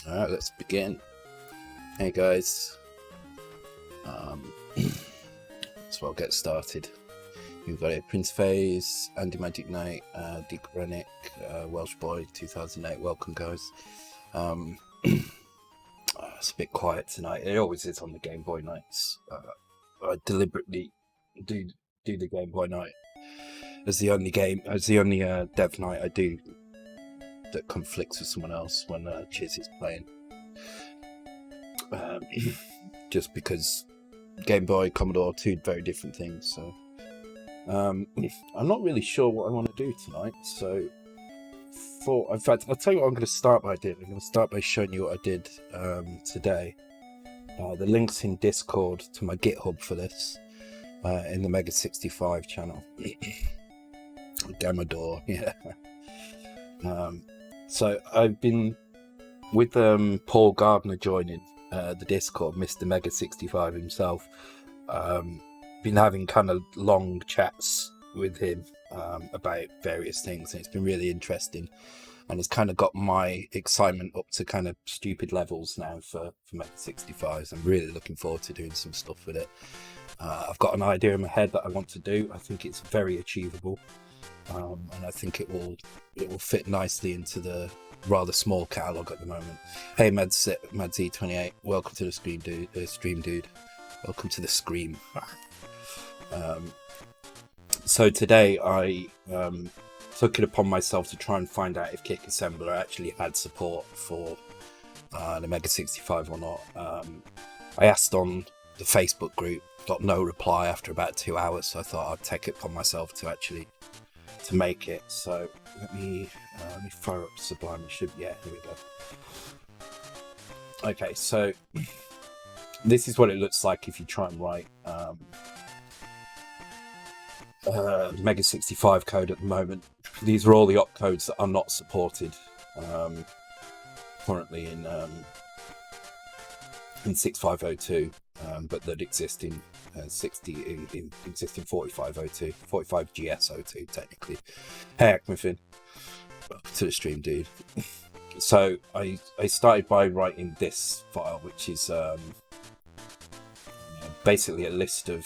Alright, let's begin. Hey guys. So I'll get started. We've got it, Prince Phase, Andy Magic Knight, Dick Rennick, Welsh Boy 2008. Welcome guys. It's a bit quiet tonight. It always is on the Game Boy nights. I deliberately do the Game Boy night as the only dev night I do that conflicts with someone else when Chiz is playing. Just because Game Boy, Commodore, two very different things. So I'm not really sure what I want to do tonight. So in fact, I'll tell you what I'm going to start by doing. I'm going to start by showing you what I did today. The link's in Discord to my GitHub for this in the Mega 65 channel. Gamador, yeah. So I've been with Paul Gardner joining the Discord, Mr. Mega 65 himself. Been having kind of long chats with him about various things, and it's been really interesting, and it's kind of got my excitement up to kind of stupid levels now for Mega 65. So I'm really looking forward to doing some stuff with it. I've got an idea in my head that I want to do. I think it's very achievable, and I think it will fit nicely into the rather small catalogue at the moment. Hey Mad-Z28, welcome to the stream, dude. Welcome to the scream. So today I took it upon myself to try and find out if Kick Assembler actually had support for the Mega 65 or not. I asked on the Facebook group, got no reply after about 2 hours, so I thought I'd take it upon myself to make it. So let me fire up Sublime. Here we go. Okay, so this is what it looks like if you try and write Mega 65 code at the moment. These are all the opcodes that are not supported currently in 6502, but that exist in 4502, 45GS02 technically. Hey Akmafin, welcome to the stream, dude. So I started by writing this file, which is basically a list of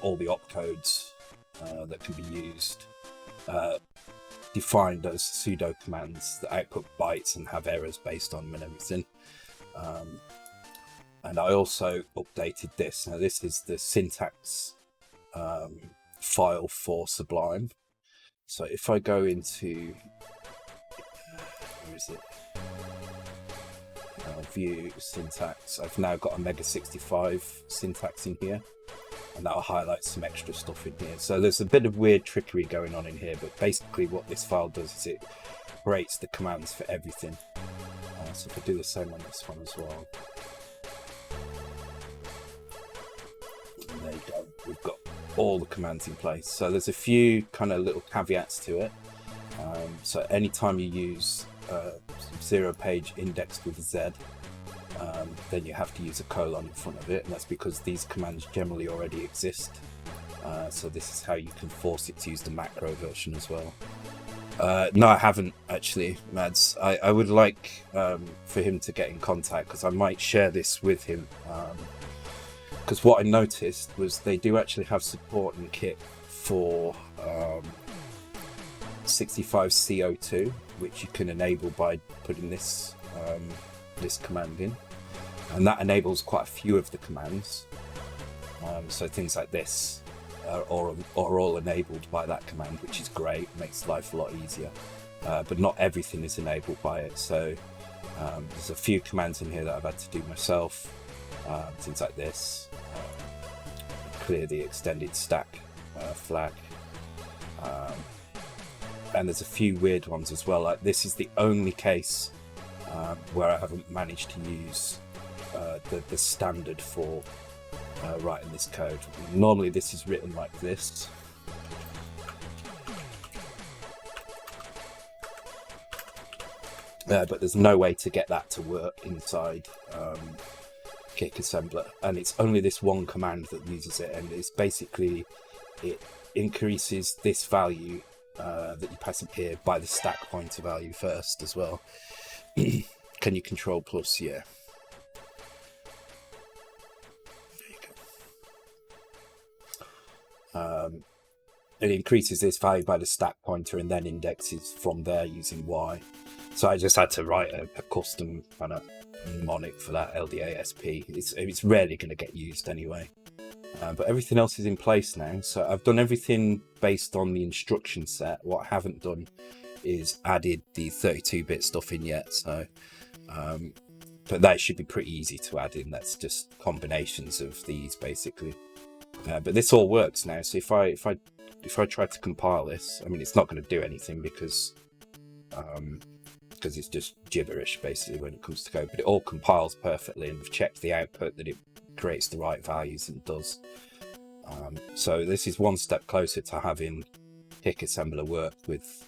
all the opcodes that can be used, defined as pseudo commands that output bytes and have errors based on them and everything. And I also updated this. Now this is the syntax file for Sublime. So if I go into, where is it? View syntax, I've now got a Mega 65 syntax in here, and that'll highlight some extra stuff in here. So there's a bit of weird trickery going on in here, but basically what this file does is it creates the commands for everything. So if I do the same on this one as well, and there you go, we've got all the commands in place. So there's a few kind of little caveats to it. So anytime you use zero page indexed with a Z, then you have to use a colon in front of it, and that's because these commands generally already exist. So this is how you can force it to use the macro version as well. No, I haven't actually, Mads. I would like for him to get in contact, because I might share this with him. Because what I noticed was they do actually have support in Kit for 65CO2, which you can enable by putting this this command in, and that enables quite a few of the commands. So things like this are all enabled by that command, which is great, makes life a lot easier. But not everything is enabled by it. So there's a few commands in here that I've had to do myself. Things like this, clear the extended stack flag. And there's a few weird ones as well. Like this is the only case where I haven't managed to use the standard for writing this code. Normally this is written like this. But there's no way to get that to work inside Kick Assembler, and it's only this one command that uses it, and it's basically, it increases this value that you pass in here by the stack pointer value first as well. Can you control plus? Yeah. There you go. It increases this value by the stack pointer and then indexes from there using Y. So I just had to write a custom kind of mnemonic for that LDASP. It's rarely going to get used anyway. But everything else is in place now. So I've done everything based on the instruction set. What I haven't done is added the 32-bit stuff in yet. So, but that should be pretty easy to add in. That's just combinations of these basically. But this all works now. So if I try to compile this, I mean, it's not going to do anything because it's just gibberish basically when it comes to code. But it all compiles perfectly, and we've checked the output that it creates the right values, and it does. So this is one step closer to having HIC assembler work with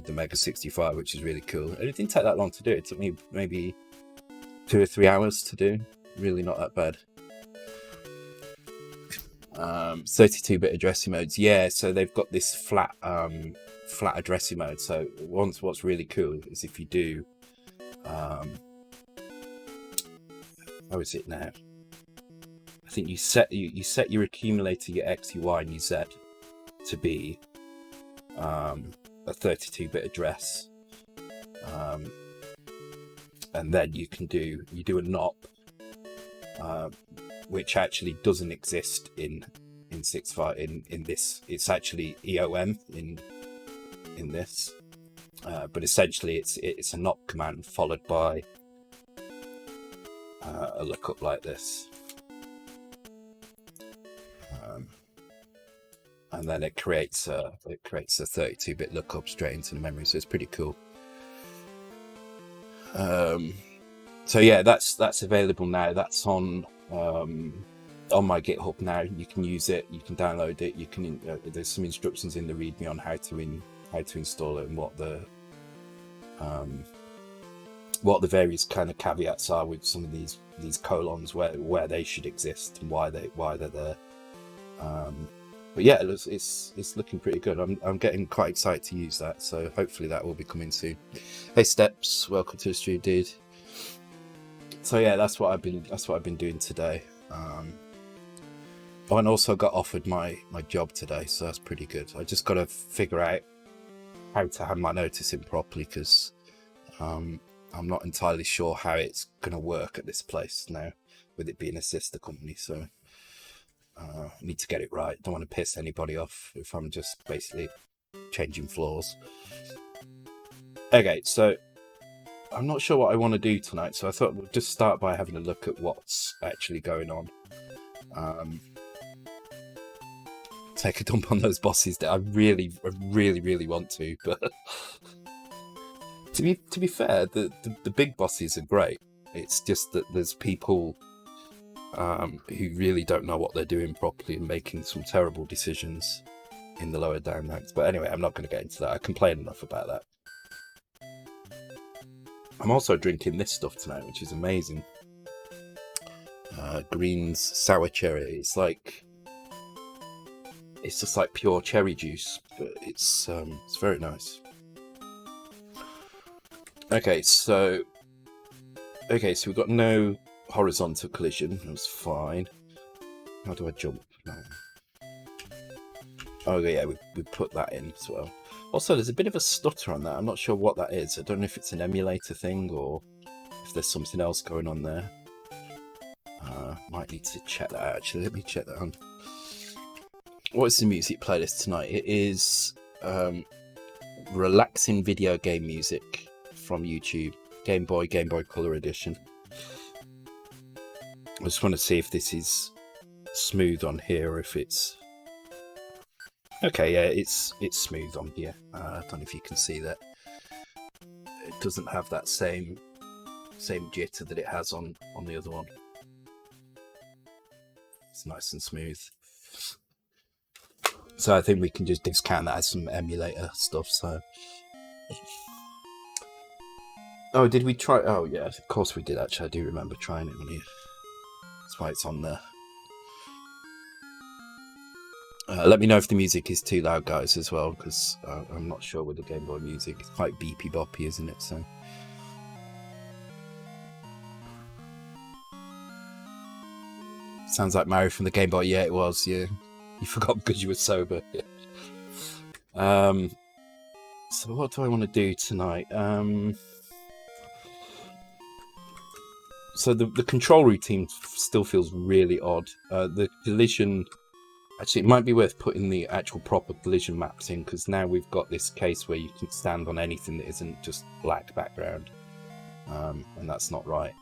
the Mega 65, which is really cool. And it didn't take that long to do. It took me maybe 2 or 3 hours to do. Really not that bad. 32-bit addressing modes. Yeah, so they've got this flat addressing mode. So what's really cool is if you do how is it now? I think you set your accumulator, your X, your Y, and your Z to be a 32-bit address, and then you do a NOP, which actually doesn't exist in 65 in this. It's actually EOM in this, but essentially it's a NOP command followed by a lookup like this. And then it creates a 32-bit lookup straight into the memory, so it's pretty cool. So yeah, that's available now. That's on my GitHub now. You can use it. You can download it. You can. There's some instructions in the README on how to install it and what the various kind of caveats are with some of these colons, where they should exist and why they're there. But yeah, it's looking pretty good. I'm getting quite excited to use that, so hopefully that will be coming soon. Hey Steps, welcome to the stream, dude. So yeah, that's what I've been doing today. And also got offered my job today, so that's pretty good. I just got to figure out how to hand my notice in properly, because I'm not entirely sure how it's going to work at this place now, with it being a sister company. So I need to get it right. Don't want to piss anybody off if I'm just basically changing floors. Okay, so I'm not sure what I want to do tonight, so I thought we'll just start by having a look at what's actually going on. Take a dump on those bosses that I really want to, but to be fair, the big bosses are great. It's just that there's people who really don't know what they're doing properly and making some terrible decisions in the lower down ranks. But anyway, I'm not going to get into that. I complain enough about that. I'm also drinking this stuff tonight, which is amazing. Green's sour cherry. It's just like pure cherry juice, but it's very nice. Okay, so we've got no horizontal collision. That's fine. How do I jump now? Oh yeah, we put that in as well. Also, there's a bit of a stutter on that. I'm not sure what that is. I don't know if it's an emulator thing or if there's something else going on there. Might need to check that out, actually. Let me check that on. What is the music playlist tonight? It is relaxing video game music from YouTube. Gameboy Color edition. I just want to see if this is smooth on here or if it's... Okay, yeah, it's smooth on here. I don't know if you can see that. It doesn't have that same jitter that it has on the other one. It's nice and smooth. So I think we can just discount that as some emulator stuff. So, oh, did we try? Oh yeah, of course we did. Actually, I do remember trying it on here. That's why it's on there. Let me know if the music is too loud, guys, as well, because I'm not sure with the Game Boy music. It's quite beepy boppy, isn't it? So Sounds like Mario from the Game Boy. Yeah, it was. Yeah, you forgot because you were sober. So what do I want to do tonight? So the control routine still feels really odd. The collision, actually, it might be worth putting the actual proper collision maps in, because now we've got this case where you can stand on anything that isn't just black background, and that's not right.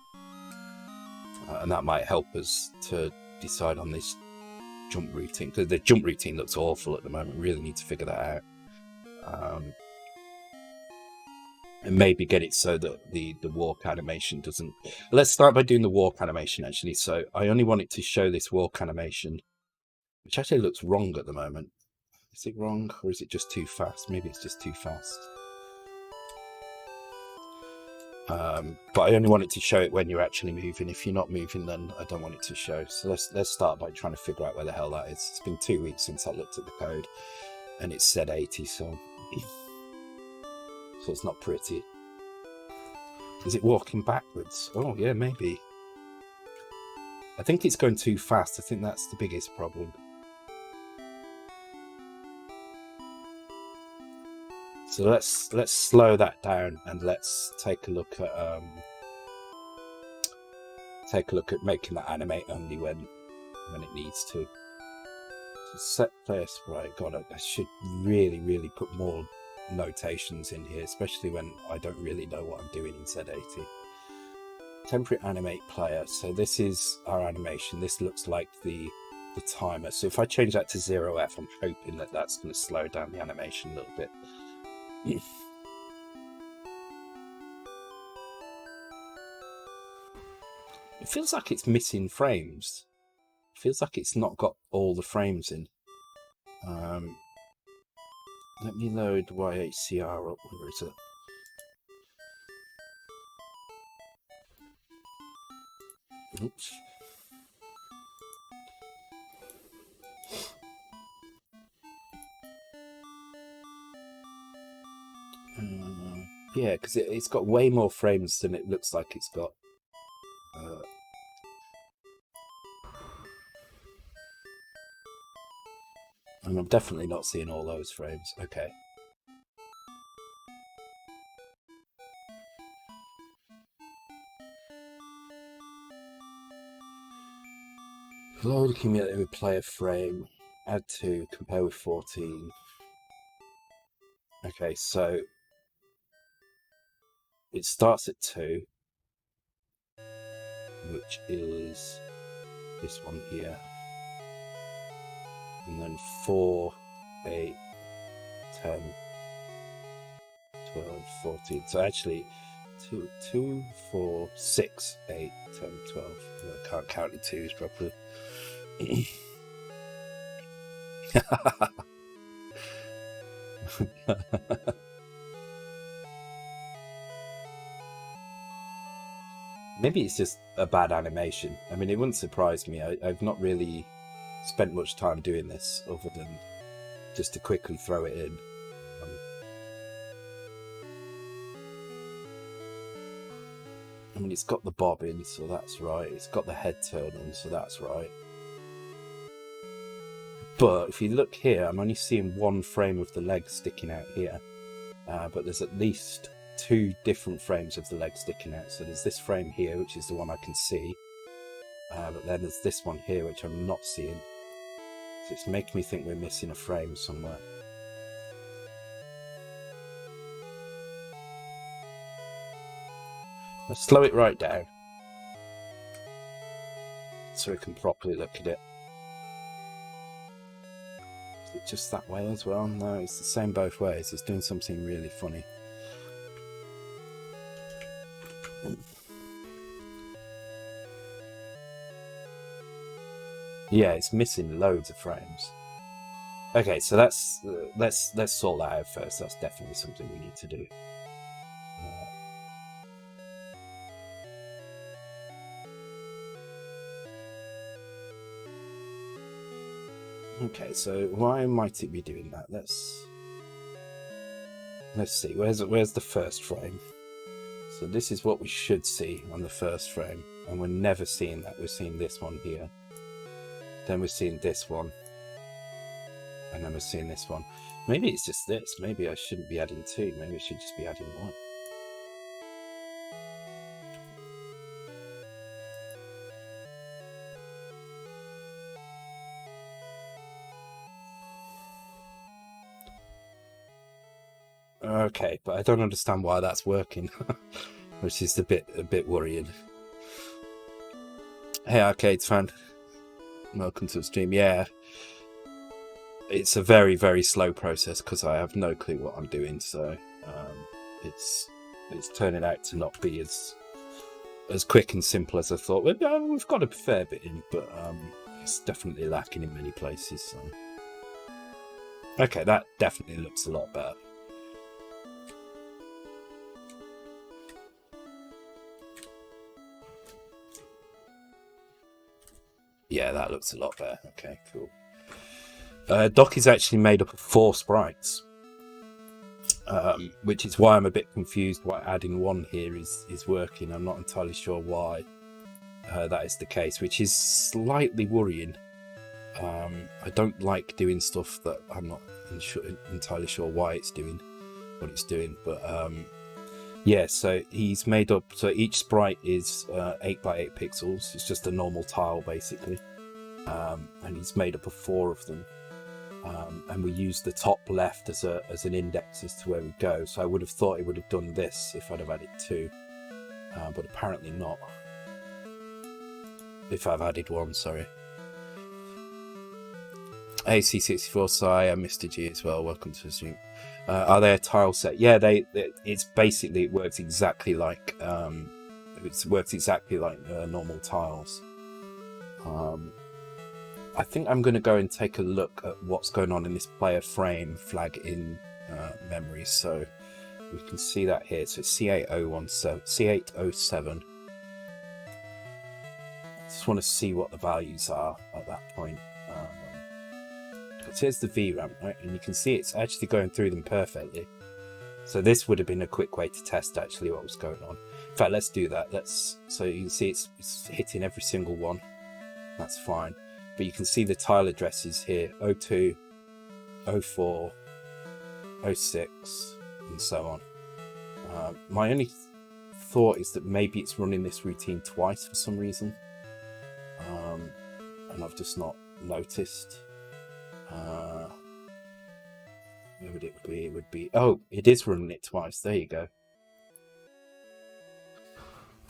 And that might help us to decide on this jump routine, because the jump routine looks awful at the moment. We really need to figure that out. And maybe get it so that the walk animation doesn't... Let's start by doing the walk animation, actually. So I only want it to show this walk animation, which actually looks wrong at the moment. Is it wrong, or is it just too fast? Maybe it's just too fast. But I only want it to show it when you're actually moving. If you're not moving, then I don't want it to show. So let's start by trying to figure out where the hell that is. It's been 2 weeks since I looked at the code, and it's Z80, so it's not pretty. Is it walking backwards? Oh yeah, maybe. I think it's going too fast. I think that's the biggest problem. So let's slow that down, and let's take a look at making that animate only when it needs to. So set player sprite. God, I should really put more notations in here, especially when I don't really know what I'm doing in Z80. Temporary animate player. So this is our animation. This looks like the timer. So if I change that to 0F, I'm hoping that that's going to slow down the animation a little bit. It feels like it's missing frames. It feels like it's not got all the frames in. Let me load YHCR up. Where is it? Oops. Yeah, because it's got way more frames than it looks like it's got. And I'm definitely not seeing all those frames. Okay. Load cumulative player frame. Add 2. Compare with 14. Okay, so it starts at 2, which is this one here, and then 4, 8, 10, 12, 14. So actually 2, 4, 6, 8, 10, 12. I can't count the twos properly. Maybe it's just a bad animation. I mean, it wouldn't surprise me. I've not really spent much time doing this other than just to quickly throw it in. I mean, it's got the bobbin, so that's right. It's got the head turn on, so that's right. But if you look here, I'm only seeing one frame of the leg sticking out here. But there's at least 2 different frames of the leg sticking out. So there's this frame here, which is the one I can see. But then there's this one here, which I'm not seeing. So it's making me think we're missing a frame somewhere. Let's slow it right down, so we can properly look at it. Is it just that way as well? No, it's the same both ways. It's doing something really funny. Yeah, it's missing loads of frames. Okay, so let's sort that out first. That's definitely something we need to do. Okay, so why might it be doing that? Let's see. Where's the first frame? So this is what we should see on the first frame, and we're never seeing that. We're seeing this one here. then we're seeing this one, and then we're seeing this one. Maybe it's just this. Maybe I shouldn't be adding 2. Maybe I should just be adding 1. Okay, but I don't understand why that's working, which is a bit worrying. Hey, Arcades fan, welcome to the stream. Yeah, it's a very, very slow process because I have no clue what I'm doing. So it's turning out to not be as quick and simple as I thought. We've got a fair bit in, but it's definitely lacking in many places. So. Okay, that definitely looks a lot better. Yeah, that looks a lot better. Okay, cool. Doc is actually made up of 4 sprites, which is why I'm a bit confused why adding 1 here is working. I'm not entirely sure why that is the case, which is slightly worrying. I don't like doing stuff that I'm not entirely sure why it's doing what it's doing, but yeah, so he's made up, so each sprite is 8x8 pixels. It's just a normal tile basically, and he's made up of 4 of them, and we use the top left as an index as to where we go. So I would have thought it would have done this if I'd have added 2, but apparently not. If I've added 1, sorry. AC64 Sai and Mr. G as well, welcome to the stream. Are they a tile set? Yeah, it's basically, it works exactly like normal tiles. I think I'm going to go and take a look at what's going on in this player frame flag in memory, so we can see that here. So it's C807. Just want to see what the values are at that point. Here's the VRAM, right? And you can see it's actually going through them perfectly. So this would have been a quick way to test actually what was going on. In fact, let's do that. So you can see it's hitting every single one. That's fine. But you can see the tile addresses here: 02, 04, 06, and so on. My only thought is that maybe it's running this routine twice for some reason. And I've just not noticed. Where would it be? It would be, oh, it is running it twice. There you go.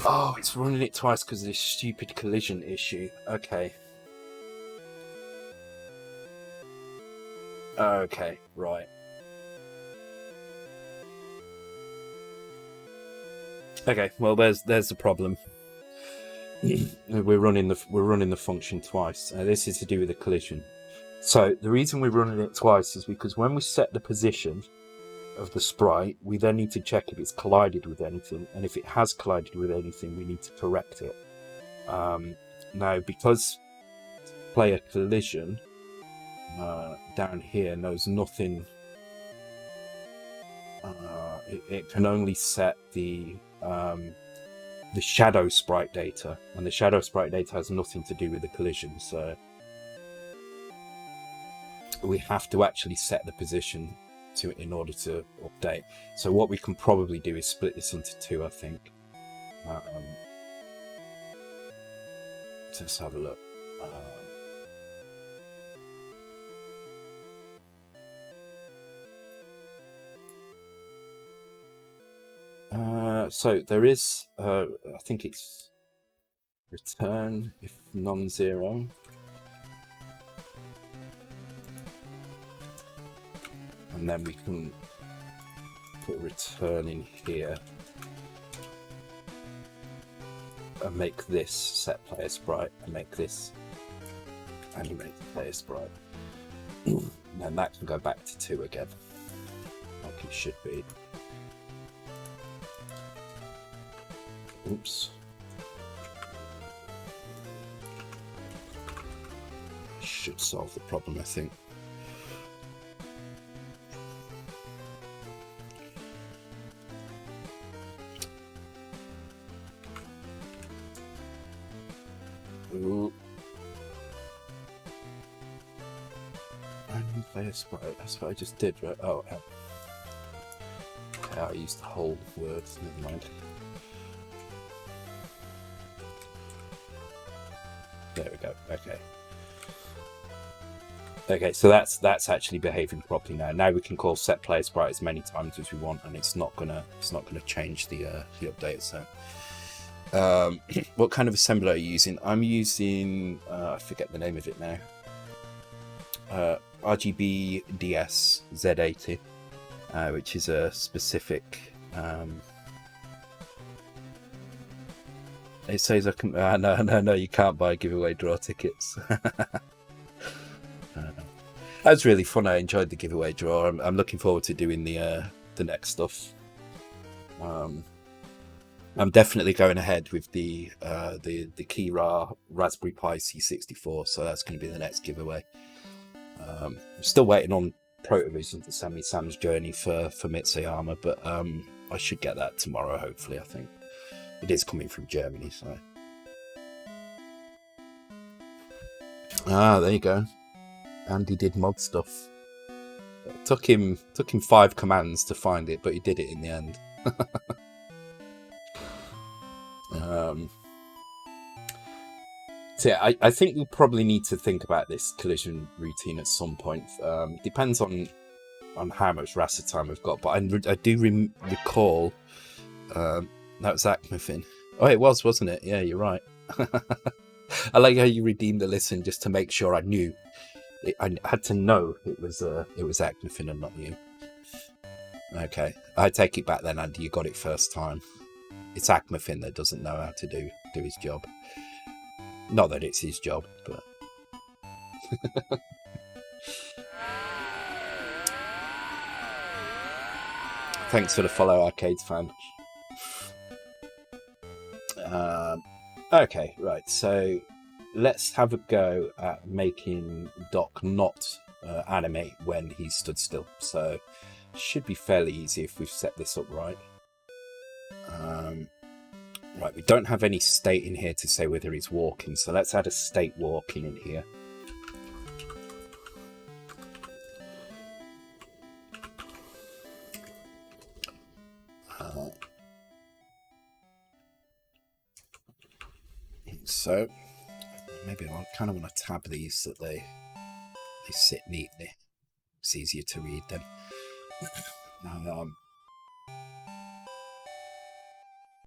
Oh, it's running it twice because of this stupid collision issue. Okay. Okay, right. Okay, well, there's the problem. we're running the function twice. This is to do with the collision. So the reason we're running it twice is because when we set the position of the sprite, we then need to check if it's collided with anything, and if it has collided with anything, we need to correct it. Now, because player collision down here knows nothing, it can only set the shadow sprite data, and the shadow sprite data has nothing to do with the collision, so we have to actually set the position to it in order to update. So what we can probably do is split this into 2, I think. Let's have a look. So there is, I think it's return if non-zero. And then we can put return in here and make this set player sprite and make this animate player sprite. And then that can go back to 2 again, like it should be. Oops. Should solve the problem, I think. Ooh. player sprite. That's what I just did, right? Oh, okay, I used the whole word. Never mind. There we go. Okay. Okay, so that's actually behaving properly now. Now we can call set player sprite as many times as we want, and it's not gonna change the update. So, what kind of assembler are you using? I'm using I forget the name of it now. RGB DS Z80, which is a specific. It says I can. No, you can't buy giveaway draw tickets. That was really fun. I enjoyed the giveaway draw. I'm looking forward to doing the next stuff. I'm definitely going ahead with the Kira Raspberry Pi C64, so that's going to be the next giveaway. I'm still waiting on Protovision to send me Sam's journey for Mitsuyama, but I should get that tomorrow. Hopefully, I think it is coming from Germany. So there you go. Andy did mod stuff. It took him 5 commands to find it, but he did it in the end. So yeah, I think we'll probably need to think about this collision routine at some point. Depends on how much raster time we've got, but I do recall that was Acmafin. Oh, it was, wasn't it? Yeah, you're right. I like how you redeemed the listen just to make sure I knew. I had to know it was Acmafin and not you. Okay, I take it back then, Andy. You got it first time. It's Acmafin that doesn't know how to do his job. Not that it's his job, but thanks for the follow, Arcades fan. Okay, right. So let's have a go at making Doc not animate when he's stood still. So should be fairly easy if we've set this up right. Right, we don't have any state in here to say whether he's walking, so let's add a state walking in here. So maybe I kind of want to tab these so that they sit neatly. It's easier to read then.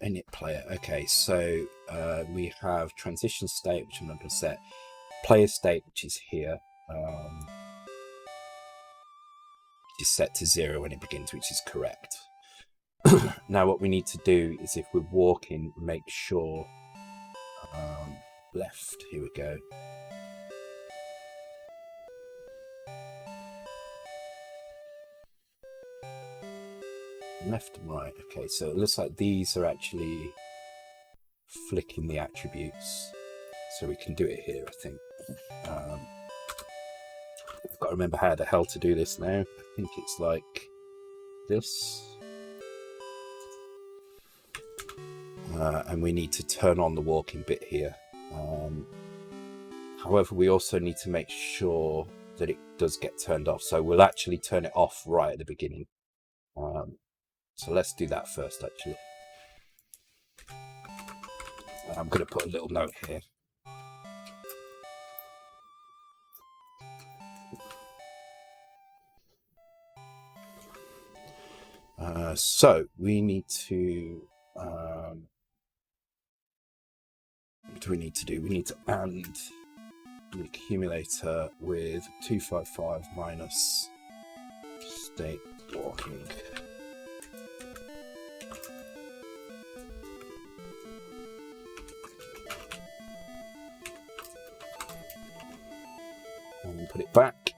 Init player. Okay, so we have transition state, which I'm not going to set. Player state, which is here, which is set to 0 when it begins, which is correct. Now, what we need to do is, if we're walking, make sure left. Here we go. Left and right. Okay, so it looks like these are actually flicking the attributes, so we can do it here, I think. I've got to remember how the hell to do this now. I think it's like this. And we need to turn on the walking bit here. However, we also need to make sure that it does get turned off, so we'll actually turn it off right at the beginning. So let's do that first, actually. I'm going to put a little note here. So we need to... what do we need to do? We need to AND the accumulator with 255 minus state walking. And put it back,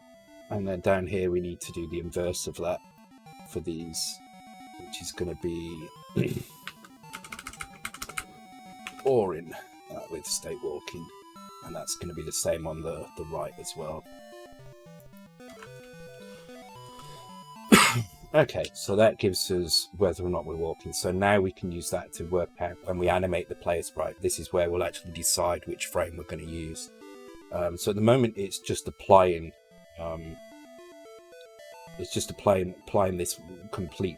and then down here we need to do the inverse of that for these, which is going to be ORIN with state walking, and that's going to be the same on the right as well. Okay, so that gives us whether or not we're walking. So now we can use that to work out when we animate the player sprite. This is where we'll actually decide which frame we're going to use. So at the moment it's just applying It's just applying this complete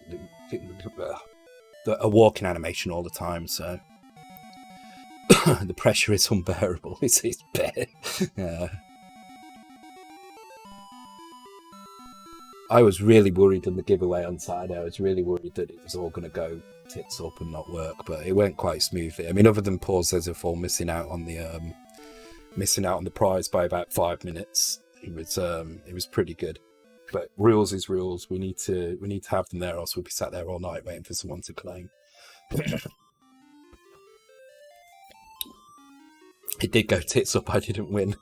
a walking animation all the time, so the pressure is unbearable. It's bad. I was really worried in the giveaway on Saturday. I was really worried that it was all going to go tits up and not work, but it went quite smoothly. I mean, other than poor Zezafall missing out on the prize by about 5 minutes, it was pretty good. But rules is rules. We need to have them there, or else we'll be sat there all night waiting for someone to claim. It did go tits up. I didn't win.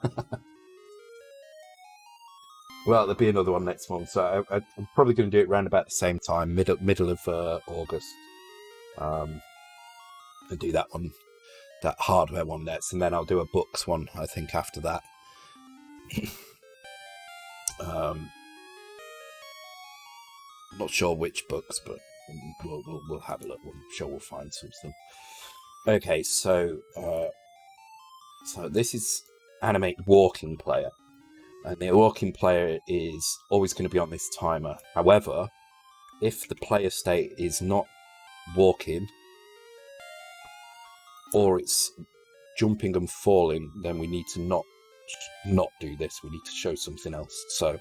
Well, there'll be another one next month, so I'm probably going to do it around about the same time, middle of August. I'll do that one, that hardware one next, and then I'll do a books one, I think, after that. I'm not sure which books, but we'll have a look. I'm sure we'll find something. Okay, so this is Animate Walking Player. And the walking player is always going to be on this timer. However, if the player state is not walking, or it's jumping and falling, then we need to not do this. We need to show something else. So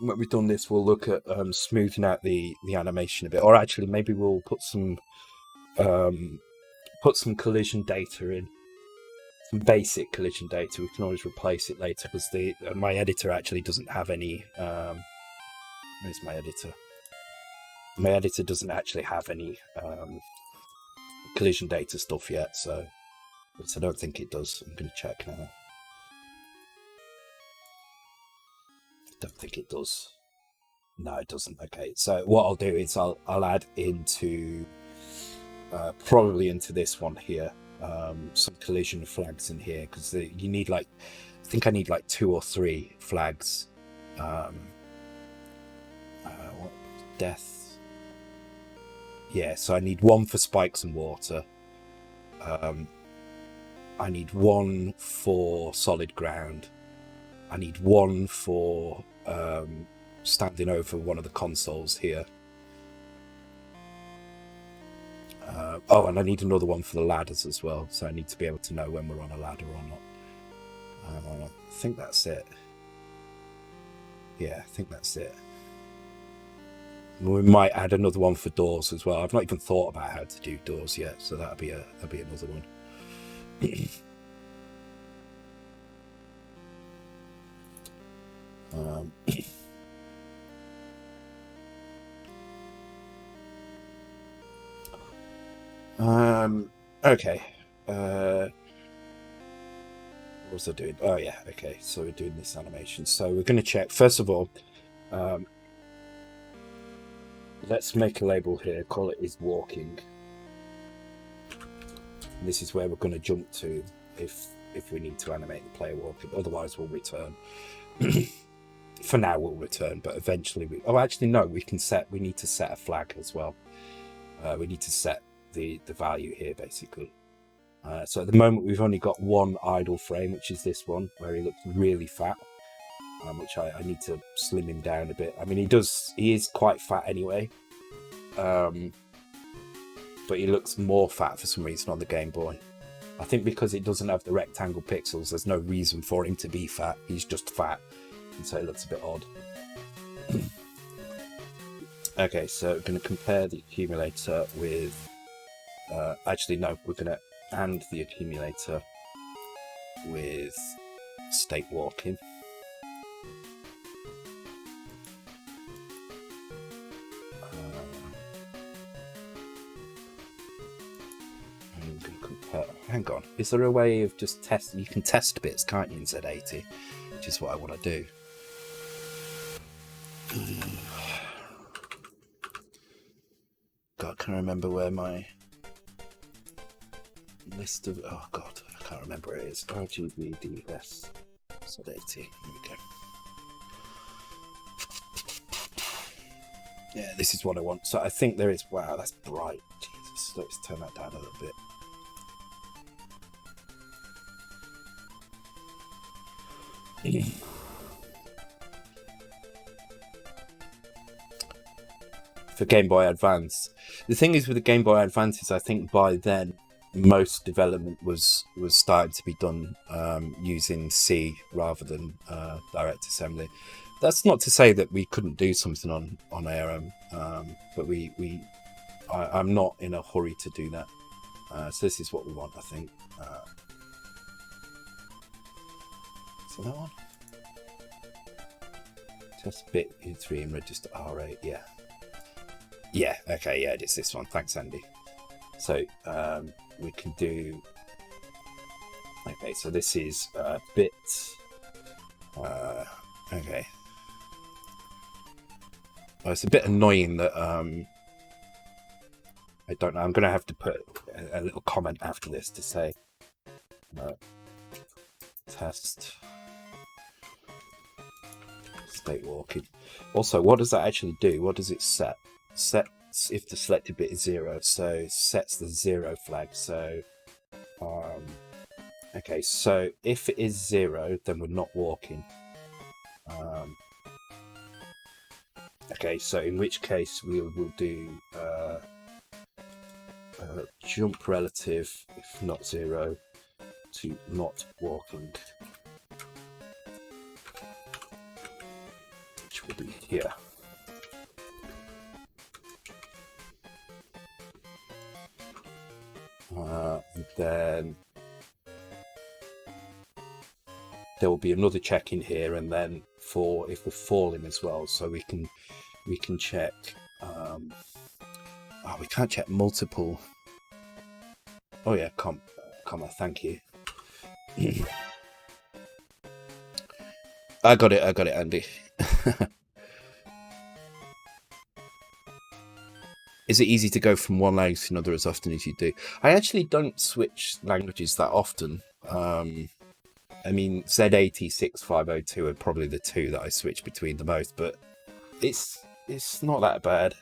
when we've done this, we'll look at smoothing out the animation a bit, or actually maybe we'll put some collision data in, some basic collision data. We can always replace it later, because my editor actually doesn't have any. Where's my editor? My editor doesn't actually have any collision data stuff yet, so I don't think it does. I'm going to check now. I don't think it does. No, it doesn't. Okay, so what I'll do is I'll add into probably into this one here some collision flags in here, because you need I think I need 2 or 3 flags. Death. Yeah, so I need 1 for spikes and water. I need 1 for solid ground. I need 1 for standing over one of the consoles here. And I need another one for the ladders as well, so I need to be able to know when we're on a ladder or not. I think that's it. Yeah, I think that's it. We might add another one for doors as well. I've not even thought about how to do doors yet, so that'll be another one. Okay. What was I doing? Oh yeah, okay. So we're doing this animation. So we're going to check, first of all, let's make a label here, call it is walking. And this is where we're going to jump to if we need to animate the player walking. Otherwise we'll return. For now we'll return, but eventually we need to set a flag as well. We need to set the value here, basically. So at the moment we've only got 1 idle frame, which is this one, where he looks really fat, which I need to slim him down a bit. I mean, he is quite fat anyway, but he looks more fat for some reason on the Game Boy. I think because it doesn't have the rectangle pixels, there's no reason for him to be fat. He's just fat, and so it looks a bit odd. Okay, so we're going to compare the accumulator with... actually, no, we're going to and the accumulator with state walking. I'm going to compare. Hang on, is there a way of just testing? You can test bits, can't you, in Z80? Which is what I want to do. God, can I remember where my list of... Oh god, I can't remember where it is. RGBDS Z80. Here we go. Yeah, this is what I want. So I think there is... Wow, that's bright. Jesus, let's turn that down a little bit. for Game Boy Advance. The thing is with the Game Boy Advance is I think by then most development was starting to be done using C rather than direct assembly. That's not to say that we couldn't do something on ARM, but I'm not in a hurry to do that. So this is what we want, I think. So that one. Test bit U3 and register R8. Yeah. Yeah. Okay. Yeah, it's this one. Thanks, Andy. So we can do. Okay. So this is bit. Okay. Oh, it's a bit annoying that I don't know. I'm going to have to put a little comment after this to say test state walking. Also, what does that actually do? What does it set? Sets if the selected bit is 0, so sets the 0 flag. So okay, so if it is 0, then we're not walking. Okay, so in which case we will do jump relative, if not 0, to not walking, which will be here. And then there will be another check in here, and then for if we're falling as well, so we can check. Oh, we can't check multiple. Oh yeah, comma. Thank you. I got it, Andy. Is it easy to go from one language to another as often as you do? I actually don't switch languages that often. I mean, Z80, 6502 are probably the two that I switch between the most, but it's not that bad.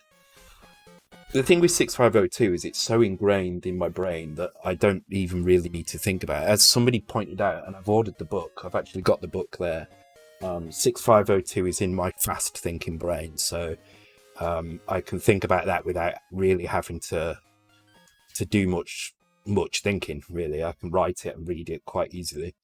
The thing with 6502 is it's so ingrained in my brain that I don't even really need to think about it. As somebody pointed out, and I've ordered the book, I've actually got the book there. 6502 is in my fast thinking brain, so I can think about that without really having to do much thinking, really. I can write it and read it quite easily,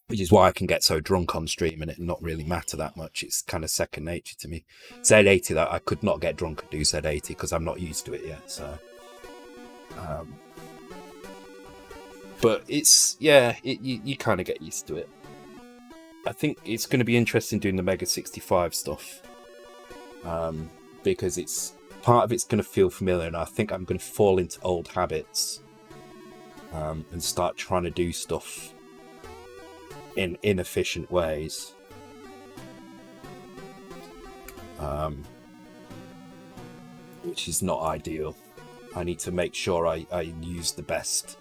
which is why I can get so drunk on stream and it not really matter that much. It's kind of second nature to me. Z80, though, I could not get drunk and do Z80 because I'm not used to it yet. So, but it's you kind of get used to it. I think it's going to be interesting doing the Mega 65 stuff, because it's part of it's going to feel familiar, and I think I'm going to fall into old habits and start trying to do stuff in inefficient ways, which is not ideal. I need to make sure I use the best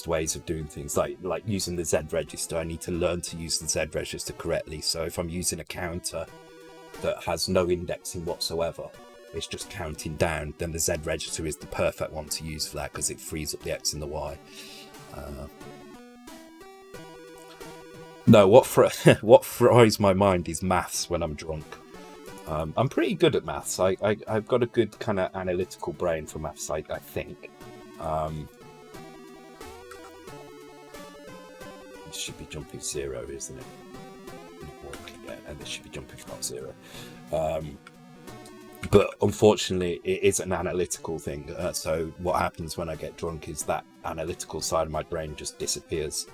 ways of doing things, like using the Z register. I need to learn to use the Z register correctly. So if I'm using a counter that has no indexing whatsoever, it's just counting down, then the Z register is the perfect one to use for that, because it frees up the X and the Y. No, what fries my mind is maths when I'm drunk. I'm pretty good at maths. I've got a good kind of analytical brain for maths, I think. It should be jumping 0, isn't it? And this should be jumping not 0. But unfortunately, it is an analytical thing. So what happens when I get drunk is that analytical side of my brain just disappears,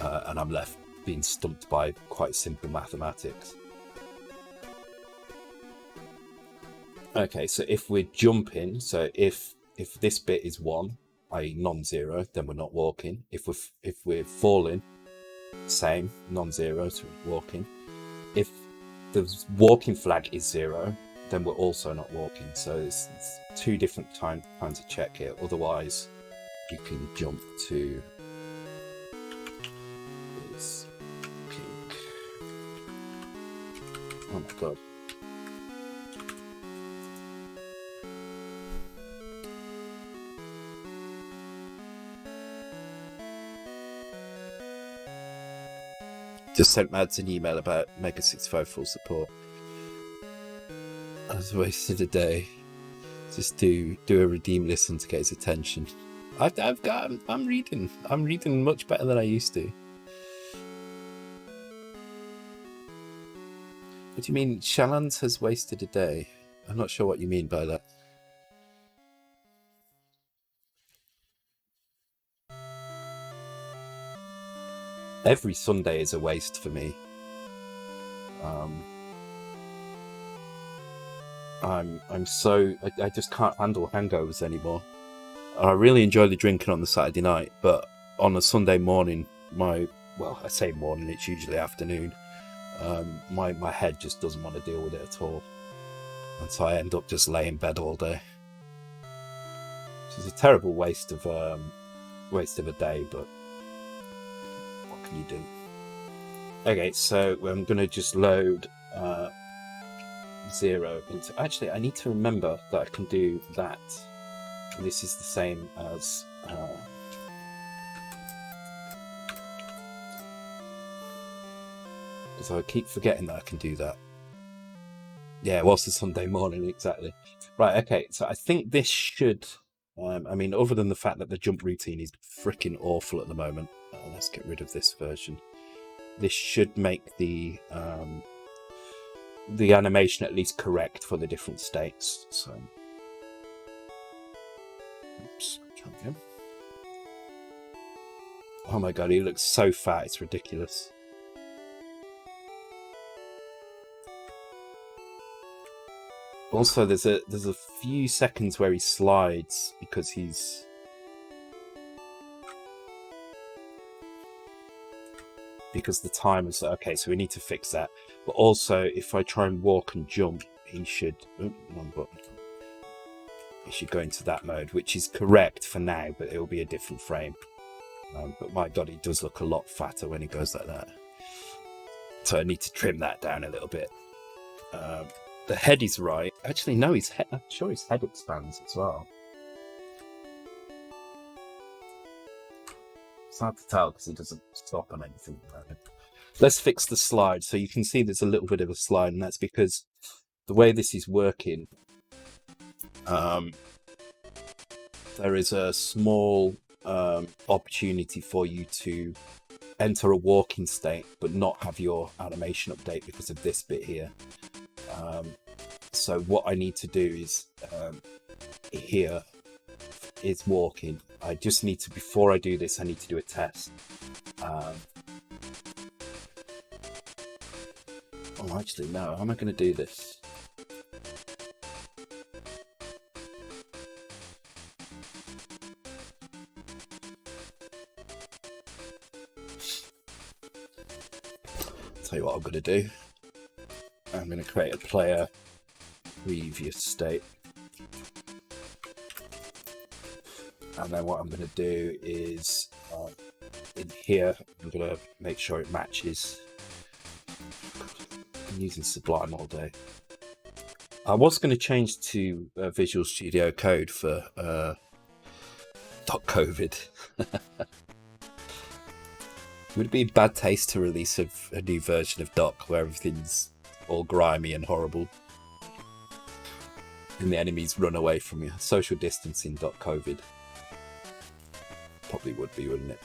and I'm left being stumped by quite simple mathematics. Okay, so if we're jumping, so if this bit is 1, i.e. non-zero, then we're not walking. If we're falling, same, non-zero, so we're walking. If the walking flag is 0, then we're also not walking. So it's two different times to check here. Otherwise, you can jump to is pink. Oh my god. Just sent Mads an email about Mega 65 full support. Has wasted a day just to do a redeem listen to get his attention. I'm reading. I'm reading much better than I used to. What do you mean, Shallands has wasted a day? I'm not sure what you mean by that. Every Sunday is a waste for me. I just can't handle hangovers anymore. I really enjoy the drinking on the Saturday night, but on a Sunday morning, I say morning, it's usually afternoon. My head just doesn't want to deal with it at all, and so I end up just laying in bed all day. Which is a terrible waste of a day, but what can you do? Okay, so I'm gonna just load 0 into. Actually, I need to remember that I can do that. This is the same as. So I keep forgetting that I can do that. Yeah, it was the Sunday morning, exactly. Right, okay, so I think this should... I mean, other than the fact that the jump routine is freaking awful at the moment, let's get rid of this version. This should make the animation at least correct for the different states. So, oops, try again. Oh my god, he looks so fat, it's ridiculous. Also, there's a few seconds where he slides because the time is okay. So we need to fix that. But also, if I try and walk and jump, he should. Wrong button. He should go into that mode, which is correct for now, but it will be a different frame. But my god, he does look a lot fatter when he goes like that. So I need to trim that down a little bit. The head is right. Actually, no, I'm sure his head expands as well. It's hard to tell because he doesn't stop on anything. Let's fix the slide. So you can see there's a little bit of a slide, and that's because the way this is working, there is a small opportunity for you to enter a walking state but not have your animation update because of this bit here. So what I need to do is here is walking. I just need to, before I do this, I need to do a test. Oh, actually, no. How am I going to do this? Tell you what I'm going to do. I'm going to create a player previous state. And then what I'm going to do is in here, I'm going to make sure it matches. I'm using Sublime all day. I was going to change to Visual Studio Code for .covid. Would it be bad taste to release a new version of Doc where everything's all grimy and horrible and the enemies run away from you? Social distancing .covid. Probably would be, wouldn't it?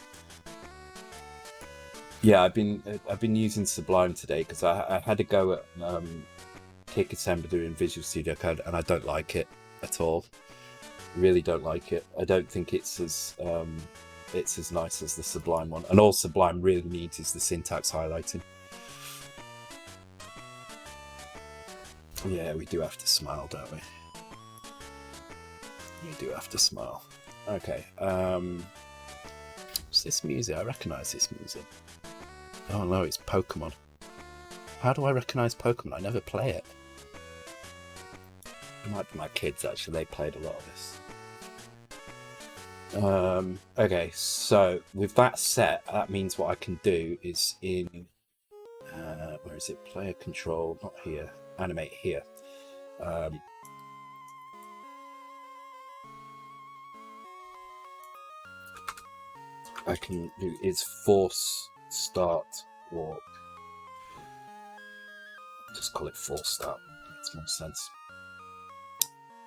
Yeah, I've been using Sublime today because I had to go at Kick Assembler doing Visual Studio Code, and I don't like it at all. Really don't like it. I don't think it's as nice as the Sublime one, and all Sublime really needs is the syntax highlighting. Yeah, we do have to smile, don't we? We do have to smile. Okay. What's this music? I recognise this music. Oh no, it's Pokemon. How do I recognise Pokemon? I never play it. It might be my kids, actually. They played a lot of this. Okay, so with that set, that means what I can do is in... where is it? Player control, not here. Animate here. I can do is force start walk. Just call it force start. Makes more sense.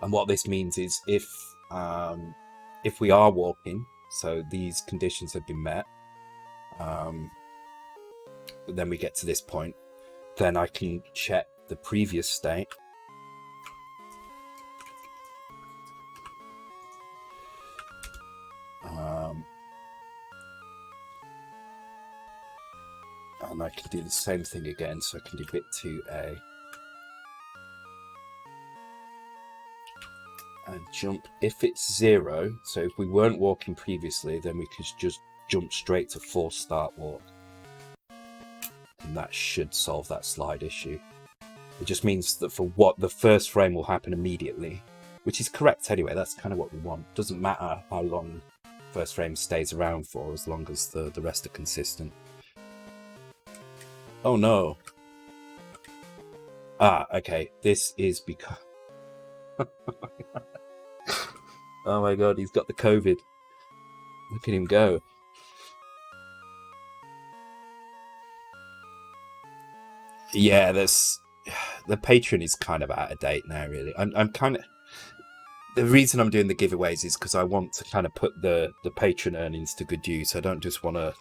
And what this means is if we are walking, so these conditions have been met, then we get to this point, then I can check the previous state. And I can do the same thing again, so I can do bit 2A. And jump, if it's 0, so if we weren't walking previously, then we could just jump straight to force start walk. And that should solve that slide issue. It just means that for what the first frame will happen immediately, which is correct anyway, that's kind of what we want. Doesn't matter how long first frame stays around for, as long as the rest are consistent. Oh no. Ah, okay. This is because... Oh my god, he's got the COVID. Look at him go. Yeah, the Patreon is kind of out of date now, really. I'm kind of... The reason I'm doing the giveaways is because I want to kind of put the Patreon earnings to good use. I don't just want to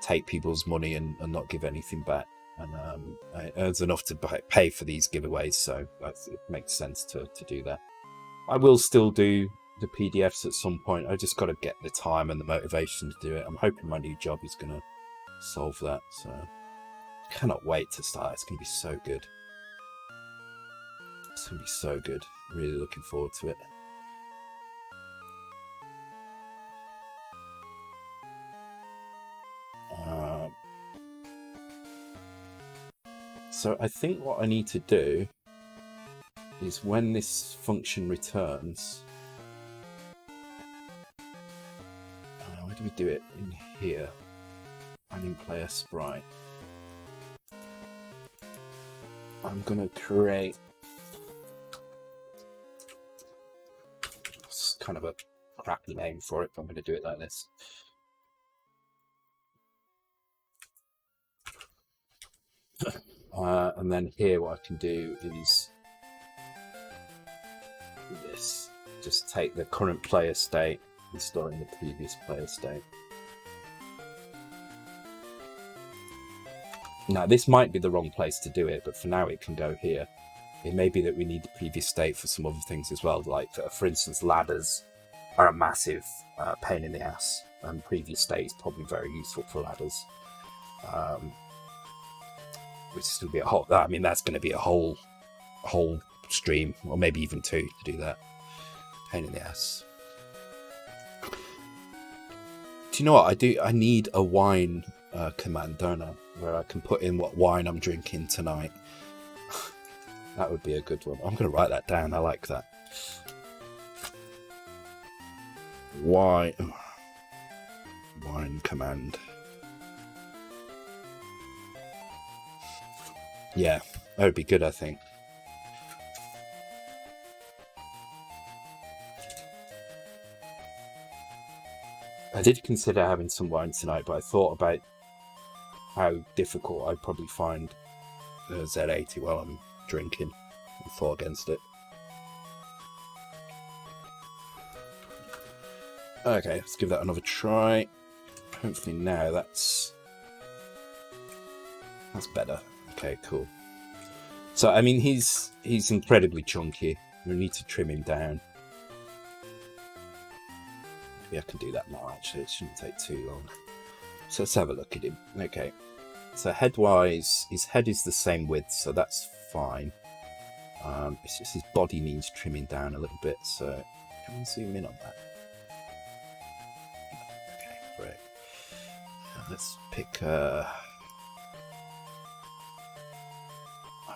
take people's money and not give anything back. And it earns enough to pay for these giveaways, so it makes sense to do that. I will still do the PDFs at some point. I just got to get the time and the motivation to do it. I'm hoping my new job is going to solve that, so I cannot wait to start. It's going to be so good. It's going to be so good. Really looking forward to it. So I think what I need to do is when this function returns, where do we do it? In here, and in player sprite. I'm gonna create kind of a crappy name for it, but I'm gonna do it like this. And then here what I can do is this. Just take the current player state and store in the previous player state. Now this might be the wrong place to do it, but for now it can go here. It may be that we need the previous state for some other things as well, like for instance ladders are a massive pain in the ass, and previous state is probably very useful for ladders. Which is going to be a whole... I mean, that's going to be a whole stream, or maybe even 2 to do that. Pain in the ass. Do you know what? I need a wine command, don't I? Where I can put in what wine I'm drinking tonight. That would be a good one. I'm going to write that down. I like that. Wine command. Yeah, that would be good, I think. I did consider having some wine tonight, but I thought about how difficult I'd probably find Z80 while I'm drinking and fought against it. Okay, let's give that another try. Hopefully now that's better. Okay, cool. So, I mean, he's incredibly chunky. We need to trim him down. Maybe I can do that now, actually. It shouldn't take too long. So let's have a look at him. Okay. So head-wise, his head is the same width, so that's fine. It's just his body needs trimming down a little bit, so can we zoom in on that? Okay, great. Let's pick...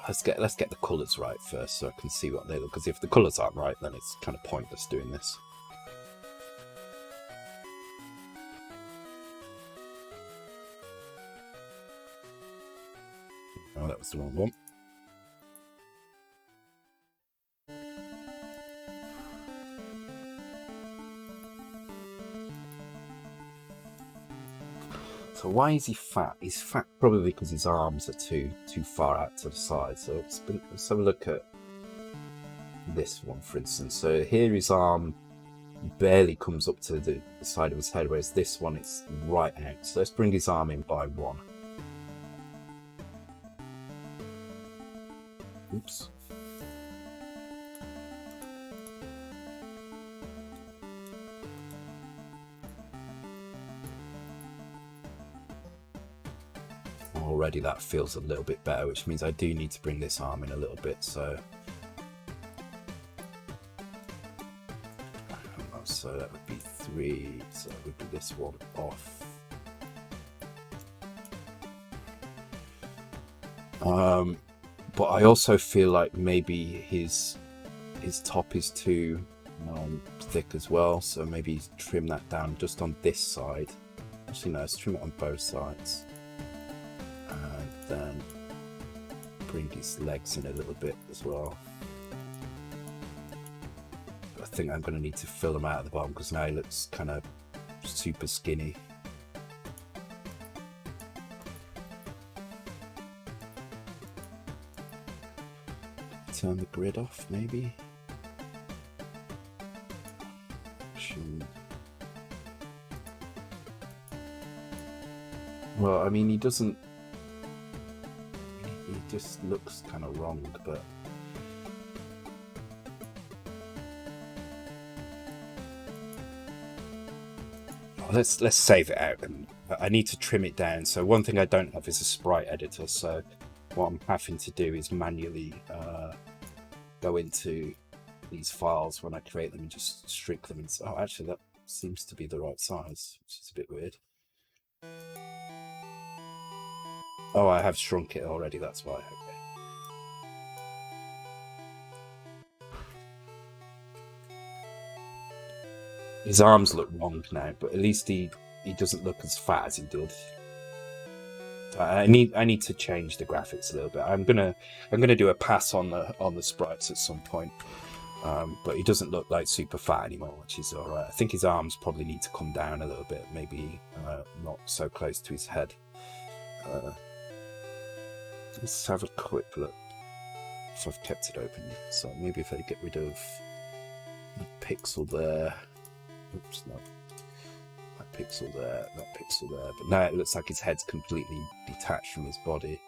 Let's get the colours right first, so I can see what they look. Because if the colours aren't right, then it's kind of pointless doing this. Oh, that was the wrong one. So why is he fat? He's fat probably because his arms are too far out to the side. So let's have a look at this one, for instance. So here his arm barely comes up to the side of his head, whereas this one it's right out. So let's bring his arm in by 1. Oops. Already that feels a little bit better, which means I do need to bring this arm in a little bit. So that would be 3, so that would be this one off. But I also feel like maybe his top is too thick as well, so maybe trim that down just on this side. Actually no, let's trim it on both sides. And then bring his legs in a little bit as well. I think I'm going to need to fill them out at the bottom because now he looks kind of super skinny. Turn the grid off, maybe. Well, I mean, he doesn't. He just looks kind of wrong, but. Let's save it out, and I need to trim it down. So one thing I don't have is a sprite editor, so what I'm having to do is manually go into these files when I create them and just shrink them. And oh, actually that seems to be the right size, which is a bit weird. Oh, I have shrunk it already, that's why. Okay. His arms look wrong now, but at least he doesn't look as fat as he did. I need to change the graphics a little bit. I'm gonna do a pass on the sprites at some point. But he doesn't look like super fat anymore, which is alright. I think his arms probably need to come down a little bit, maybe not so close to his head. Let's have a quick look if I've kept it open. So maybe if I get rid of that pixel there. Oops, no. That pixel there, that pixel there. But now it looks like his head's completely detached from his body.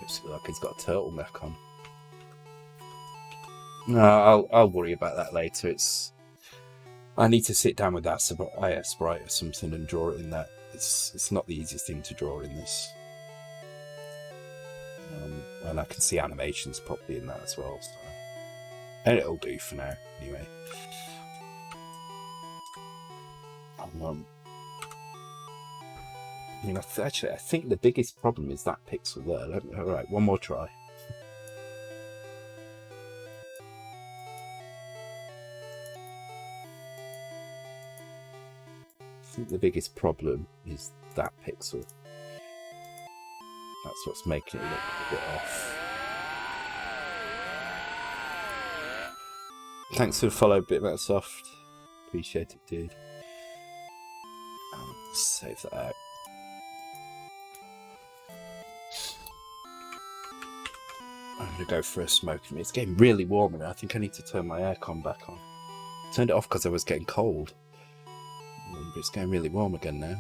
Looks like he's got a turtleneck on. No, I'll worry about that later. I need to sit down with that sprite or something and draw it in that. It's not the easiest thing to draw in this. And I can see animations properly in that as well. So. And it'll do for now, anyway. I mean, actually, I think the biggest problem is that pixel there. Alright, one more try. I think the biggest problem is that pixel. That's what's making it look a bit off. Thanks for the follow, Bitmatsoft. Appreciate it, dude. Save that out. I'm gonna go for a smoke. It's getting really warm now. I think I need to turn my aircon back on. Turned it off because I was getting cold. But it's getting really warm again now.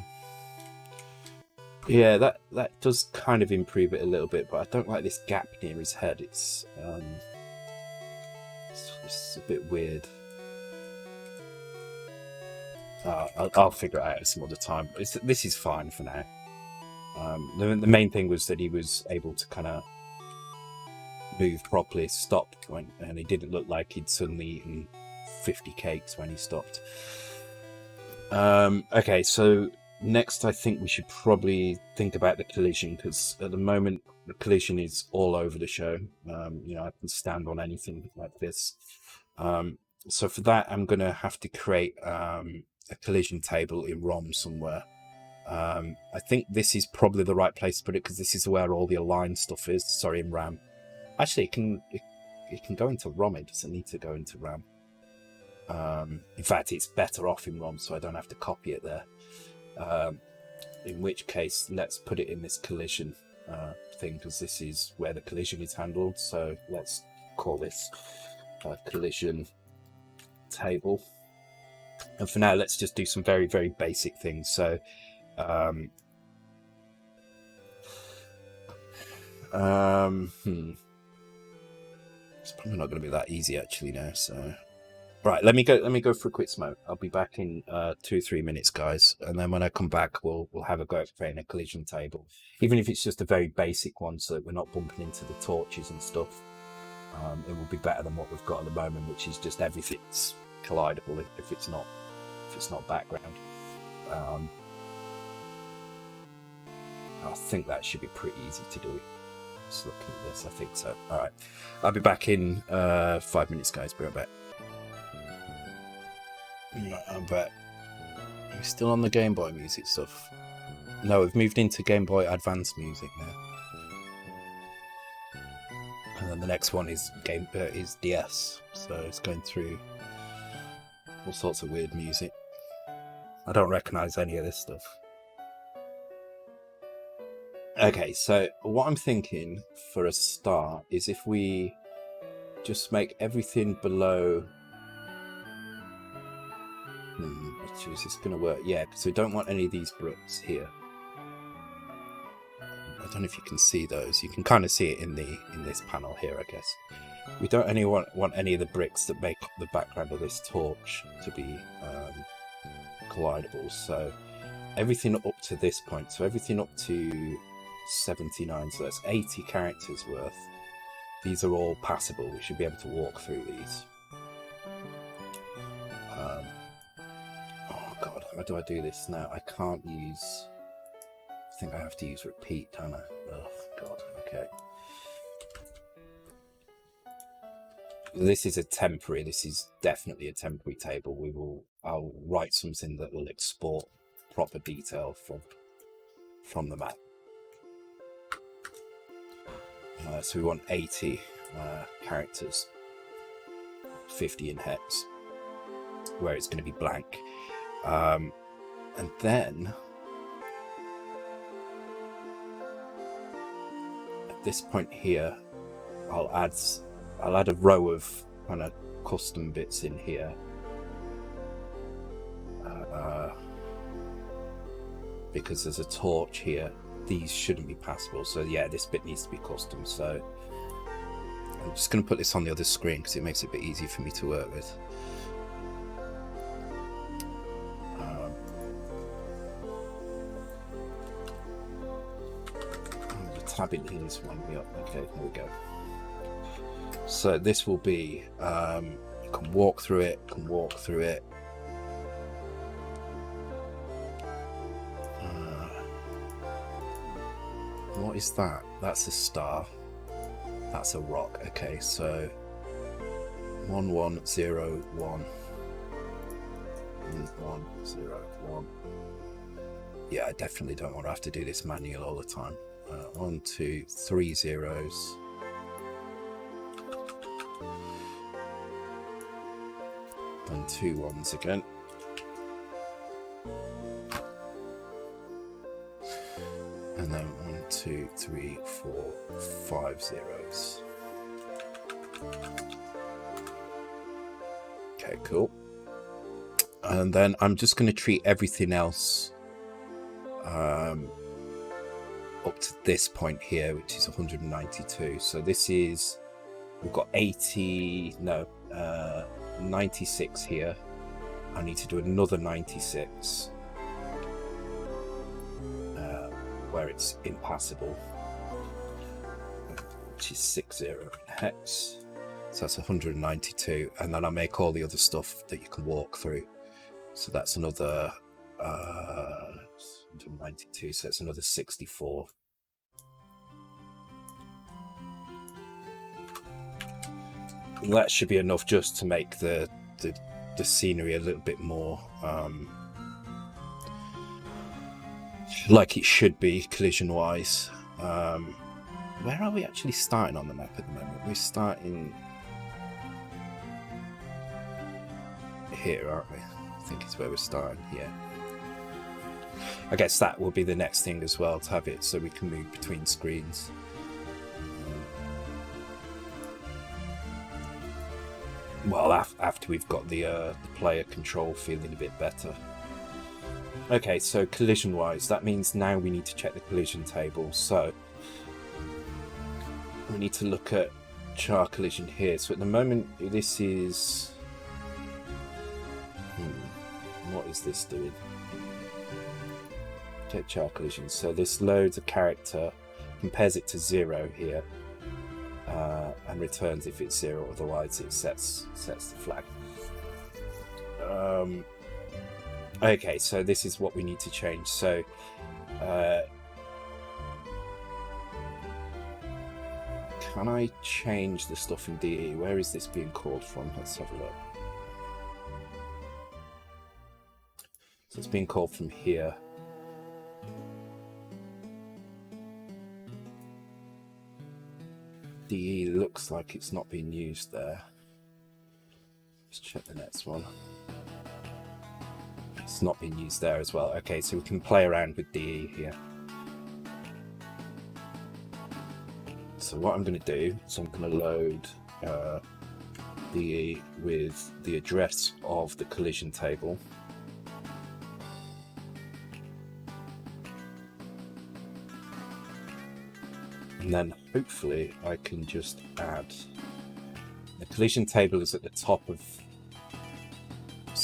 Yeah, that does kind of improve it a little bit, but I don't like this gap near his head. It's a bit weird. I'll figure it out some other time. This is fine for now. The main thing was that he was able to kind of move properly, stop and he didn't look like he'd suddenly eaten 50 cakes when he stopped. Okay, so next I think we should probably think about the collision, because at the moment the collision is all over the show. You know, I can stand on anything like this. So for that I'm going to have to create a collision table in ROM somewhere. I think this is probably the right place to put it, because this is where all the align stuff is. Sorry, in RAM. Actually, it can go into ROM. It doesn't need to go into RAM. In fact, it's better off in ROM, so I don't have to copy it there. In which case, let's put it in this collision thing, because this is where the collision is handled. So let's call this collision table. And for now, let's just do some very, very basic things. So it's probably not going to be that easy actually now. So right, let me go for a quick smoke. I'll be back in 2-3 minutes, guys, and then when I come back, we'll have a go at creating a collision table, even if it's just a very basic one, so that we're not bumping into the torches and stuff. It will be better than what we've got at the moment, which is just everything's collidable if it's not background. I think that should be pretty easy to do. Just looking at this, I think so. All right, I'll be back in 5 minutes, guys. Be right back. Right, I'm back. Are we still on the Game Boy music stuff? No, we've moved into Game Boy Advance music now. And then the next one is DS, so it's going through all sorts of weird music. I don't recognise any of this stuff. Okay, so what I'm thinking for a start is if we just make everything below... is this going to work? Yeah, because we don't want any of these bricks here. I don't know if you can see those. You can kind of see it in this panel here, I guess. We don't want any of the bricks that make up the background of this torch to be collidable. So everything up to this point, so everything up to 79, so that's 80 characters worth. These are all passable. We should be able to walk through these. Oh god, how do I do this now? I can't use... I think I have to use repeat, don't I? Oh god, okay. This is definitely a temporary table. I'll write something that will export proper detail from the map. So we want 80 characters, 50 in hex, where it's going to be blank. And then at this point here, I'll add a row of kind of custom bits in here. Because there's a torch here, these shouldn't be passable. So yeah, this bit needs to be custom. So I'm just going to put this on the other screen because it makes it a bit easier for me to work with. The tabbing here is winding me up. Okay, there we go. So this will be, you can walk through it, What is that? That's a star. That's a rock. Okay, so 1101 1101. Yeah, I definitely don't want to have to do this manual all the time. 1, 2, 3 zeros. And 2 ones again. And then 1, 2, 3, 4, 5 zeros. Okay, cool. And then I'm just going to treat everything else up to this point here, which is 192. So this is, we've got 96 here. I need to do another 96 where it's impassable, which is 60 in hex. So that's 192, and then I make all the other stuff that you can walk through. So that's another 192, so it's another 64. And that should be enough just to make the scenery a little bit more like it should be collision wise. Where are we actually starting on the map at the moment? We're starting here, aren't we? I think it's where we're starting, yeah. I guess that will be the next thing as well, to have it so we can move between screens. Well, after we've got the player control feeling a bit better. Okay, so collision-wise, that means now we need to check the collision table. So we need to look at char collision here. So at the moment, this is... what is this doing? Check char collision. So this loads a character, compares it to 0 here, and returns if it's 0. Otherwise, it sets the flag. Okay, so this is what we need to change. So can I change the stuff in DE? Where is this being called from? Let's have a look. So it's being called from here. DE looks like it's not being used there. Let's check the next one. It's not being used there as well. Okay, so we can play around with DE here. So what I'm going to do is I'm going to load DE with the address of the collision table. And then hopefully I can just add... The collision table is at the top of...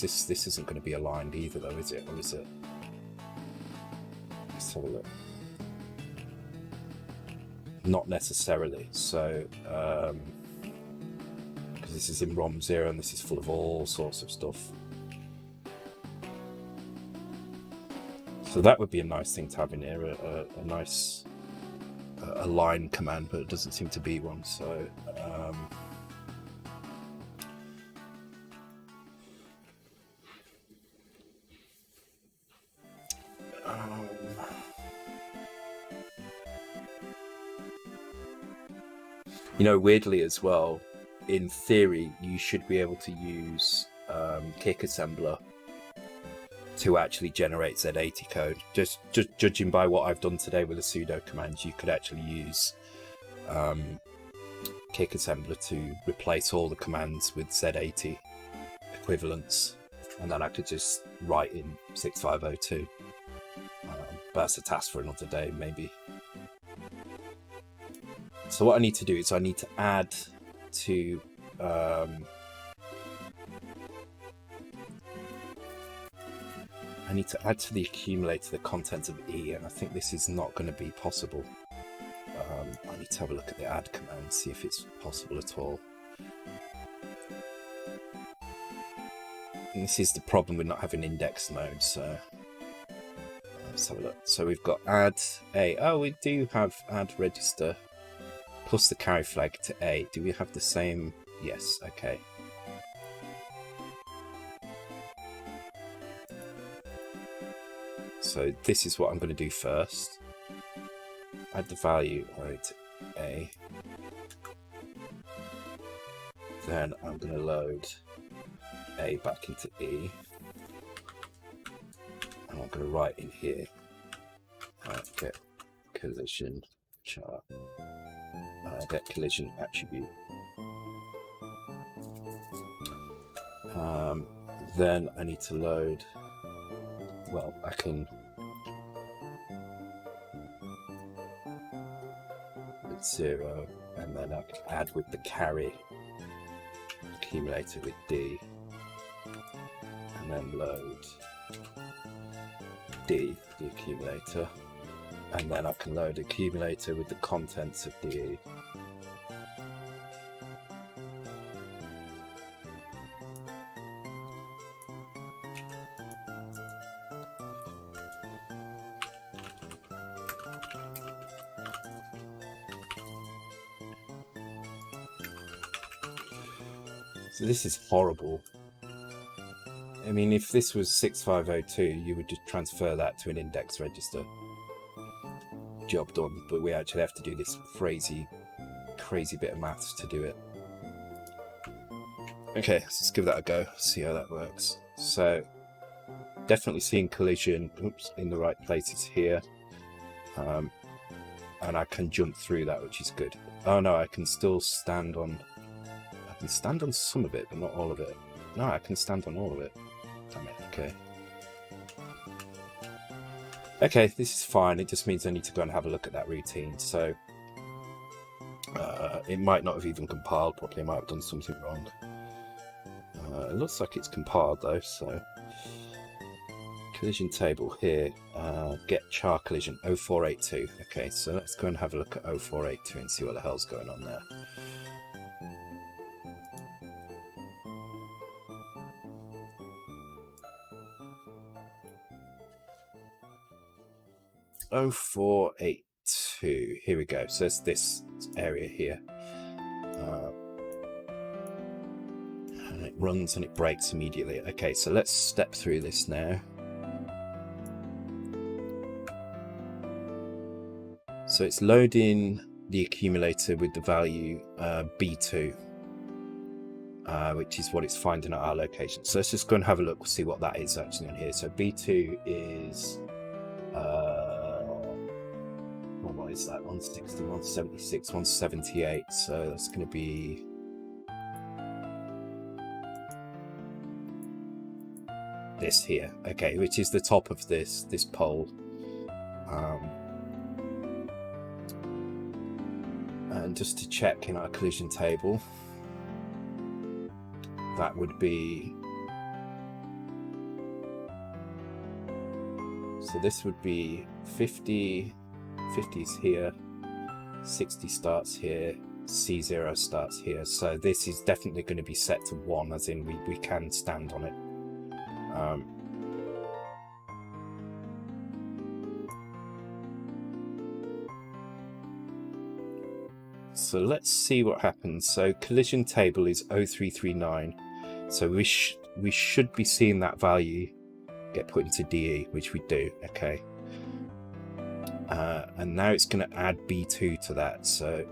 This isn't going to be aligned either though, is it? Or is it? Let's have a look. Not necessarily. So, because this is in ROM 0 and this is full of all sorts of stuff. So that would be a nice thing to have in here, a nice align command, but it doesn't seem to be one. So, you know, weirdly as well, in theory, you should be able to use Kick Assembler to actually generate Z80 code. Just judging by what I've done today with the sudo commands, you could actually use Kick Assembler to replace all the commands with Z80 equivalents, and then I could just write in 6502. But that's a task for another day, maybe. So what I need to do is I need to add to the accumulator the contents of E, and I think this is not going to be possible. I need to have a look at the add command, see if it's possible at all. And this is the problem with not having index mode, so let's have a look. So we've got add A. Oh, we do have add register plus the carry flag to A. Do we have the same? Yes, okay. So this is what I'm going to do first. Add the value to A. Then I'm going to load A back into E. And I'm going to write in here, get collision chart. Get collision attribute. Then I need to load, well, I can with 0, and then I can add with the carry accumulator with D, and then load D, the accumulator, and then I can load accumulator with the contents of D. So this is horrible. I mean, if this was 6502, you would just transfer that to an index register. job done, but we actually have to do this crazy bit of maths to do it. Okay, let's give that a go, see how that works. So definitely seeing collision in the right places here, and I can jump through that, which is good. Oh no, I can still stand on some of it, but not all of it. No, I can stand on all of it. Damn it. Okay, this is fine. It just means I need to go and have a look at that routine. So it might not have even compiled properly. I might have done something wrong. It looks like it's compiled though, so collision table here, get char collision 0482. Okay, so let's go and have a look at 0482 and see what the hell's going on there. (0482). Here we go. So it's this area here. And it runs and it breaks immediately. Okay, so let's step through this now. So it's loading the accumulator with the value B2, which is what it's finding at our location. So let's just go and have a look, see what that is actually on here. So B2 is what is that? 160, 176, 178. So that's going to be this here. Okay, which is the top of this pole. And just to check in our collision table, that would be, so this would be 50 is here, 60 starts here, C0 starts here. So this is definitely going to be set to 1, as in we can stand on it. So let's see what happens. So collision table is 0339. So we should be seeing that value get put into DE, which we do. Okay. And now it's going to add B2 to that, so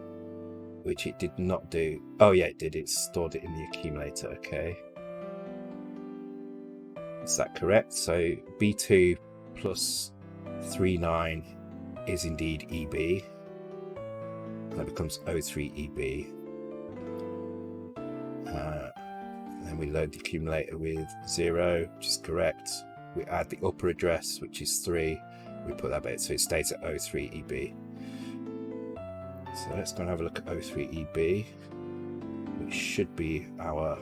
which it did not do. Oh yeah, it did. It stored it in the accumulator. Okay. Is that correct? So B2 plus 39 is indeed EB. That becomes 03EB. Then we load the accumulator with 0, which is correct. We add the upper address, which is 3. We put that bit, so it stays at 03EB. So let's go and have a look at 03EB, which should be our,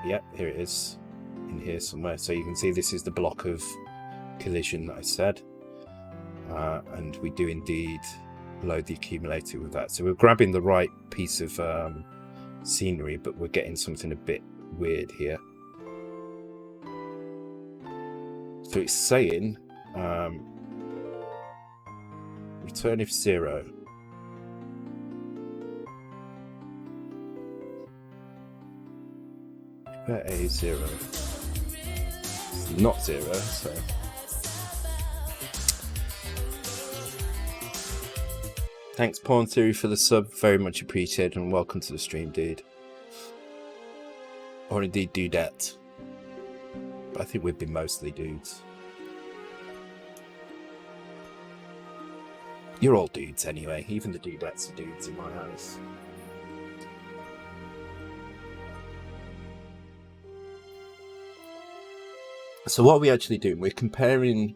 yep, here it is, in here somewhere. So you can see this is the block of collision that I said, and we do indeed load the accumulator with that. So we're grabbing the right piece of scenery, but we're getting something a bit weird here. So it's saying return if 0. Prepare a 0. It's not 0, so thanks Porn Theory for the sub, very much appreciated, and welcome to the stream, dude. Or indeed dudette. But I think we've been mostly dudes. You're all dudes anyway, even the dudettes are dudes in my eyes. So what are we actually doing? We're comparing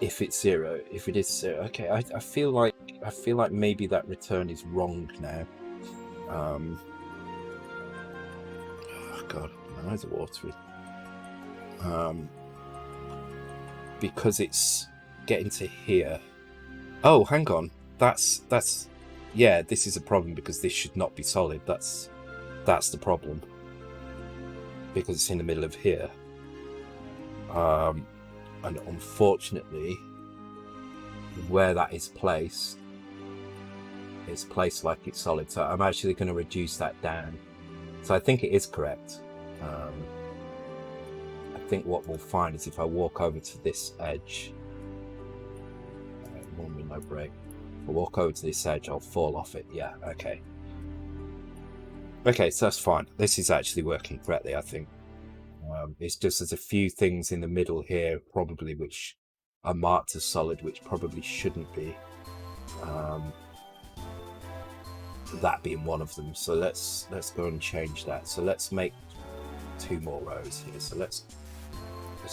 if it's 0, if it is 0. Okay, I feel like maybe that return is wrong now. Oh god, my eyes are watery. Because it's getting to here. Oh, hang on. That's yeah, this is a problem because this should not be solid. That's the problem. Because it's in the middle of here. And unfortunately, where that is placed, it's placed like it's solid. So I'm actually going to reduce that down. So I think it is correct. I think what we'll find is if I walk over to this edge, no break. If I walk over to this edge, I'll fall off it. Yeah, okay. Okay, so that's fine. This is actually working correctly, I think. It's just there's a few things in the middle here, probably, which are marked as solid, which probably shouldn't be. That being one of them. So let's go and change that. So let's make 2 more rows here. So let's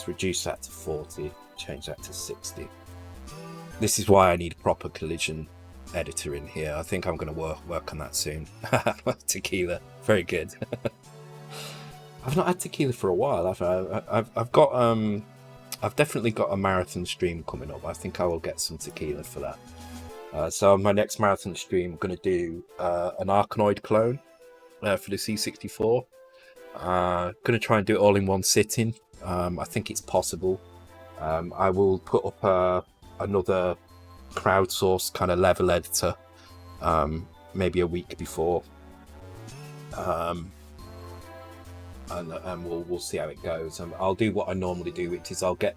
reduce that to 40, change that to 60. This is why I need a proper collision editor in here. I think I'm going to work on that soon. Tequila, very good. I've not had tequila for a while. I've definitely got a marathon stream coming up. I think I will get some tequila for that. So on my next marathon stream, I'm going to do an Arkanoid clone for the C64. Going to try and do it all in one sitting. I think it's possible. I will put up another crowdsourced kind of level editor maybe a week before. And we'll see how it goes. I'll do what I normally do, which is I'll get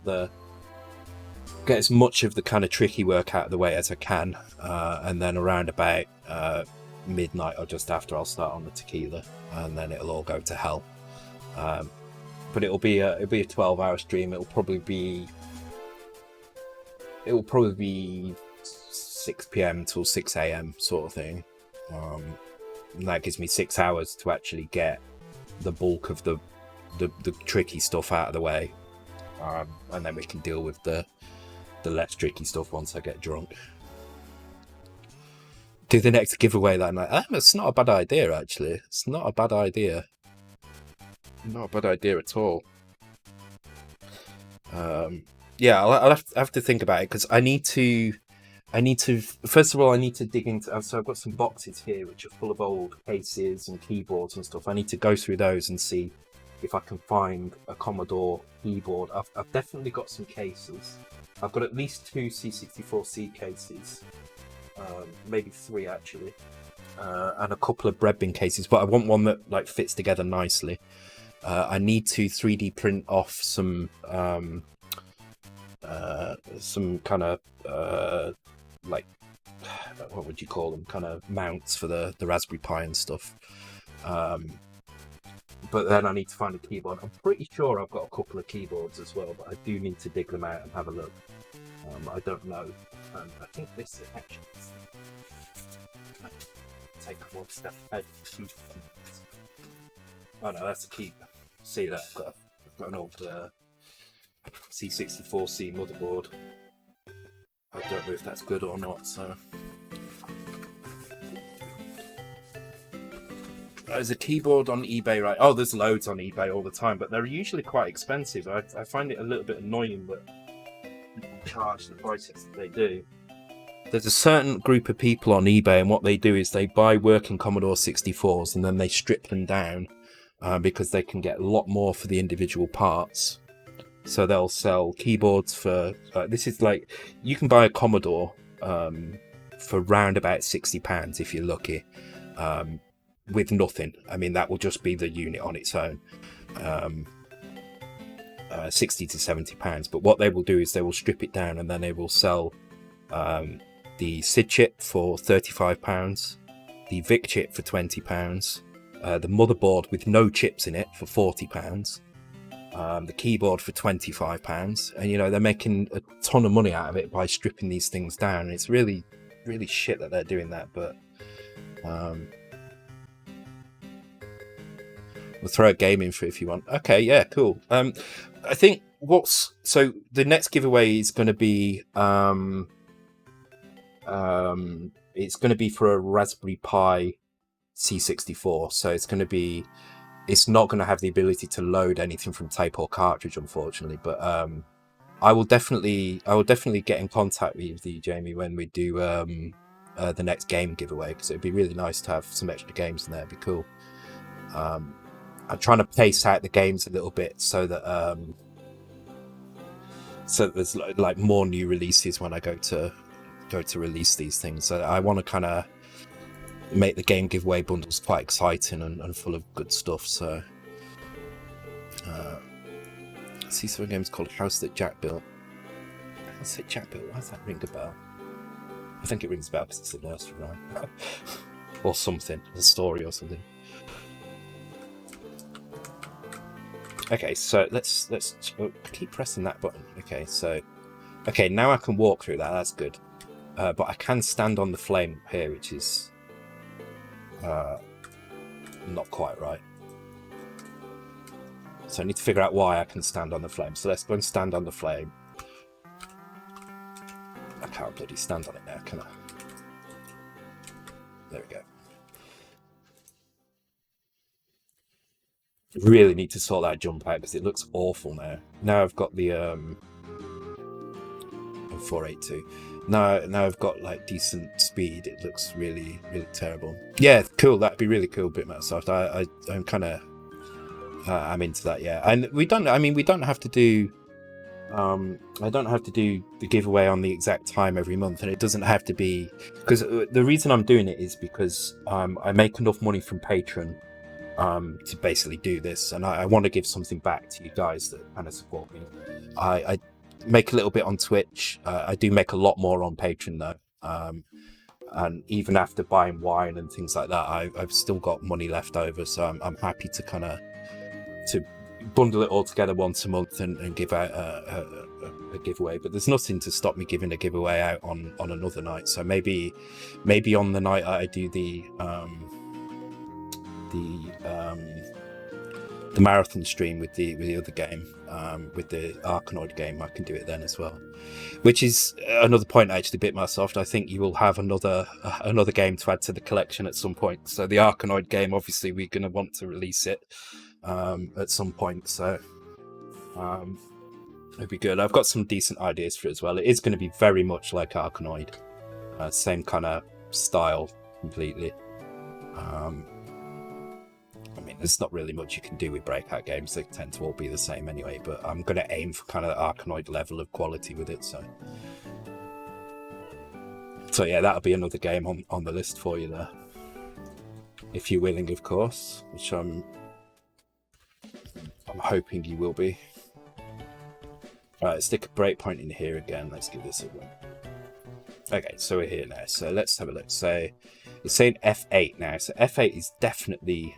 as much of the kind of tricky work out of the way as I can, and then around about midnight or just after, I'll start on the tequila, and then it'll all go to hell. But it'll be a 12-hour stream. It'll probably be 6 p.m. till 6 a.m. sort of thing. And that gives me 6 hours to actually get the bulk of the tricky stuff out of the way, and then we can deal with the less tricky stuff once I get drunk. Do the next giveaway that night. It's not a bad idea, actually. It's not a bad idea. Not a bad idea at all. Yeah, I'll have to think about it, because I need to first of all, I need to dig into. So I've got some boxes here which are full of old cases and keyboards and stuff. I need to go through those and see if I can find a Commodore keyboard. I've definitely got some cases. I've got at least 2 C64C cases, maybe 3 actually, and a couple of bread bin cases. But I want one that like fits together nicely. I need to 3D print off some kind of like, what would you call them, kind of mounts for the Raspberry Pi and stuff. But then I need to find a keyboard. I'm pretty sure I've got a couple of keyboards as well, but I do need to dig them out and have a look. I don't know. I think this is actually... Take one step ahead. Oh no, that's a key. See that? I've got an old C64C motherboard. I don't know if that's good or not, so... There's a keyboard on eBay, right? Oh, there's loads on eBay all the time, but they're usually quite expensive. I find it a little bit annoying that people charge the prices that they do. There's a certain group of people on eBay, and what they do is they buy working Commodore 64s and then they strip them down because they can get a lot more for the individual parts. So they'll sell keyboards for... this is like... You can buy a Commodore for round about £60 if you're lucky. With nothing. I mean, that will just be the unit on its own. 60 to £70. But what they will do is they will strip it down and then they will sell the SID chip for £35, the VIC chip for £20, the motherboard with no chips in it for £40, the keyboard for £25, and you know, they're making a ton of money out of it by stripping these things down. It's really, really shit that they're doing that, but we'll throw a game in for it if you want. Okay, yeah, cool. I think so the next giveaway is going to be it's going to be for a Raspberry Pi C64. So it's not going to have the ability to load anything from tape or cartridge, unfortunately. But I will definitely get in contact with you, Jamie, when we do the next game giveaway, because it'd be really nice to have some extra games in there. It'd be cool. I'm trying to pace out the games a little bit so that there's like more new releases when I go to release these things. So I want to kind of make the game giveaway bundles quite exciting and full of good stuff. So I see some games called House That Jack Built. House That Jack Built, why does that ring a bell? I think it rings a bell because it's a nursery rhyme. Or something, a story or something. Okay, so let's keep pressing that button. Okay, so now I can walk through that. That's good. But I can stand on the flame here, which is not quite right. So I need to figure out why I can stand on the flame. So let's go and stand on the flame. I can't bloody stand on it now, can I? There we go. Really need to sort that jump out because it looks awful now. Now I've got the 482. Now I've got like decent speed. It looks really, really terrible. Yeah, cool. That'd be really cool. Bitmap I'm kind of I'm into that. Yeah, and we don't. I mean, we don't have to do. I don't have to do the giveaway on the exact time every month, and it doesn't have to be because the reason I'm doing it is because I make enough money from Patreon to basically do this, and I want to give something back to you guys that kind of support me. I make a little bit on Twitch. I do make a lot more on Patreon though, and even after buying wine and things like that, I've still got money left over, so I'm happy to kind of to bundle it all together once a month and give out a giveaway. But there's nothing to stop me giving a giveaway out on another night. So maybe on the night I do the marathon stream with the other game, with the Arkanoid game, I can do it then as well. Which is another point actually, Bitmicrosoft. I think you will have another game to add to the collection at some point. So the Arkanoid game, obviously, we're going to want to release it at some point. So it'd be good. I've got some decent ideas for it as well. It is going to be very much like Arkanoid, same kind of style completely. I mean, there's not really much you can do with breakout games. They tend to all be the same anyway, but I'm going to aim for kind of Arkanoid level of quality with it. So yeah, that'll be another game on the list for you there. If you're willing, of course, which I'm hoping you will be. Right, let's stick a breakpoint in here again. Let's give this a run. Okay, so we're here now. So let's have a look. So it's saying F8 now. So F8 is definitely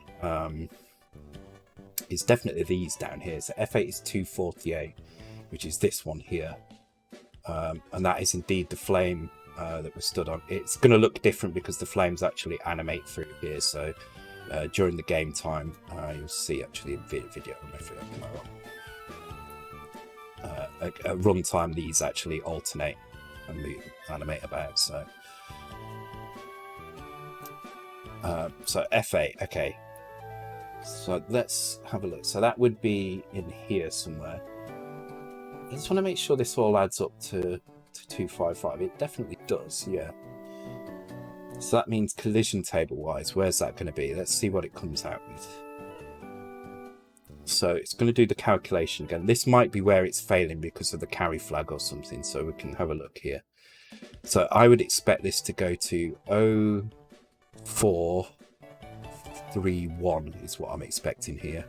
these down here. So F8 is 248, which is this one here, and that is indeed the flame that we're stood on. It's going to look different because the flames actually animate through here. So during the game time, you'll see actually in video. At runtime, these actually alternate and animate about. So F8. Okay. So let's have a look. So that would be in here somewhere. I just want to make sure this all adds up to 255. It definitely does, yeah. So that means collision table wise, where's that going to be? Let's see what it comes out with. So it's going to do the calculation again. This might be where it's failing because of the carry flag or something. So we can have a look here. So I would expect this to go to 0431 is what I'm expecting here.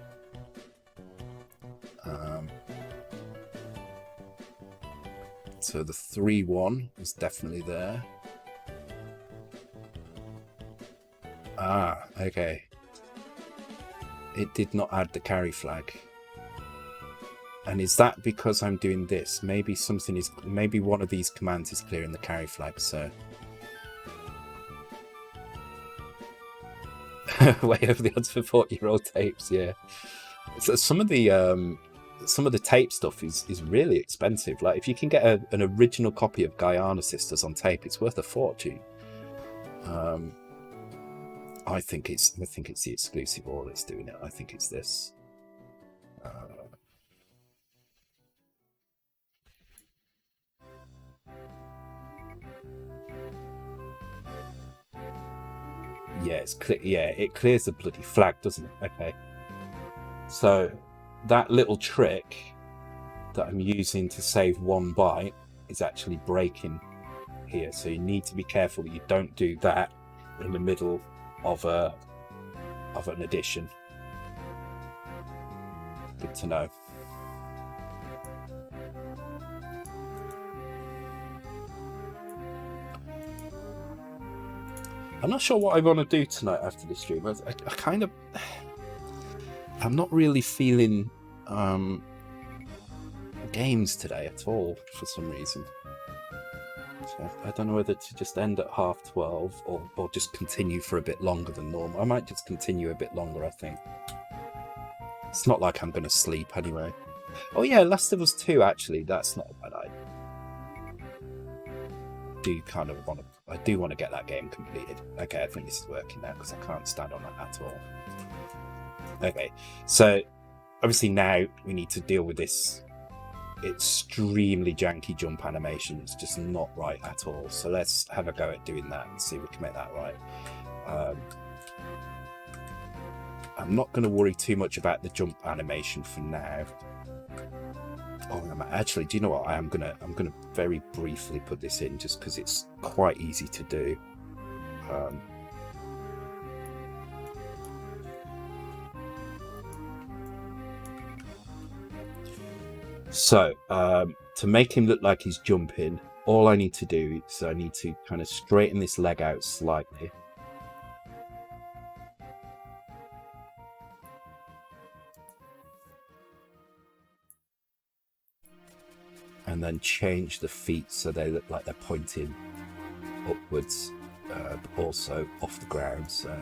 So the 3-1 is definitely there. Ah, okay. It did not add the carry flag. And is that because I'm doing this? Maybe maybe one of these commands is clearing the carry flag, so way over the odds for 40-year-old tapes, yeah. So some of the tape stuff is really expensive. Like if you can get an original copy of Guyana Sisters on tape, it's worth a fortune. I think it's the exclusive all that's doing it. I think it's this. Yeah, it clears the bloody flag, doesn't it? Okay. So that little trick that I'm using to save 1 byte is actually breaking here. So you need to be careful that you don't do that in the middle of an addition. Good to know. I'm not sure what I want to do tonight after this stream. I kind of... I'm not really feeling games today at all for some reason. So I don't know whether to just end at 12:30 or just continue for a bit longer than normal. I might just continue a bit longer, I think. It's not like I'm going to sleep anyway. Oh yeah, Last of Us 2, actually, that's not a bad idea. I do want to get that game completed. Okay, I think this is working now because I can't stand on that at all. Okay, so obviously now we need to deal with this extremely janky jump animation. It's just not right at all. So let's have a go at doing that and see if we can make that right. I'm not going to worry too much about the jump animation for now. Oh, actually, do you know what? I'm gonna very briefly put this in just because it's quite easy to do. So, to make him look like he's jumping, all I need to do is I need to kind of straighten this leg out slightly. And then change the feet so they look like they're pointing upwards, but also off the ground. So.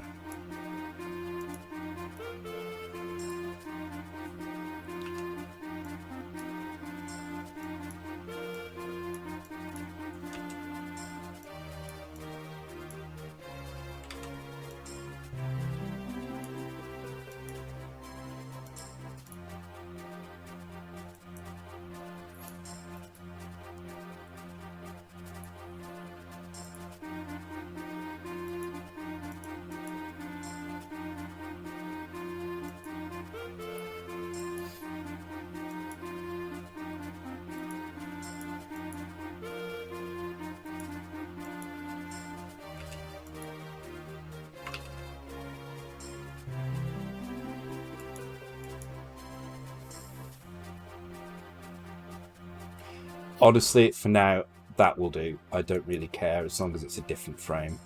Honestly, for now, that will do. I don't really care as long as it's a different frame.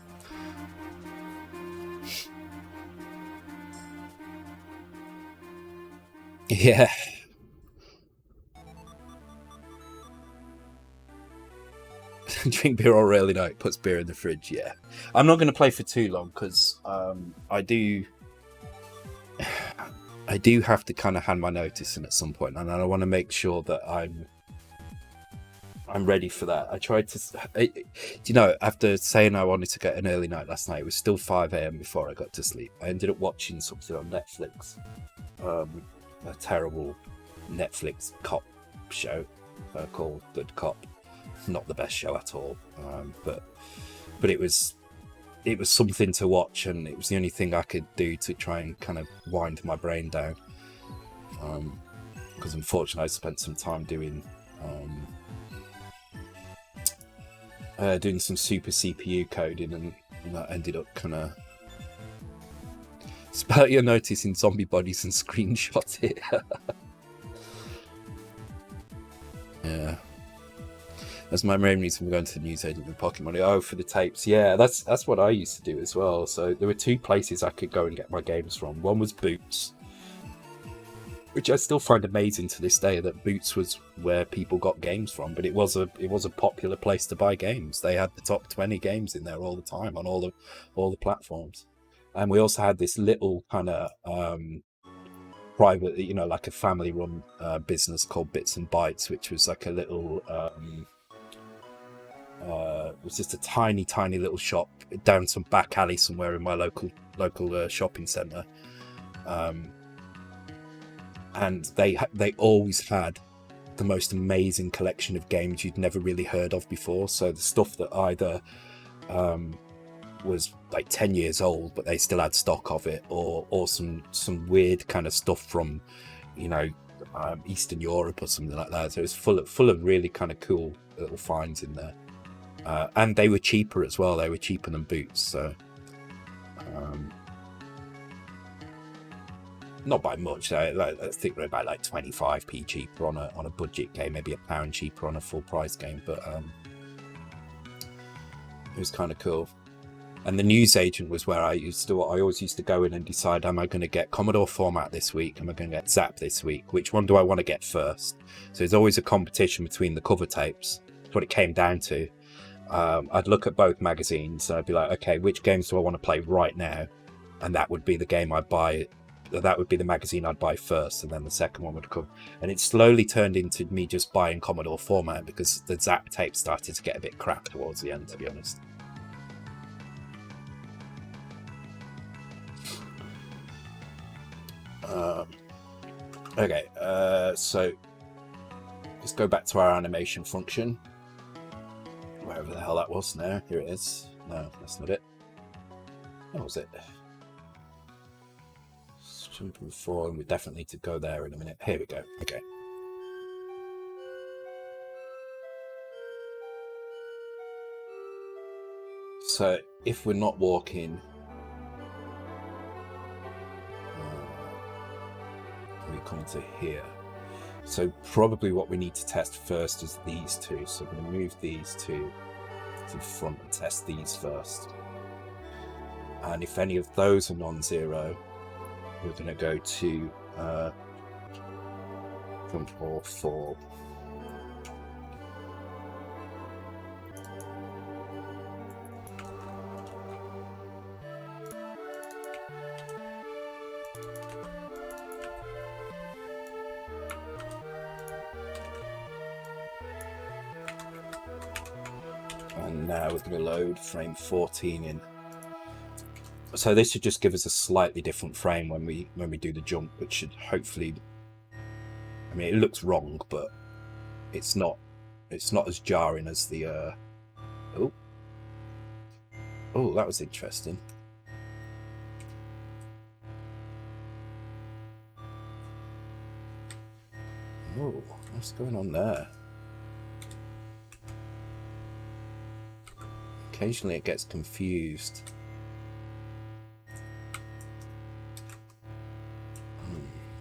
Yeah. Drink beer or early night, puts beer in the fridge, yeah. I'm not going to play for too long because I do have to kind of hand my notice in at some point, and I want to make sure that I'm ready for that. I tried to, after saying I wanted to get an early night last night, it was still 5 a.m. before I got to sleep. I ended up watching something on Netflix, a terrible Netflix cop show called Good Cop. Not the best show at all, but it was something to watch, and it was the only thing I could do to try and kind of wind my brain down. Because unfortunately, I spent some time doing some super CPU coding, and that ended up kind of spell your notice in zombie bodies and screenshot it. Yeah. That's my main reason for going to the newsagent with pocket money. Oh, for the tapes. Yeah, that's what I used to do as well. So there were 2 places I could go and get my games from. One was Boots, which I still find amazing to this day that Boots was where people got games from, but it was a popular place to buy games. They had the top 20 games in there all the time on all the platforms. And we also had this little kind of private, like a family-run business called Bits and Bytes, which was like a little it was just a tiny little shop down some back alley somewhere in my local shopping centre, and they always had the most amazing collection of games you'd never really heard of before. So the stuff that either was like 10 years old but they still had stock of it, or some weird kind of stuff from Eastern Europe or something like that. So it was full of really kind of cool little finds in there. And they were cheaper as well. They were cheaper than Boots, so not by much. I think they're about like 25p cheaper on a budget game, maybe £1 cheaper on a full price game. But it was kind of cool. And the newsagent was where I always used to go in and decide, am I going to get Commodore format this week? Am I going to get Zap this week? Which one do I want to get first? So there's always a competition between the cover tapes. That's what it came down to. I'd look at both magazines and I'd be like, okay, which games do I want to play right now? And that would be the game I'd buy. That would be the magazine I'd buy first, and then the second one would come. And it slowly turned into me just buying Commodore format because the Zap tape started to get a bit crap towards the end, to be honest. Okay, so let's go back to our animation function. Wherever the hell that was now. Here it is. No, that's not it. What was it? Jumping forward, and we definitely need to go there in a minute. Here we go. Okay. So if we're not walking, we come to here. So probably what we need to test first is these two. So I'm going to move these two to the front and test these first. And if any of those are non-zero, we're going to go to jump or fall. And now we're going to load frame 14 in. So this should just give us a slightly different frame when we do the jump, which should hopefully, I mean, it looks wrong, but it's not as jarring as the oh, that was interesting. Oh, what's going on there? Occasionally it gets confused.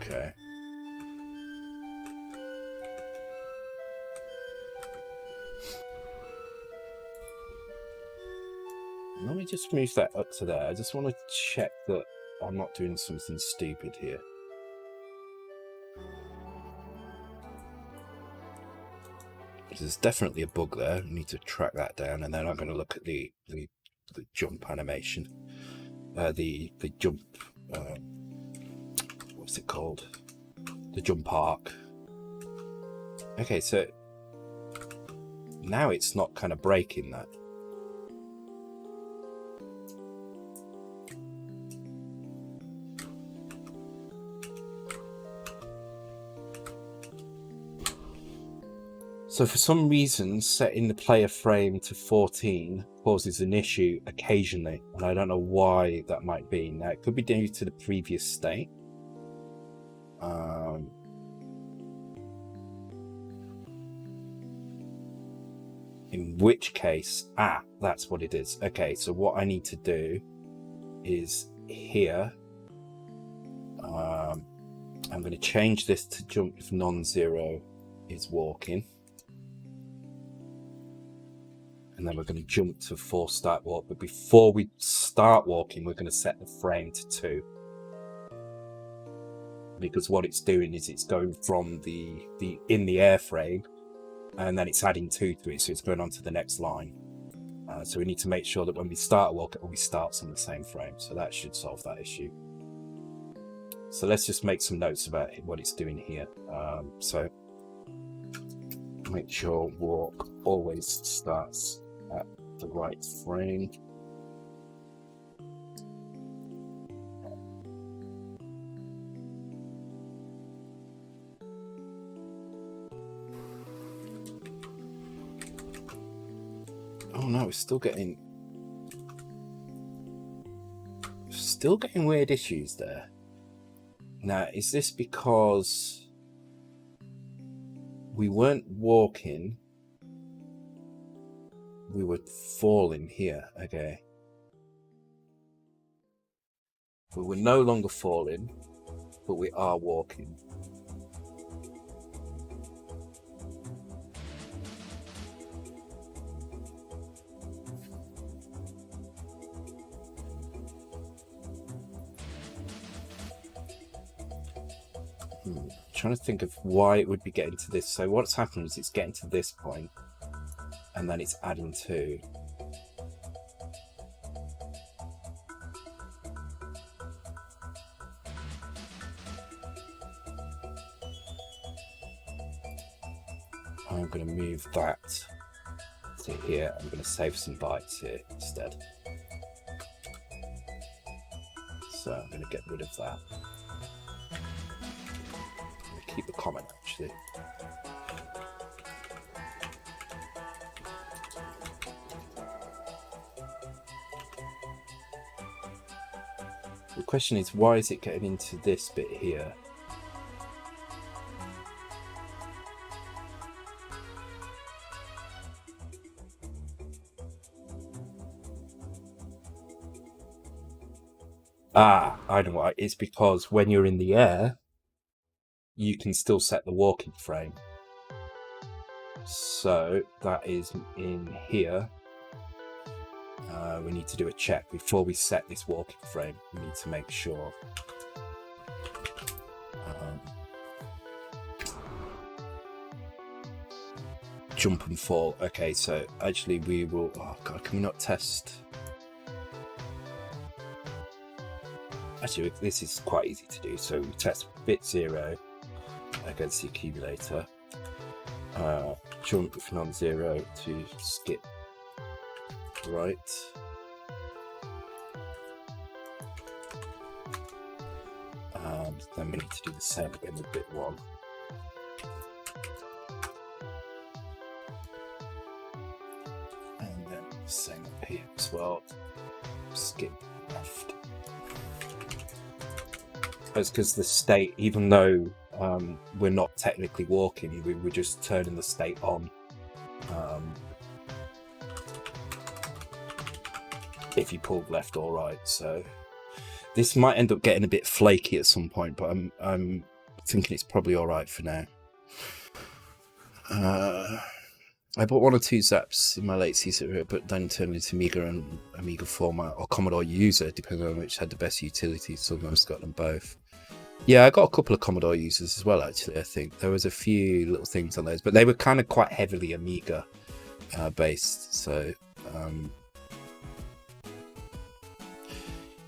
Okay. Let me just move that up to there. I just want to check that I'm not doing something stupid here. There's definitely a bug there. I need to track that down, and then I'm going to look at the jump animation. The jump. What's it called? The jump arc. Okay, so now it's not kind of breaking that. So for some reason, setting the player frame to 14 causes an issue occasionally, and I don't know why that might be. Now, it could be due to the previous state. In which case, that's what it is. Okay, so what I need to do is here, I'm going to change this to jump if non-zero is walking. And then we're going to jump to 4 start walk. But before we start walking, we're going to set the frame to 2. Because what it's doing is it's going from the in the air frame, and then it's adding 2 to it, so it's going on to the next line. So we need to make sure that when we start a walk, it always starts on the same frame. So that should solve that issue. So let's just make some notes about what it's doing here. So make sure walk always starts at the right frame. Oh no, we're still getting weird issues there. Now, is this because we weren't walking? We were falling here. Okay. We were no longer falling, but we are walking. Trying to think of why it would be getting to this. So what's happened is it's getting to this point, and then it's adding 2. I'm going to move that to here. I'm going to save some bytes here instead. So I'm going to get rid of that. I'm going to keep the comment actually. The question is, why is it getting into this bit here? I know why. It's because when you're in the air, you can still set the walking frame. So that is in here. We need to do a check before we set this walking frame. We need to make sure. Jump and fall. Okay, so actually we will. Oh god, can we not test? Actually, this is quite easy to do. So we test bit 0 against the accumulator. Jump from non-0 to skip right. And then we need to do the same again with bit 1. And then the same up here as well. Skip left. That's because the state, even though we're not technically walking, we're just turning the state on. If you pull left or right, so this might end up getting a bit flaky at some point, but I'm thinking it's probably all right for now. I bought 1 or 2 Zaps in my late season, but then turned into Amiga and Amiga format or Commodore User, depending on which had the best utility. Sometimes got them both. Yeah, I got a couple of Commodore users as well, actually. I think there was a few little things on those, but they were kind of quite heavily Amiga based. So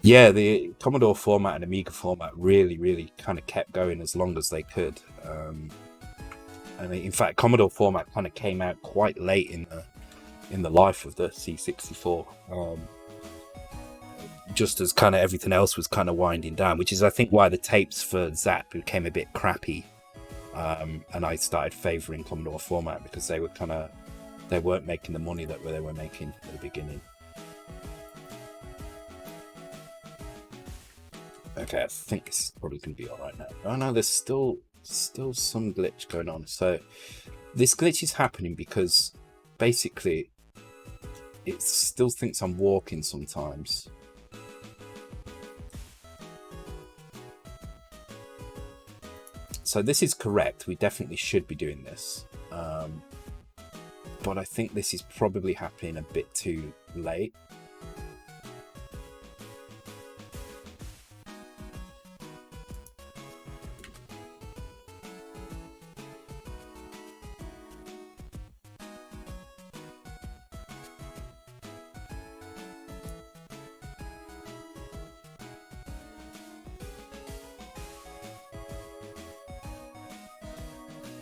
yeah, the Commodore format and Amiga format really kind of kept going as long as they could. And in fact, Commodore format kind of came out quite late in the life of the C64. Just as kind of everything else was kind of winding down, which is I think why the tapes for Zap became a bit crappy, and I started favouring Commodore format because they weren't making the money that they were making at the beginning. Okay, I think this is probably going to be all right now. Oh no, there's still some glitch going on. So this glitch is happening because basically it still thinks I'm walking sometimes. So this is correct. We definitely should be doing this. But I think this is probably happening a bit too late.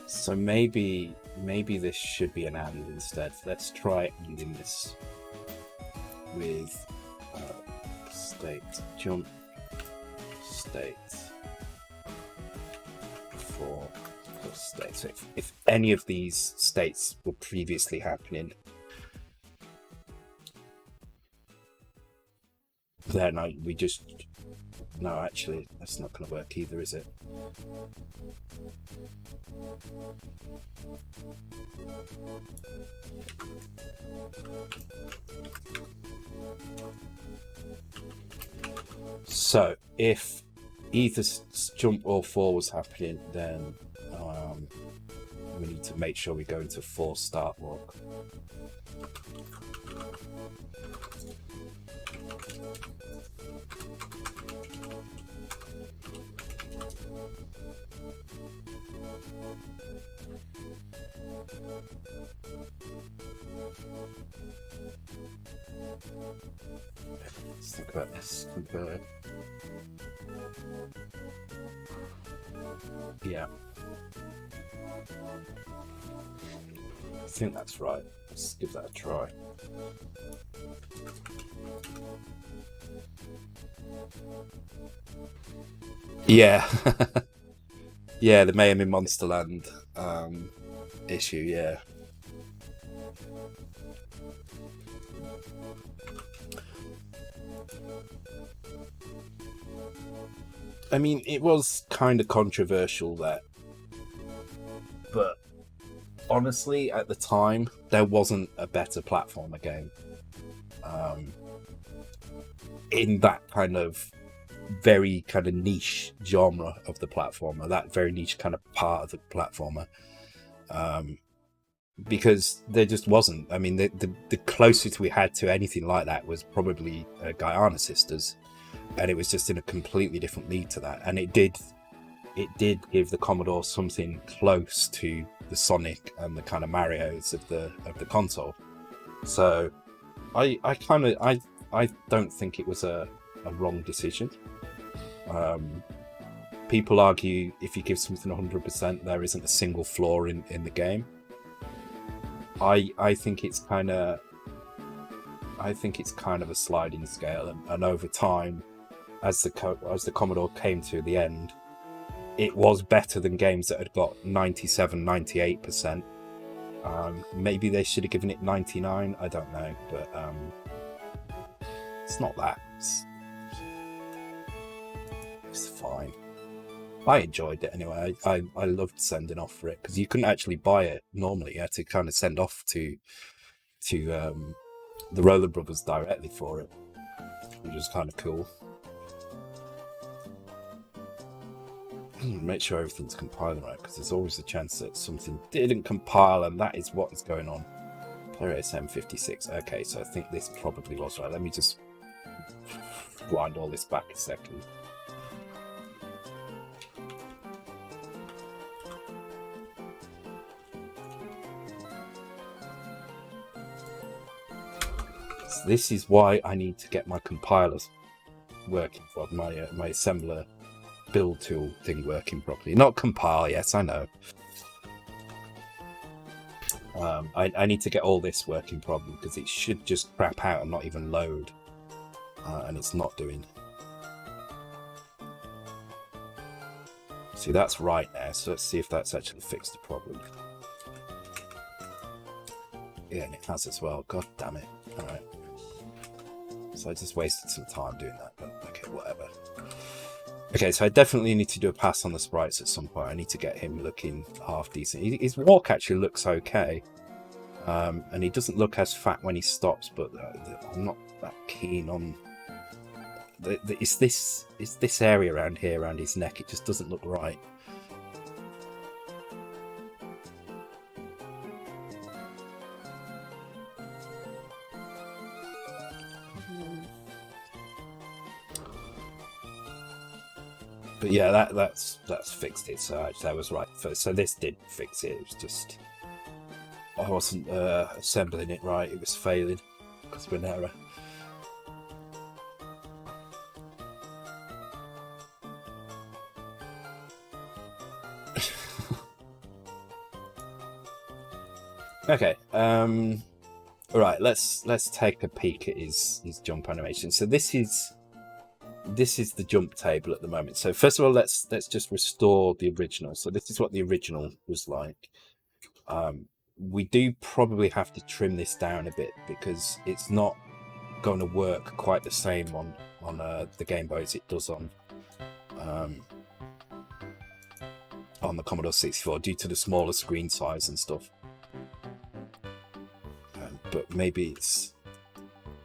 So maybe this should be an and instead. Let's try ending this with state jump state for plus state. So if any of these states were previously happening, then no, actually, that's not going to work either, is it? So if either jump or fall was happening, then we need to make sure we go into force start walk. Let's think about this. Yeah. I think that's right. Let's give that a try. Yeah. Yeah, the Mayhem in Monsterland issue, yeah. I mean, it was kind of controversial that, but honestly, at the time, there wasn't a better platformer game in that kind of very kind of niche genre of the platformer, that very niche kind of part of the platformer, because there just wasn't. I mean, the closest we had to anything like that was probably Guyana Sisters, and it was just in a completely different league to that, and it did give the Commodore something close to the Sonic and the kind of Marios of the console. So I don't think it was a wrong decision. People argue if you give something 100%, there isn't a single flaw in the game. I think it's kind of a sliding scale, and over time, as the Commodore came to the end, it was better than games that had got 97-98%. Maybe they should have given it 99. I don't know, but it's not that. It's fine. I enjoyed it anyway. I loved sending off for it because you couldn't actually buy it normally. You had to kind of send off to the Roller Brothers directly for it, which was kind of cool. Make sure everything's compiling right, because there's always a chance that something didn't compile, and that is what is going on. Player SM56. Okay, so I think this probably was right. Let me just wind all this back a second. So this is why I need to get my compilers working, for my assembler build tool thing working properly. Not compile, yes, I know. I need to get all this working properly, because it should just crap out and not even load, and it's not doing. See, that's right now, so let's see if that's actually fixed the problem. Yeah, and it has as well. God damn it. Alright. So I just wasted some time doing that, but okay, whatever. Okay, so I definitely need to do a pass on the sprites at some point. I need to get him looking half decent. His walk actually looks okay. And he doesn't look as fat when he stops, but I'm not that keen on... It's this area around here, around his neck, it just doesn't look right. But yeah, that's fixed it. So actually, I was right. So this did fix it. It was just I wasn't assembling it right. It was failing because of an error. Okay. All right. Let's take a peek at his jump animation. So this is the jump table at the moment. So first of all, let's just restore the original. So this is what the original was like. We do probably have to trim this down a bit because it's not going to work quite the same on the Game Boy as it does on the Commodore 64 due to the smaller screen size and stuff. But maybe it's...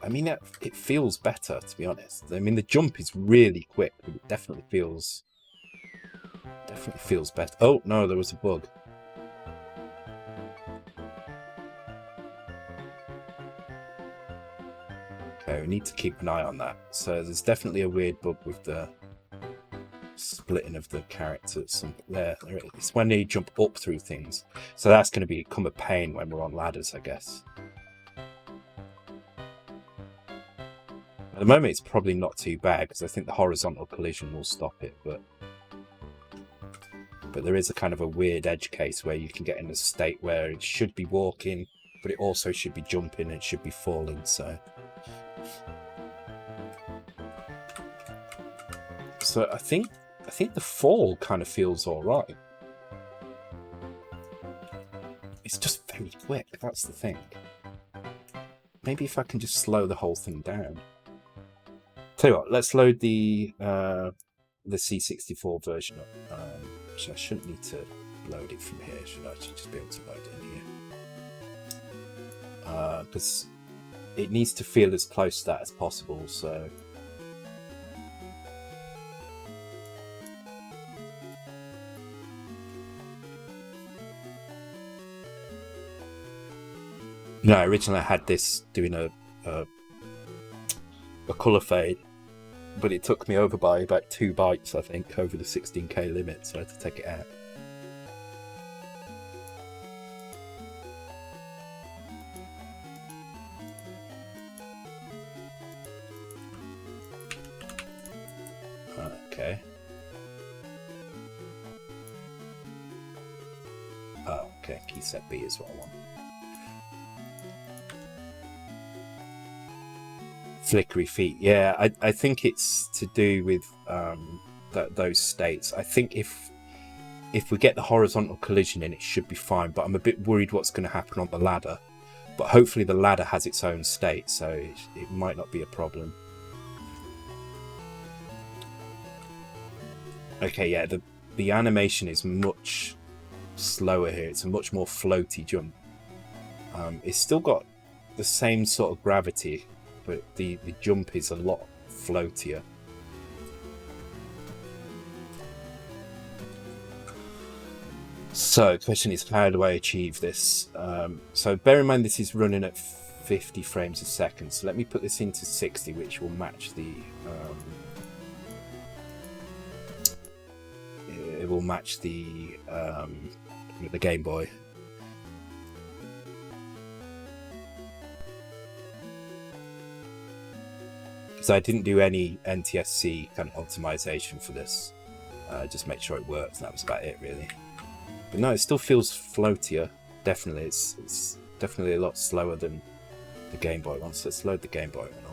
I mean, it feels better, to be honest. I mean, the jump is really quick, but it definitely feels better. Oh, no, there was a bug. Okay, we need to keep an eye on that. So there's definitely a weird bug with the splitting of the characters. There it's when they jump up through things. So that's going to become a pain when we're on ladders, I guess. the moment, it's probably not too bad because I think the horizontal collision will stop it, but there is a kind of a weird edge case where you can get in a state where it should be walking, but it also should be jumping and it should be falling, so I think the fall kind of feels alright. It's just very quick, that's the thing. Maybe if I can just slow the whole thing down. Tell you what, let's load the C64 version up. Actually, I shouldn't need to load it from here, should I? I should just be able to load it in here. Because it needs to feel as close to that as possible, so... No, originally I had this doing a colour fade, but it took me over by about 2 bytes, I think, over the 16K limit, so I had to take it out. Okay. Oh, okay, key set B is what I want. Flickery feet, yeah, I think it's to do with those states. I think if we get the horizontal collision in, it should be fine, but I'm a bit worried what's going to happen on the ladder. But hopefully the ladder has its own state, so it might not be a problem. Okay, yeah, the animation is much slower here. It's a much more floaty jump. It's still got the same sort of gravity, but the jump is a lot floatier. So the question is, how do I achieve this? So bear in mind this is running at 50 frames a second, so let me put this into 60, which will match the it will match the Game Boy. Because I didn't do any NTSC kind of optimization for this. Just make sure it works, and that was about it, really. But no, it still feels floatier. Definitely, it's definitely a lot slower than the Game Boy one. So let's load the Game Boy one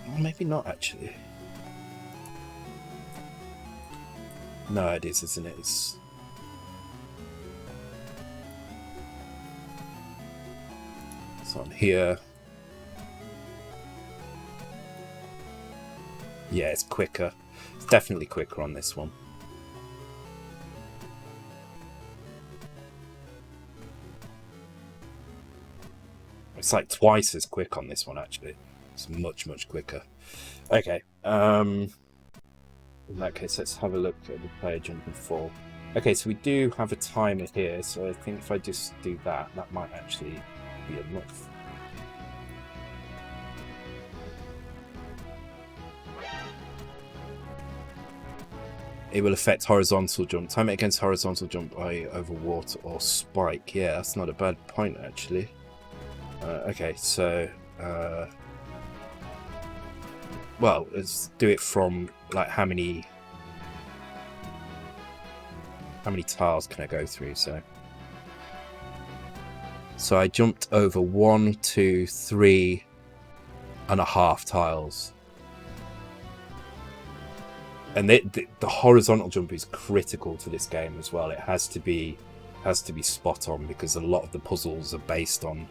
on. Or maybe not, actually. No, it is, isn't it? It's on here. Yeah, it's quicker. It's definitely quicker on this one. It's like twice as quick on this one, actually. It's much, much quicker. Okay. In that case, let's have a look at the player jump and fall. Okay, so we do have a timer here, so I think if I just do that, that might actually be enough. It will affect horizontal jump. Time it against horizontal jump by over water or spike. Yeah, that's not a bad point, actually. Okay, so... well, let's do it from, like, how many tiles can I go through, so... So I jumped over 1, 2, 3.5 tiles. And the horizontal jump is critical to this game as well. It has to be spot on, because a lot of the puzzles are based on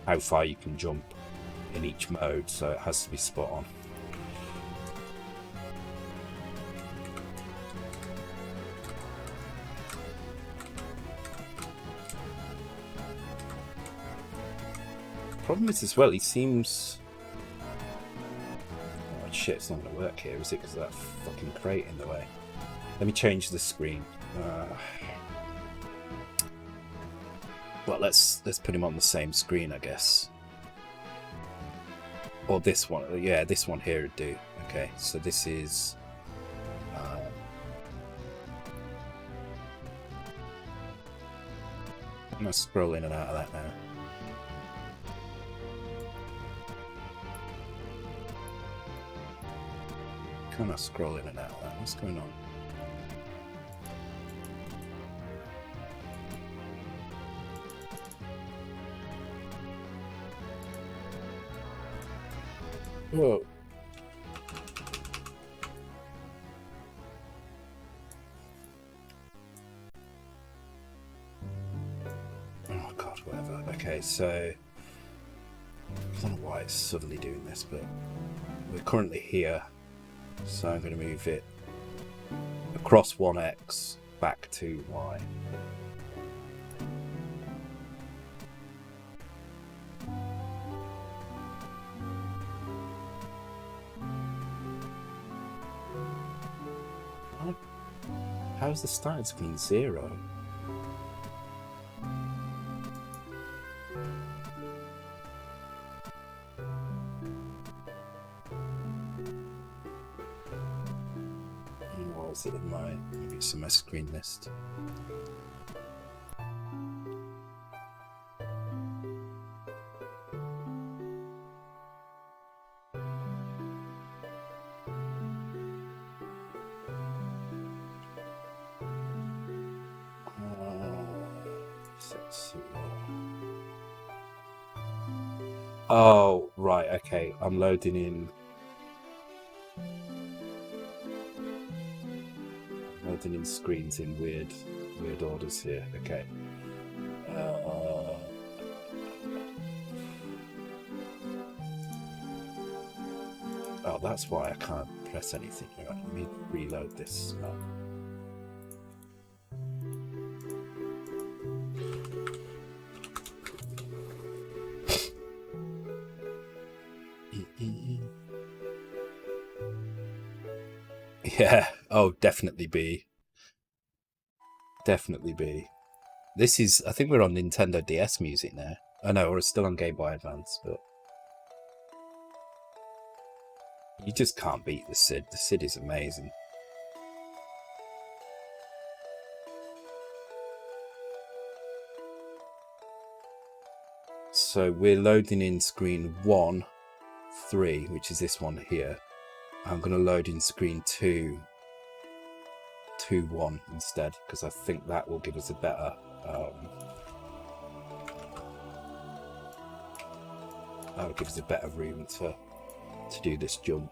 how far you can jump in each mode, so it has to be spot on. Problem is as well, he seems... Oh shit, it's not going to work here, is it? Because of that fucking crate in the way. Let me change the screen. Well, let's put him on the same screen, I guess. Or this one. Yeah, this one here would do. Okay, so this is... I'm gonna scroll in and out of that now. Can I scroll in and out of that? What's going on? Whoa. Oh god, whatever. Okay, so I don't know why it's suddenly doing this, but we're currently here, so I'm going to move it across 1x back to y. How's the starting screen 0? What was it in my, maybe it's in my screen list. Oh, right, okay. I'm loading in. Loading in screens in weird orders here. Okay. Oh, that's why I can't press anything. Right, let me reload this. Yeah. Oh, definitely B. Definitely B. This is, I think we're on Nintendo DS music now. I know, we're still on Game Boy Advance, but you just can't beat the SID. The SID is amazing. So we're loading in screen 1, 3, which is this one here. I'm going to load in screen 2, 2, 1 instead, because I think that will give us a better room to do this jump.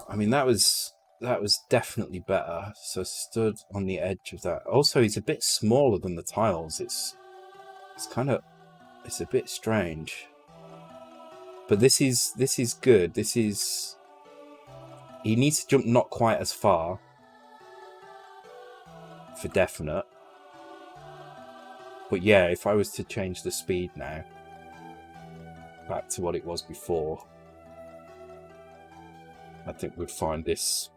I mean, that was definitely better. So stood on the edge of that. Also, he's a bit smaller than the tiles. It's a bit strange. But this is good. He needs to jump not quite as far for definite. But yeah, if I was to change the speed now back to what it was before, I think we'd find this,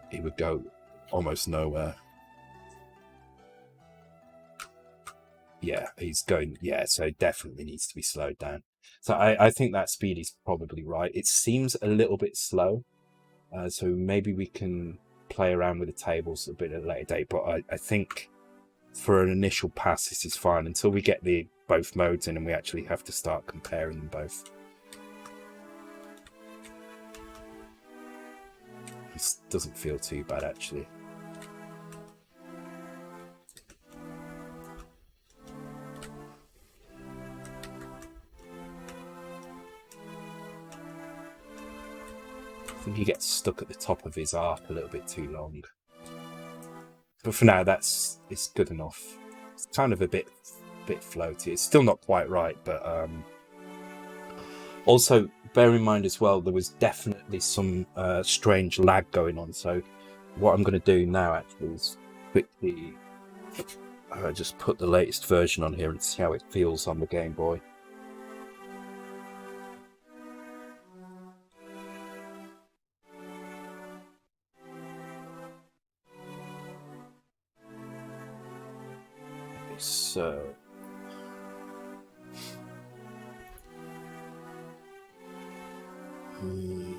he would go almost nowhere. Yeah, he's going, yeah, so it definitely needs to be slowed down. So I think that speed is probably right. It seems a little bit slow. So maybe we can play around with the tables a bit at a later date. But I think for an initial pass, this is fine until we get both modes in and we actually have to start comparing them both. This doesn't feel too bad, actually. I think he gets stuck at the top of his arc a little bit too long. But for now, it's good enough. It's kind of a bit floaty. It's still not quite right, but also bear in mind as well, there was definitely some strange lag going on. So what I'm going to do now actually is quickly just put the latest version on here and see how it feels on the Game Boy. So Mm.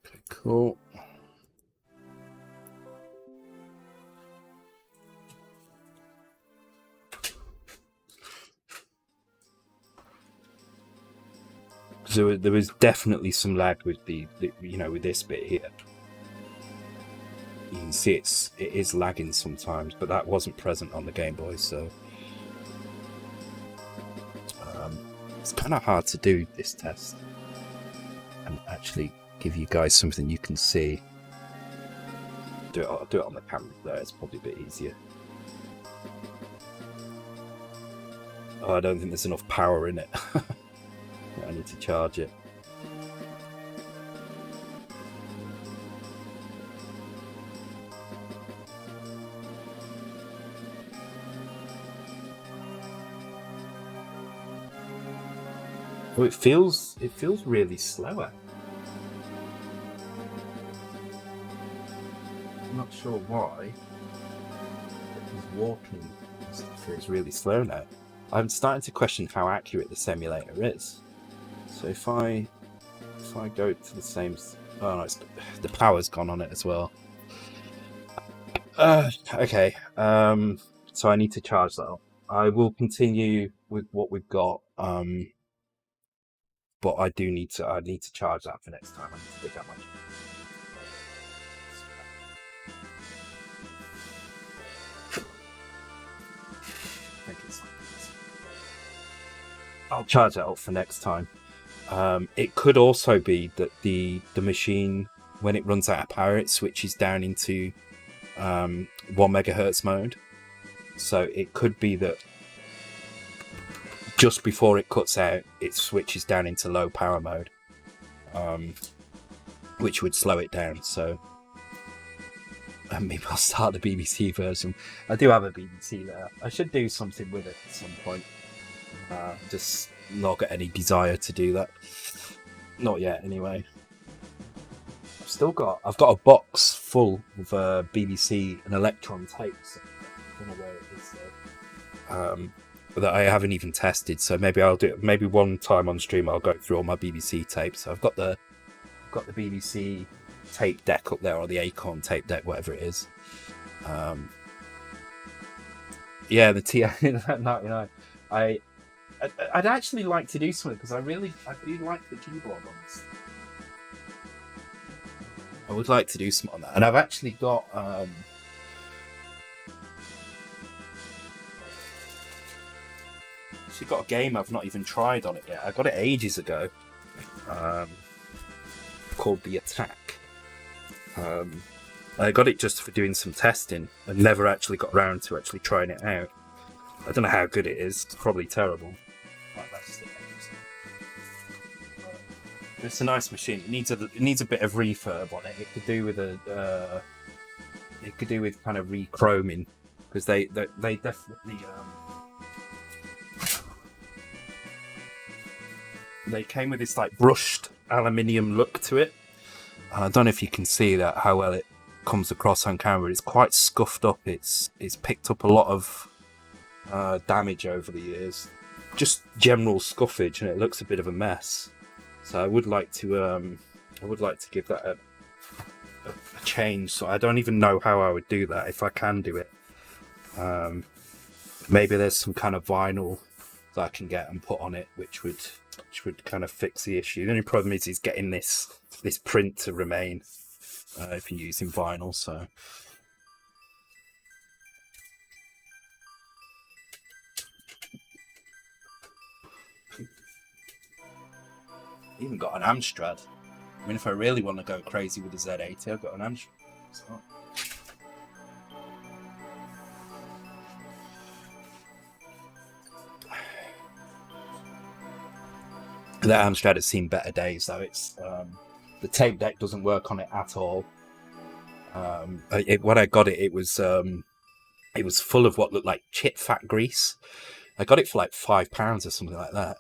Okay, cool. So there was definitely some lag with the with this bit here. You can see it is lagging sometimes, but that wasn't present on the Game Boy, so it's kind of hard to do this test and actually give you guys something you can see. I'll do it on the camera there, it's probably a bit easier. Oh, I don't think there's enough power in it. I need to charge it. Oh, it feels really slower. I'm not sure why. He's walking. It feels really slow now. I'm starting to question how accurate the simulator is. So if I go to the same, oh no, the power's gone on it as well. Okay. So I need to charge that up. I will continue with what we've got. But I need to charge that for next time. I need to dig that much. I'll charge that up for next time. It could also be that the machine, when it runs out of power, it switches down into 1 megahertz mode. So it could be that just before it cuts out, it switches down into low power mode, which would slow it down. So maybe I'll start the BBC version. I do have a BBC there. I should do something with it at some point. Just not got any desire to do that. Not yet, anyway. I've got a box full of BBC and Electron tapes. I don't know where it is though. That I haven't even tested. So maybe I'll do it. Maybe one time on stream I'll go through all my BBC tapes. So I've got the BBC tape deck up there, or the Acorn tape deck, whatever it is. Yeah, the TI-99. I'd actually like to do something because I do like the keyboard on this. I would like to do something on that, and I've actually got a game I've not even tried on it yet. I got it ages ago, called The Attack. I got it just for doing some testing and never actually got around to actually trying it out. I don't know how good it is. It's probably terrible. It's a nice machine. It needs a bit of refurb on it. It could do with kind of re-chroming, because they definitely they came with this like brushed aluminium look to it. I don't know if you can see that, how well it comes across on camera. It's quite scuffed up. It's picked up a lot of damage over the years, just general scuffage, and it looks a bit of a mess. So I would like to give that a change. So I don't even know how I would do that, if I can do it. Maybe there's some kind of vinyl that I can get and put on it, which would kind of fix the issue. The only problem is getting this print to remain if you're using vinyl. So even got an Amstrad. I mean, if I really want to go crazy with the Z80, I've got an Amstrad. So. That Amstrad has seen better days, though. It's the tape deck doesn't work on it at all. When I got it, it was full of what looked like chip fat grease. I got it for like £5 or something like that.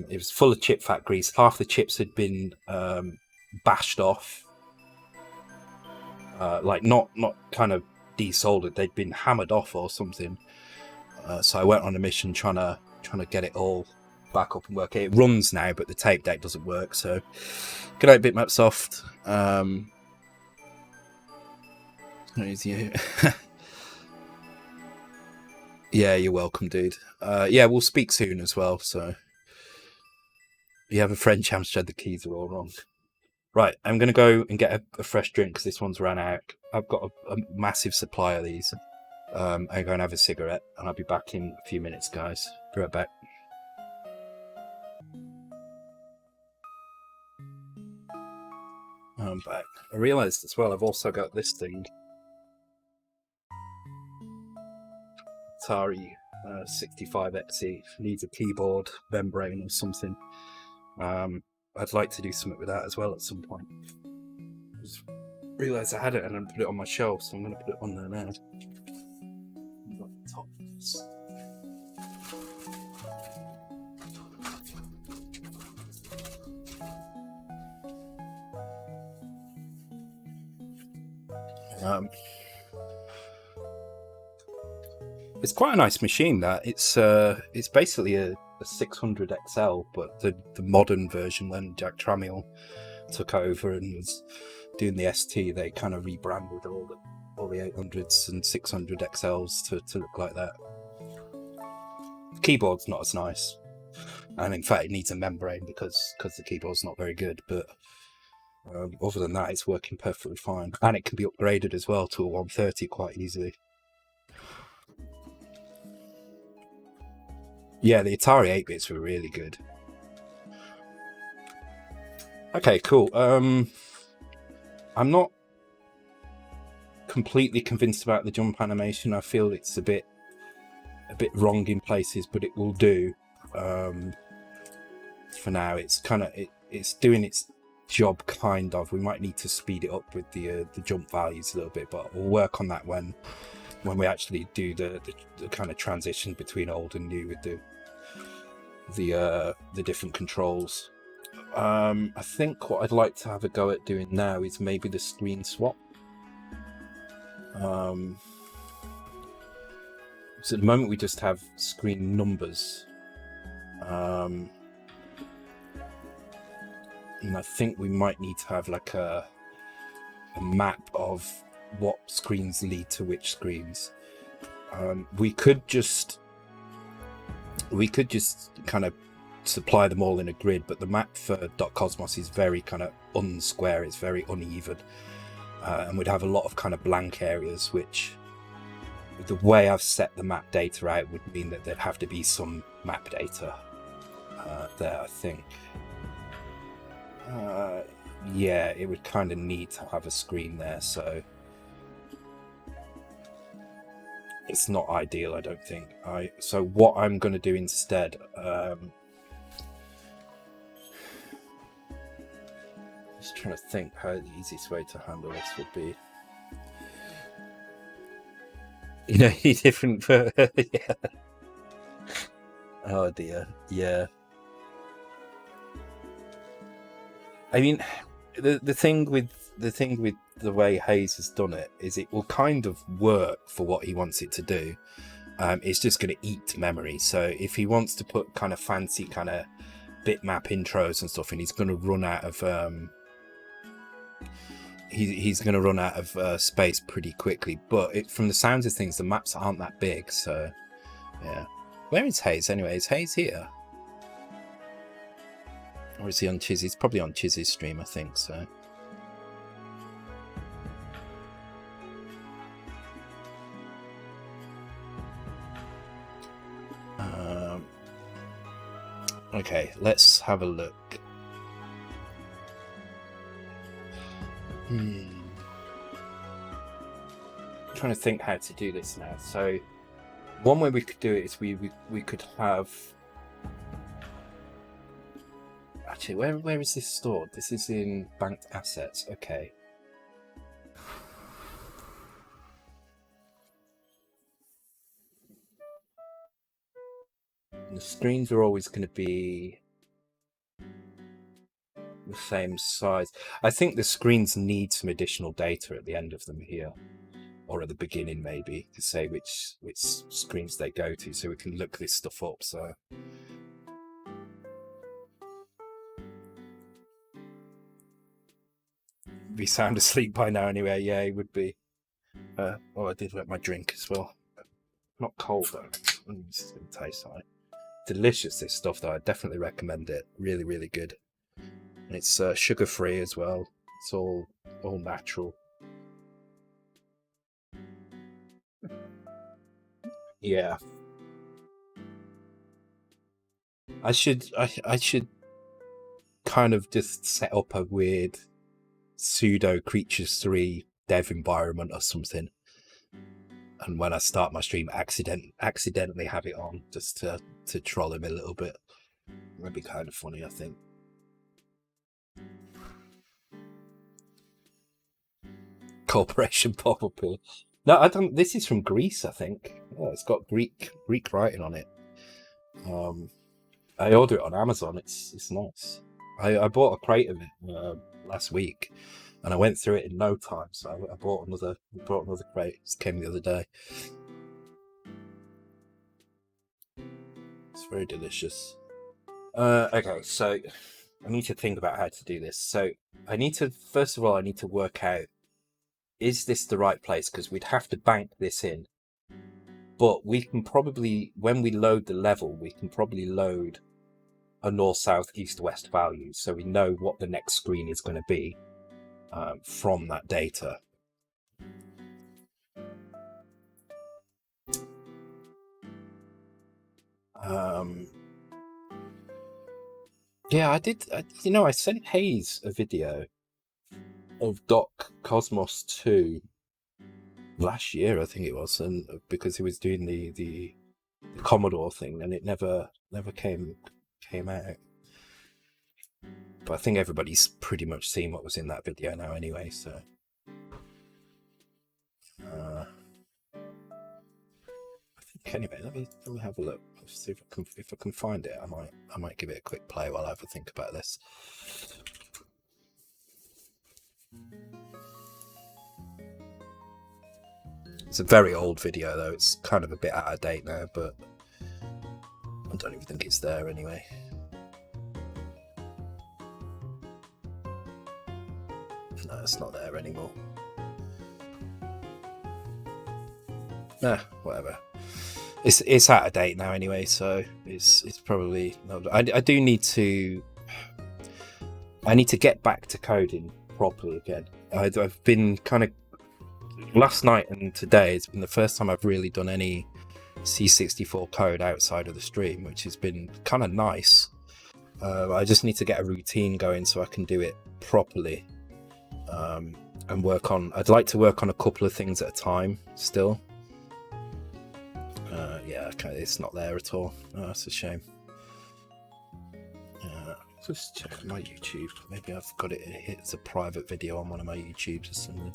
It was full of chip fat grease. Half the chips had been bashed off. like not kind of desoldered. They'd been hammered off or something. So I went on a mission trying to get it all back up and work. It runs now, but the tape deck doesn't work. So good night, Bitmap Soft. Who's you? Yeah, you're welcome, dude. Yeah, we'll speak soon as well. So you have a French hamster. The keys are all wrong. Right, I'm going to go and get a fresh drink because this one's ran out. I've got a massive supply of these. I'm going to have a cigarette and I'll be back in a few minutes, guys. Be right back. I'm back. I realised as well I've also got this thing. Atari 65XE. Needs a keyboard, membrane or something. I'd like to do something with that as well at some point. I just realised I had it and I put it on my shelf, so I'm going to put it on there now. It's quite a nice machine. That it's basically a 600 XL, but the modern version when Jack Tramiel took over and was doing the ST, they kind of rebranded all the 800s and 600 XLs to look like that. The keyboard's not as nice, and in fact it needs a membrane because the keyboard's not very good, but other than that it's working perfectly fine, and it can be upgraded as well to a 130 quite easily. Yeah, the Atari 8-bits were really good. Okay, cool. I'm not completely convinced about the jump animation. I feel it's a bit wrong in places, but it will do. For now, it's kind of it's doing its job, kind of. We might need to speed it up with the jump values a little bit, but we'll work on that when we actually do the kind of transition between old and new with the different controls. I think what I'd like to have a go at doing now is maybe the screen swap. So at the moment we just have screen numbers, and I think we might need to have like a map of what screens lead to which screens. We could just kind of supply them all in a grid, but the map for .cosmos is very kind of unsquare. It's very uneven, and we'd have a lot of kind of blank areas, which the way I've set the map data out would mean that there'd have to be some map data there, I think. Yeah, it would kind of need to have a screen there, so it's not ideal, I don't think. So what I'm going to do instead, just trying to think how the easiest way to handle this would be. You know, different. Yeah. Oh dear. Yeah. I mean, the thing with the way Hayes has done it is it will kind of work for what he wants it to do. It's just going to eat memory. So if he wants to put kind of fancy kind of bitmap intros and stuff, and he's going to run out of he's going to run out of space pretty quickly. But from the sounds of things, the maps aren't that big. So yeah, where is Hayes anyway? Is Hayes here? Or is he on Chizzy's? He's probably on Chizzy's stream, I think, so. Okay, let's have a look. I'm trying to think how to do this now. So, one way we could do it is we could have... Actually, where is this stored? This is in banked assets. Okay. And the screens are always going to be the same size. I think the screens need some additional data at the end of them here, or at the beginning maybe, to say which screens they go to, so we can look this stuff up. So be sound asleep by now anyway. Yeah, it would be. Oh, I did wet my drink as well. Not cold though. It's gonna taste like delicious. This stuff though, I definitely recommend it. Really, really good. And it's sugar free as well. It's all natural. Yeah, I should kind of just set up a weird pseudo Creatures 3 dev environment or something, and when I start my stream, accidentally have it on just to troll him a little bit. That'd be kind of funny, I think. Corporation pop-up here. No, I don't. This is from Greece, I think. Oh, it's got Greek writing on it. I order it on Amazon. It's nice. I bought a crate of it last week, and I went through it in no time. So I bought another crate. It came the other day. It's very delicious. Okay, so I need to think about how to do this. So I need to, first of all, I need to work out, is this the right place? Because we'd have to bank this in. But we can probably, when we load the level, we can probably load a north, south, east, west value, so we know what the next screen is going to be from that data. Yeah, I did. I sent Hayes a video of Doc Cosmos 2 last year, I think it was, and because he was doing the Commodore thing, and it never came out. But I think everybody's pretty much seen what was in that video now anyway, so I think anyway, let me have a look. Let's see if I can find it. I might give it a quick play while I have a think about this. It's a very old video though. It's kind of a bit out of date now, but I don't even think it's there anyway. No, it's not there anymore. Nah, whatever. It's out of date now anyway, so it's probably not. I do need to. I need to get back to coding properly again. I've been kind of, last night and today it's been the first time I've really done any C64 code outside of the stream, which has been kind of nice. I just need to get a routine going so I can do it properly, and work on. I'd like to work on a couple of things at a time still. Yeah, okay, it's not there at all. Oh, that's a shame. Just check my YouTube. Maybe I've got it as a private video on one of my YouTubes or something.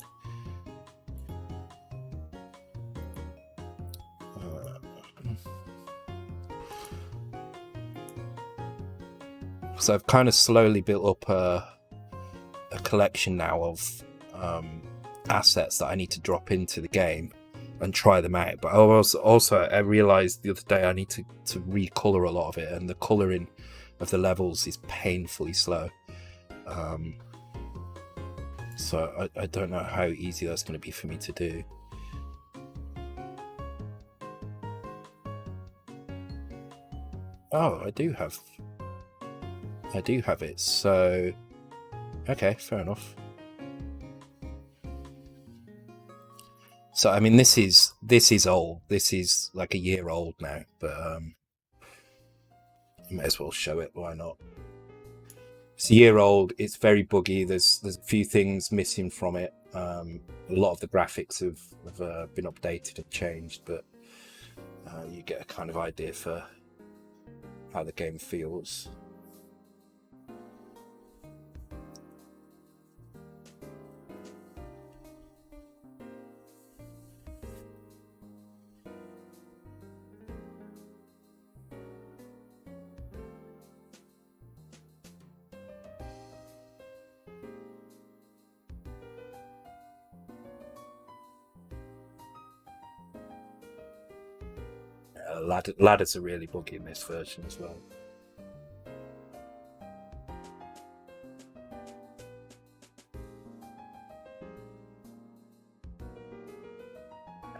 So I've kind of slowly built up a collection now of assets that I need to drop into the game and try them out. But I realized the other day I need to recolor a lot of it, and the coloring of the levels is painfully slow. So I don't know how easy that's going to be for me to do. Oh, I do have it. So okay, fair enough. So I mean, this is old. This is like a year old now, but you may as well show it. Why not? It's a year old. It's very buggy. There's a few things missing from it. A lot of the graphics have been updated and changed, but you get a kind of idea for how the game feels. ladders are really buggy in this version as well.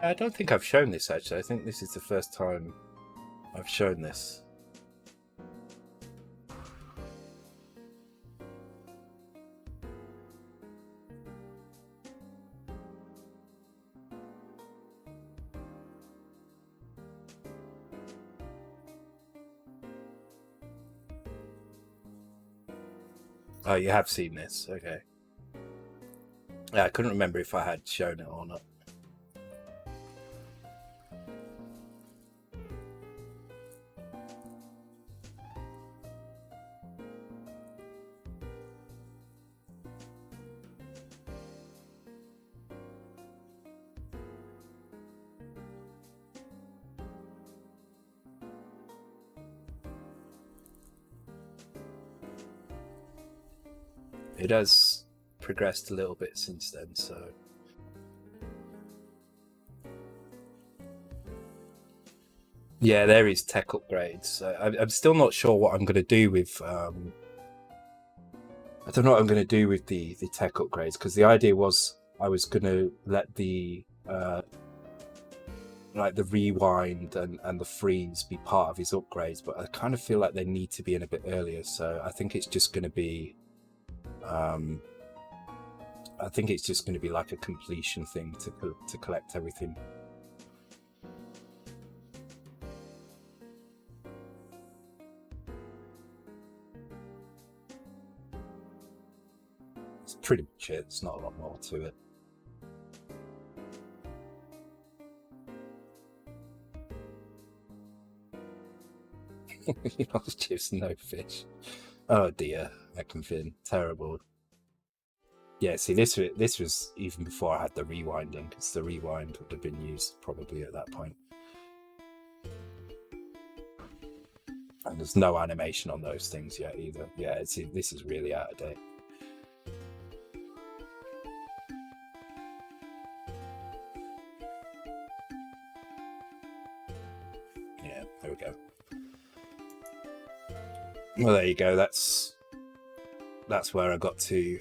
I don't think I've shown this actually. I think this is the first time I've shown this. Oh, you have seen this, okay. Yeah, I couldn't remember if I had shown it or not. It has progressed a little bit since then, so... Yeah, there is tech upgrades. I'm still not sure what I'm going to do with... I don't know what I'm going to do with the tech upgrades, because the idea was I was going to let the... like the rewind and the freeze be part of his upgrades, but I kind of feel like they need to be in a bit earlier, so I think it's just going to be... I think it's just going to be like a completion thing to collect everything. It's pretty much it. There's not a lot more to it. Chips, no fish. Oh dear, Ecklenfin, terrible. Yeah, see, this was even before I had the rewinding, because the rewind would have been used probably at that point. And there's no animation on those things yet either. Yeah, this is really out of date. Yeah, there we go. Well, there you go. That's where I got to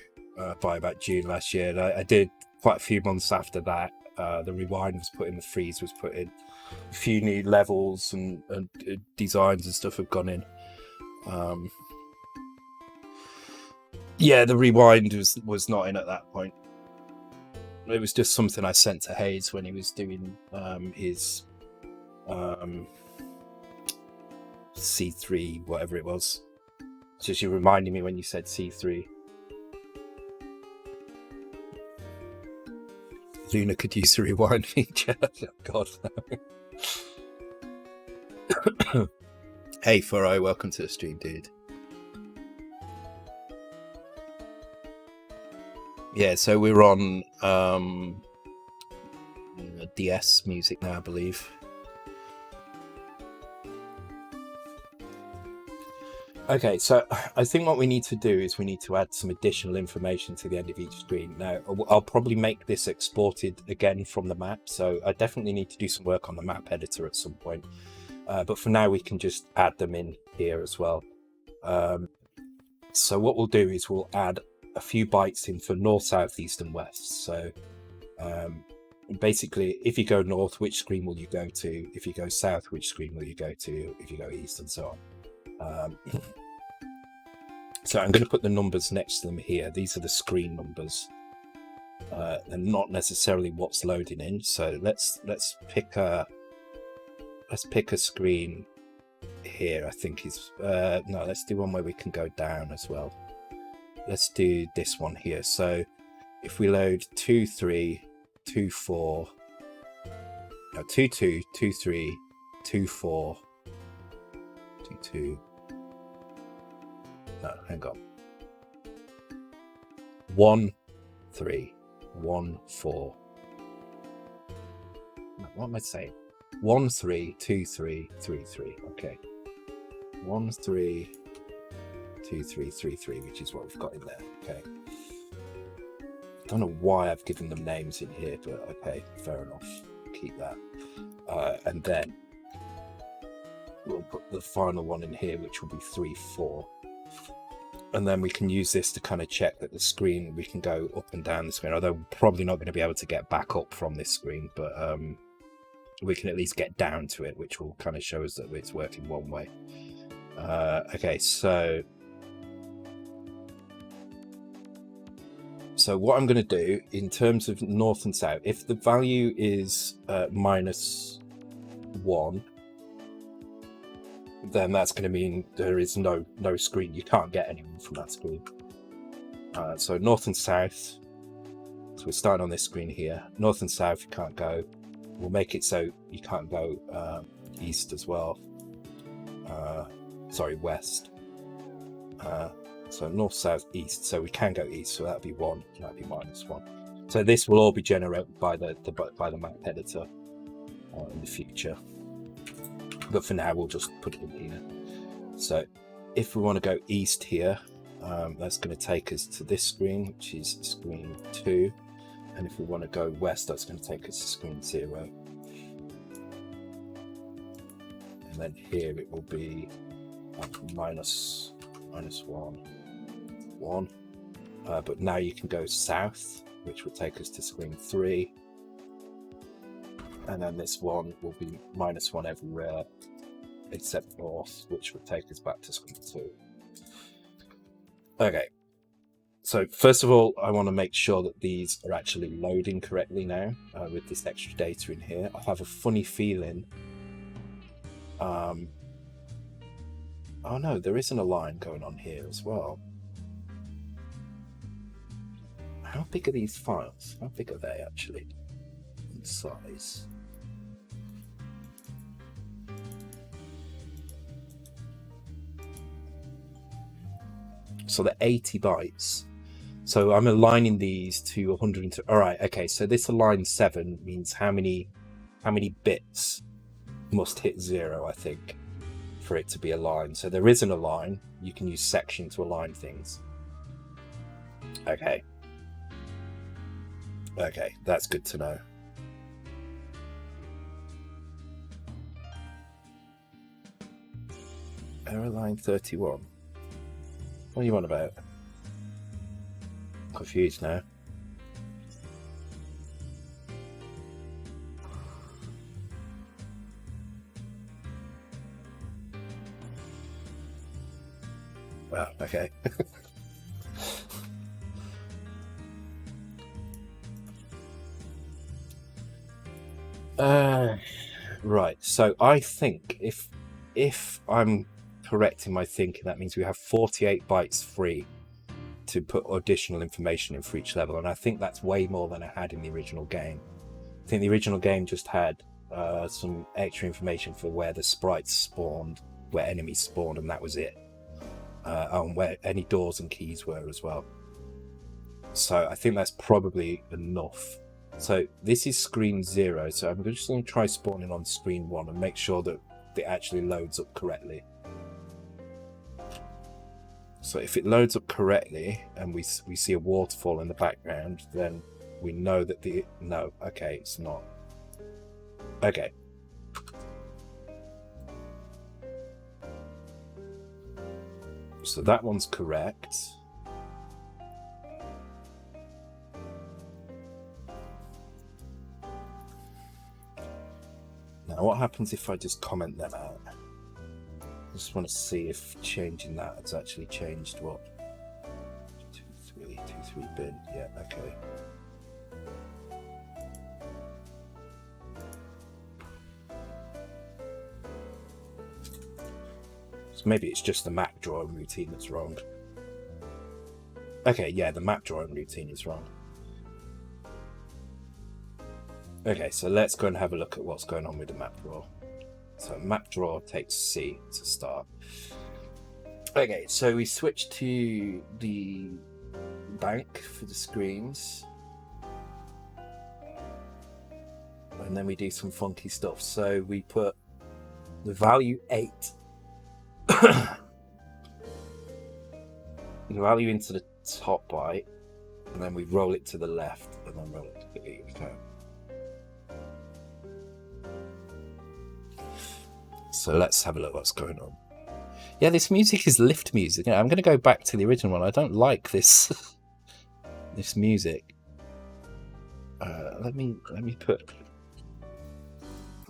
by about June last year. And I did quite a few months after that. The rewind was put in, the freeze was put in, a few new levels and designs and stuff have gone in. Yeah, the rewind was not in at that point. It was just something I sent to Hayes when he was doing his C3, whatever it was. Just you reminding me when you said C3. Luna could use the rewind feature. Oh, God. Hey, Furrow, welcome to the stream, dude. Yeah, so we're on DS music now, I believe. Okay, so I think what we need to do is we need to add some additional information to the end of each screen. Now, I'll probably make this exported again from the map, so I definitely need to do some work on the map editor at some point. But for now, we can just add them in here as well. So what we'll do is we'll add a few bytes in for north, south, east, and west. So basically, if you go north, which screen will you go to? If you go south, which screen will you go to? If you go east, and so on. So I'm going to put the numbers next to them here. These are the screen numbers, and not necessarily what's loading in. So let's pick a screen here. I think is no. Let's do one where we can go down as well. Let's do this one here. So if we load 2 3 2 4, no 2 2 2 3 2 4 2 2. No, hang on. 1 3 1 4. No, what am I saying? 1 3 2 3 3 3. Okay. 1 3 2 3 3 3, which is what we've got in there. Okay. Don't know why I've given them names in here, but okay, fair enough. Keep that. And then we'll put the final one in here, which will be 3, 4. And then we can use this to kind of check that the screen, we can go up and down the screen, although we're probably not going to be able to get back up from this screen, but we can at least get down to it, which will kind of show us that it's working one way. Okay, so what I'm going to do in terms of north and south, if the value is -1, then that's going to mean there is no screen. You can't get anyone from that screen. So north and south. So we're starting on this screen here. North and south, you can't go. We'll make it so you can't go east as well. Sorry, west. So north, south, east. So we can go east. So that'd be 1. That'd be -1. So this will all be generated by the map editor in the future. But for now, we'll just put it in here. So if we want to go east here, that's going to take us to this screen, which is screen 2. And if we want to go west, that's going to take us to screen 0. And then here it will be minus 1, 1. But now you can go south, which will take us to screen 3. And then this one will be -1 everywhere except north, which would take us back to screen 2. Okay, so first of all, I want to make sure that these are actually loading correctly now with this extra data in here. I have a funny feeling. Oh no, there isn't a line going on here as well. How big are these files? How big are they actually in size? So they're 80 bytes. So I'm aligning these to 100. All right, okay. So this align 7 means how many bits must hit 0, I think, for it to be aligned. So there isn't a line. You can use section to align things. Okay. Okay, that's good to know. Error line 31. What are you on about? I'm confused now. Well, okay. Right. So I think if I'm correct in my thinking, that means we have 48 bytes free to put additional information in for each level, and I think that's way more than I had in the original game. I think the original game just had some extra information for where the sprites spawned, where enemies spawned, and that was it. And where any doors and keys were as well. So I think that's probably enough. So this is screen 0, so I'm just going to try spawning on screen 1 and make sure that it actually loads up correctly. So if it loads up correctly and we see a waterfall in the background, then we know that no, okay, it's not. Okay. So that one's correct. Now what happens if I just comment them out? I just want to see if changing that has actually changed what? 23 bin, yeah, okay. So maybe it's just the map drawing routine that's wrong. Okay, yeah, the map drawing routine is wrong. Okay, so let's go and have a look at what's going on with the map draw. So map draw takes C to start. Okay, so we switch to the bank for the screens. And then we do some funky stuff. So we put the value 8. The value into the top byte, and then we roll it to the left, and then roll it to the okay. So let's have a look what's going on. Yeah, this music is lift music. I'm going to go back to the original one. I don't like this this music. Let me put.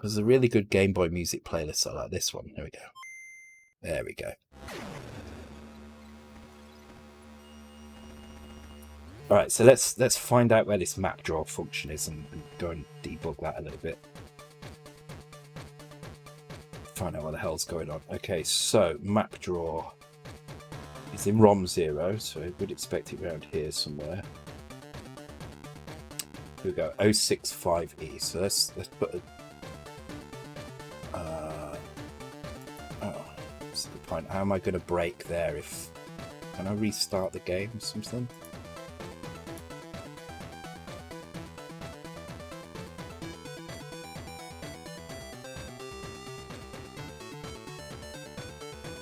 There's a really good Game Boy music playlist. I like this one. Here we go. There we go. All right, so let's find out where this map draw function is and go and debug that a little bit. Find out what the hell's going on. Okay, so map draw is in ROM 0, so I would expect it around here somewhere. Here we go, 065E. So let's put a. Oh, that's a good point. How am I going to break there? Can I restart the game or something?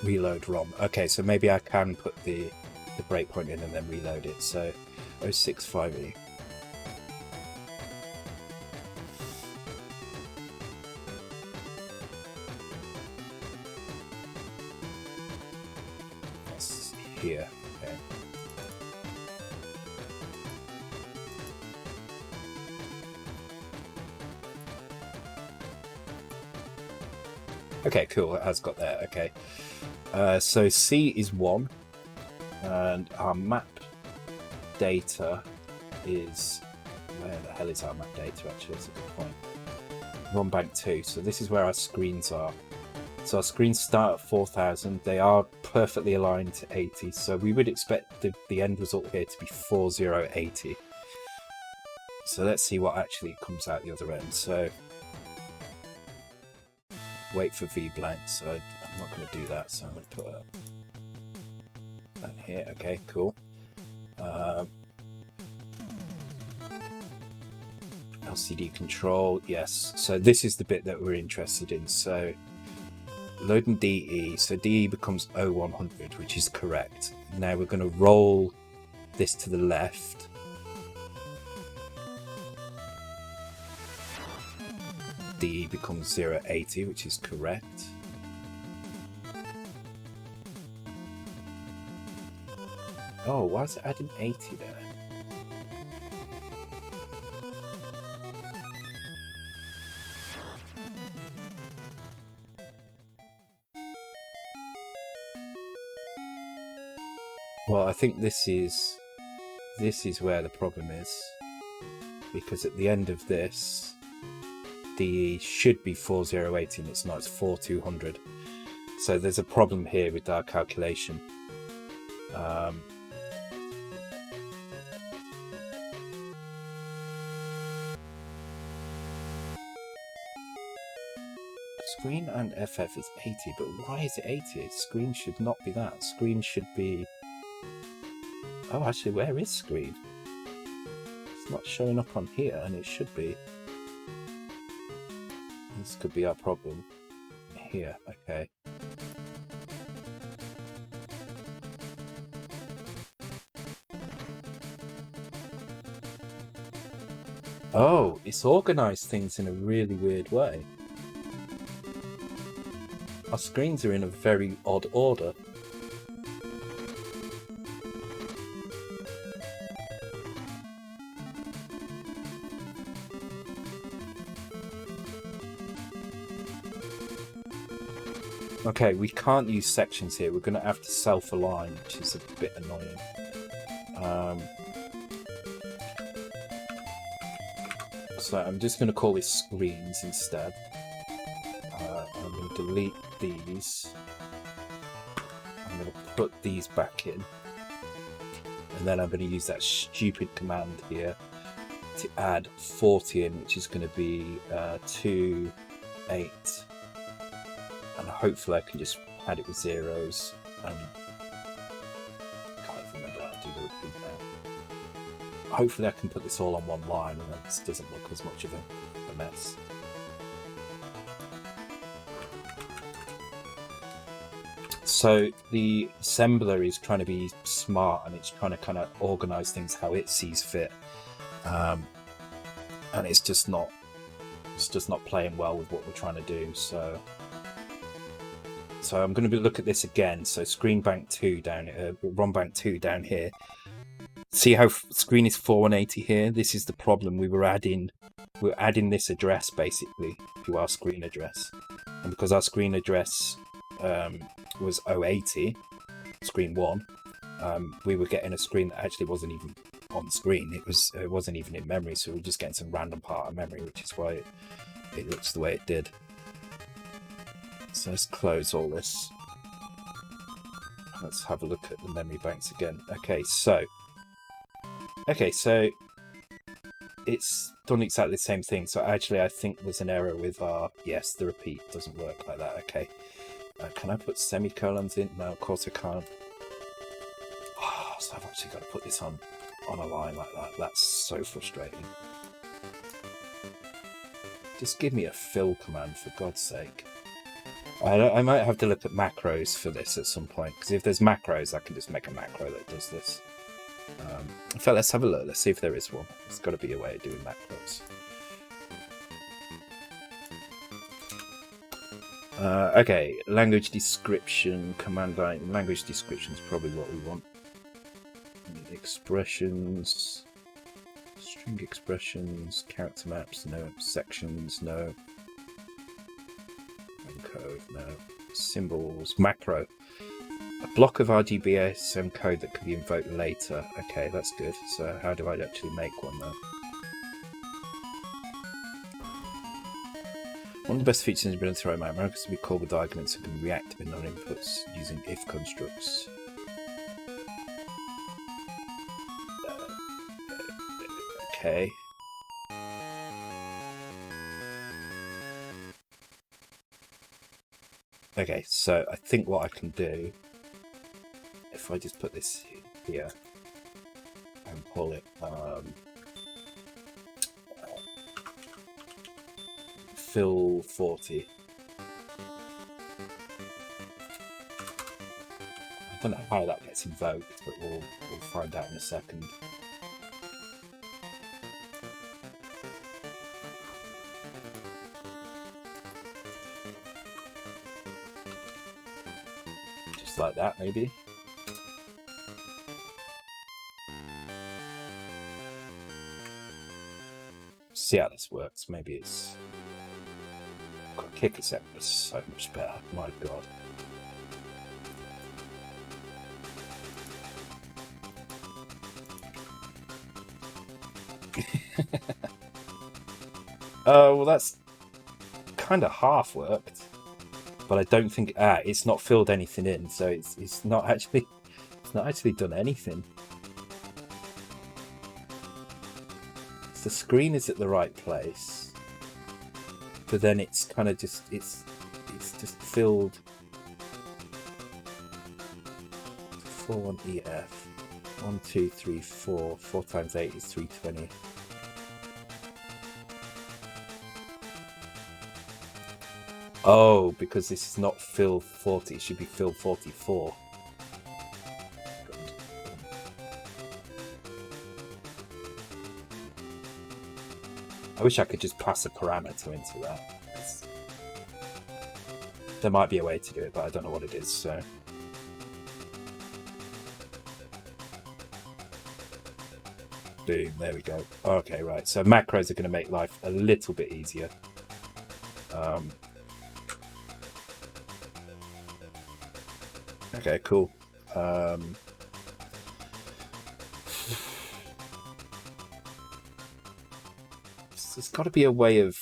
Reload ROM. Okay, so maybe I can put the breakpoint in and then reload it. So 065E. That's here. Okay. Okay, cool. It has got there. Okay. So C is 1, and our map data is... Where the hell is our map data, actually? That's a good point. ROM bank 2, so this is where our screens are. So our screens start at 4000, they are perfectly aligned to 80, so we would expect the end result here to be 4080. So let's see what actually comes out the other end. So wait for V blank, so I'm not going to do that, so I'm going to put that here. Okay, cool. LCD control, yes. So this is the bit that we're interested in. So loading DE, so DE becomes 0100, which is correct. Now we're going to roll this to the left. DE becomes 080, which is correct. Oh, why is it adding 80 there? Well, I think this is where the problem is, because at the end of this, DE should be 4080 and it's not, it's 4200. So there's a problem here with our calculation. Screen and FF is 80, but why is it 80? Screen should not be that. Screen should be... Oh, actually, where is screen? It's not showing up on here, and it should be. This could be our problem. Here, okay. Oh, it's organized things in a really weird way. Our screens are in a very odd order. Okay, we can't use sections here. We're going to have to self-align, which is a bit annoying. So I'm just going to call this screens instead. I'm going to delete these. I'm going to put these back in. And then I'm going to use that stupid command here to add 40 in, which is going to be 2, 8. And hopefully I can just add it with zeros. I can't even remember how to do the now. Hopefully I can put this all on one line and then this doesn't look as much of a mess. So the assembler is trying to be smart and it's trying to kind of organize things how it sees fit. And it's just not playing well with what we're trying to do. So So I'm going to look at this again. So screen bank 2 down here, ROM bank 2 down here. See how screen is 4180 here? This is the problem. We're adding this address basically to our screen address. And because our screen address was 080, screen 1, we were getting a screen that actually wasn't even on the screen. It wasn't even in memory, so we were just getting some random part of memory, which is why it looks the way it did. So let's close all this. Let's have a look at the memory banks again. Okay, so it's done exactly the same thing. So actually, I think there's an error with our... Yes, the repeat doesn't work like that. Okay. Can I put semicolons in? No, of course I can't. Oh, so I've actually got to put this on a line like that. That's so frustrating. Just give me a fill command, for God's sake. I might have to look at macros for this at some point, because if there's macros, I can just make a macro that does this. In fact, let's have a look. Let's see if there is one. There's got to be a way of doing macros. Okay, language description, command line. Language description is probably what we want. Expressions, string expressions, character maps, no. Sections, no. Code, no. Symbols, macro. A block of RGBSM code that can be invoked later. Okay, that's good. So how do I actually make one though? One of the best features in ability to write macros is to be called with arguments that can react to non-inputs using if constructs. Okay. Okay, so I think what I can do, if I just put this here and pull it, fill 40. I don't know how that gets invoked, but we'll find out in a second. Like that, maybe. See how this works. Maybe it's got kick a sec, but so much better. My God. Well, that's kind of half worked. But I don't think it's not filled anything in, so it's not actually done anything. So the screen is at the right place, but then it's kind of just it's just filled 4 EF 1 2 3 4 4 times 8 is 320. Oh, because this is not fill 40, it should be fill 44. I wish I could just pass a parameter into that. There might be a way to do it, but I don't know what it is, so... Boom, there we go. Okay, right, so macros are going to make life a little bit easier. Okay, cool. There's got to be a way of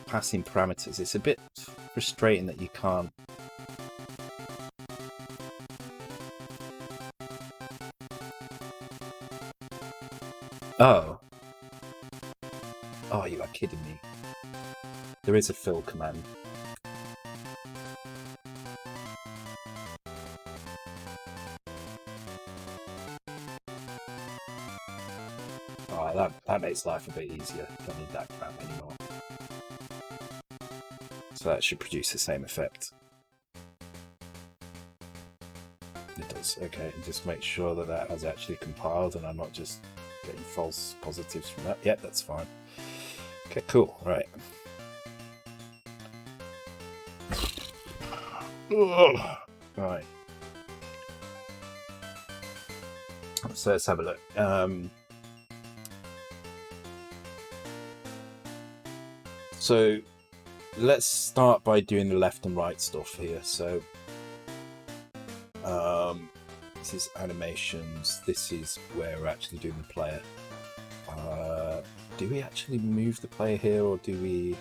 passing parameters. It's a bit frustrating that you can't. Oh. Oh, you are kidding me. There is a fill command. That makes life a bit easier. Don't need that crap anymore. So that should produce the same effect. It does. Okay, and just make sure that that has actually compiled and I'm not just getting false positives from that. Yep, that's fine. Okay, cool. Right. Ugh. Right. So let's have a look. So let's start by doing the left and right stuff here. So this is animations. This is where we're actually doing the player. Do we actually move the player here, or do we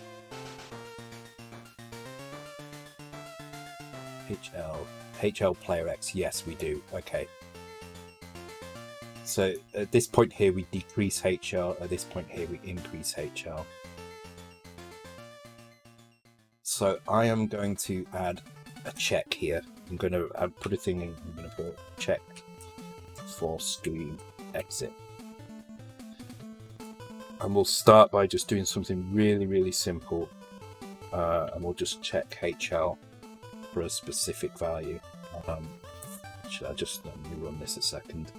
HL player X? Yes, we do. Okay. So at this point here we decrease HL. At this point here we increase HL. So I am going to add a check here. I'm going to put a thing in. I'm going to put check for screen exit. And we'll start by just doing something really, really simple. And we'll just check HL for a specific value. Should I just let me run this a second?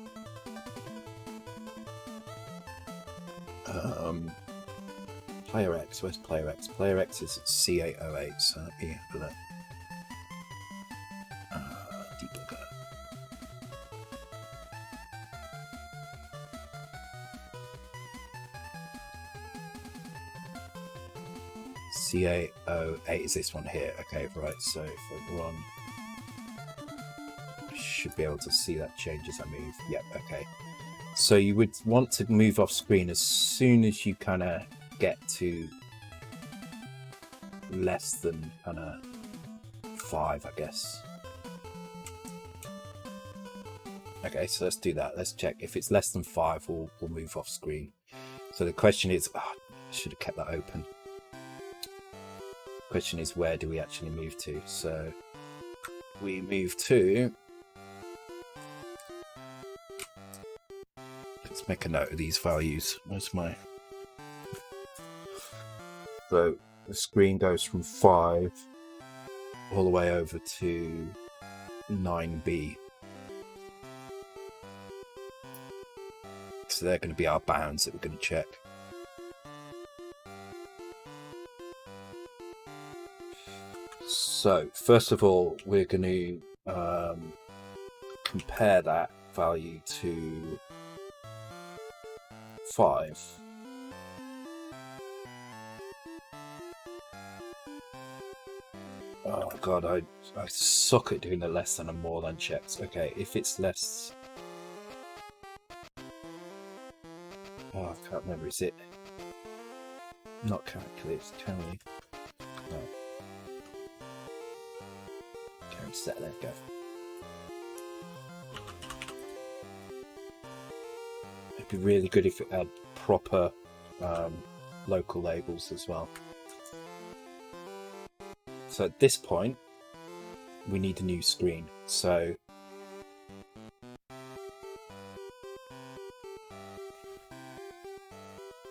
Player X, where's Player X? Player X is Z80, so let me have a look. Debugger. Z80 is this one here. Okay, right, so if I run, I should be able to see that change as I move. Yep, okay. So you would want to move off screen as soon as you kind of get to less than kind of 5, I guess. Okay, so let's do that. Let's check. If it's less than 5, we'll move off screen. So the question is, I should have kept that open. The question is, where do we actually move to? So we move to, let's make a note of these values. Where's my, so the screen goes from 5 all the way over to 9B. So they're going to be our bounds that we're going to check. So first of all, we're going to compare that value to 5. Oh god, I suck at doing the less than and more than checks. Okay, if it's less, oh, I can't remember. Is it not calculates? Can we? No. Can we set? There we go. It'd be really good if it had proper local labels as well. So at this point, we need a new screen. So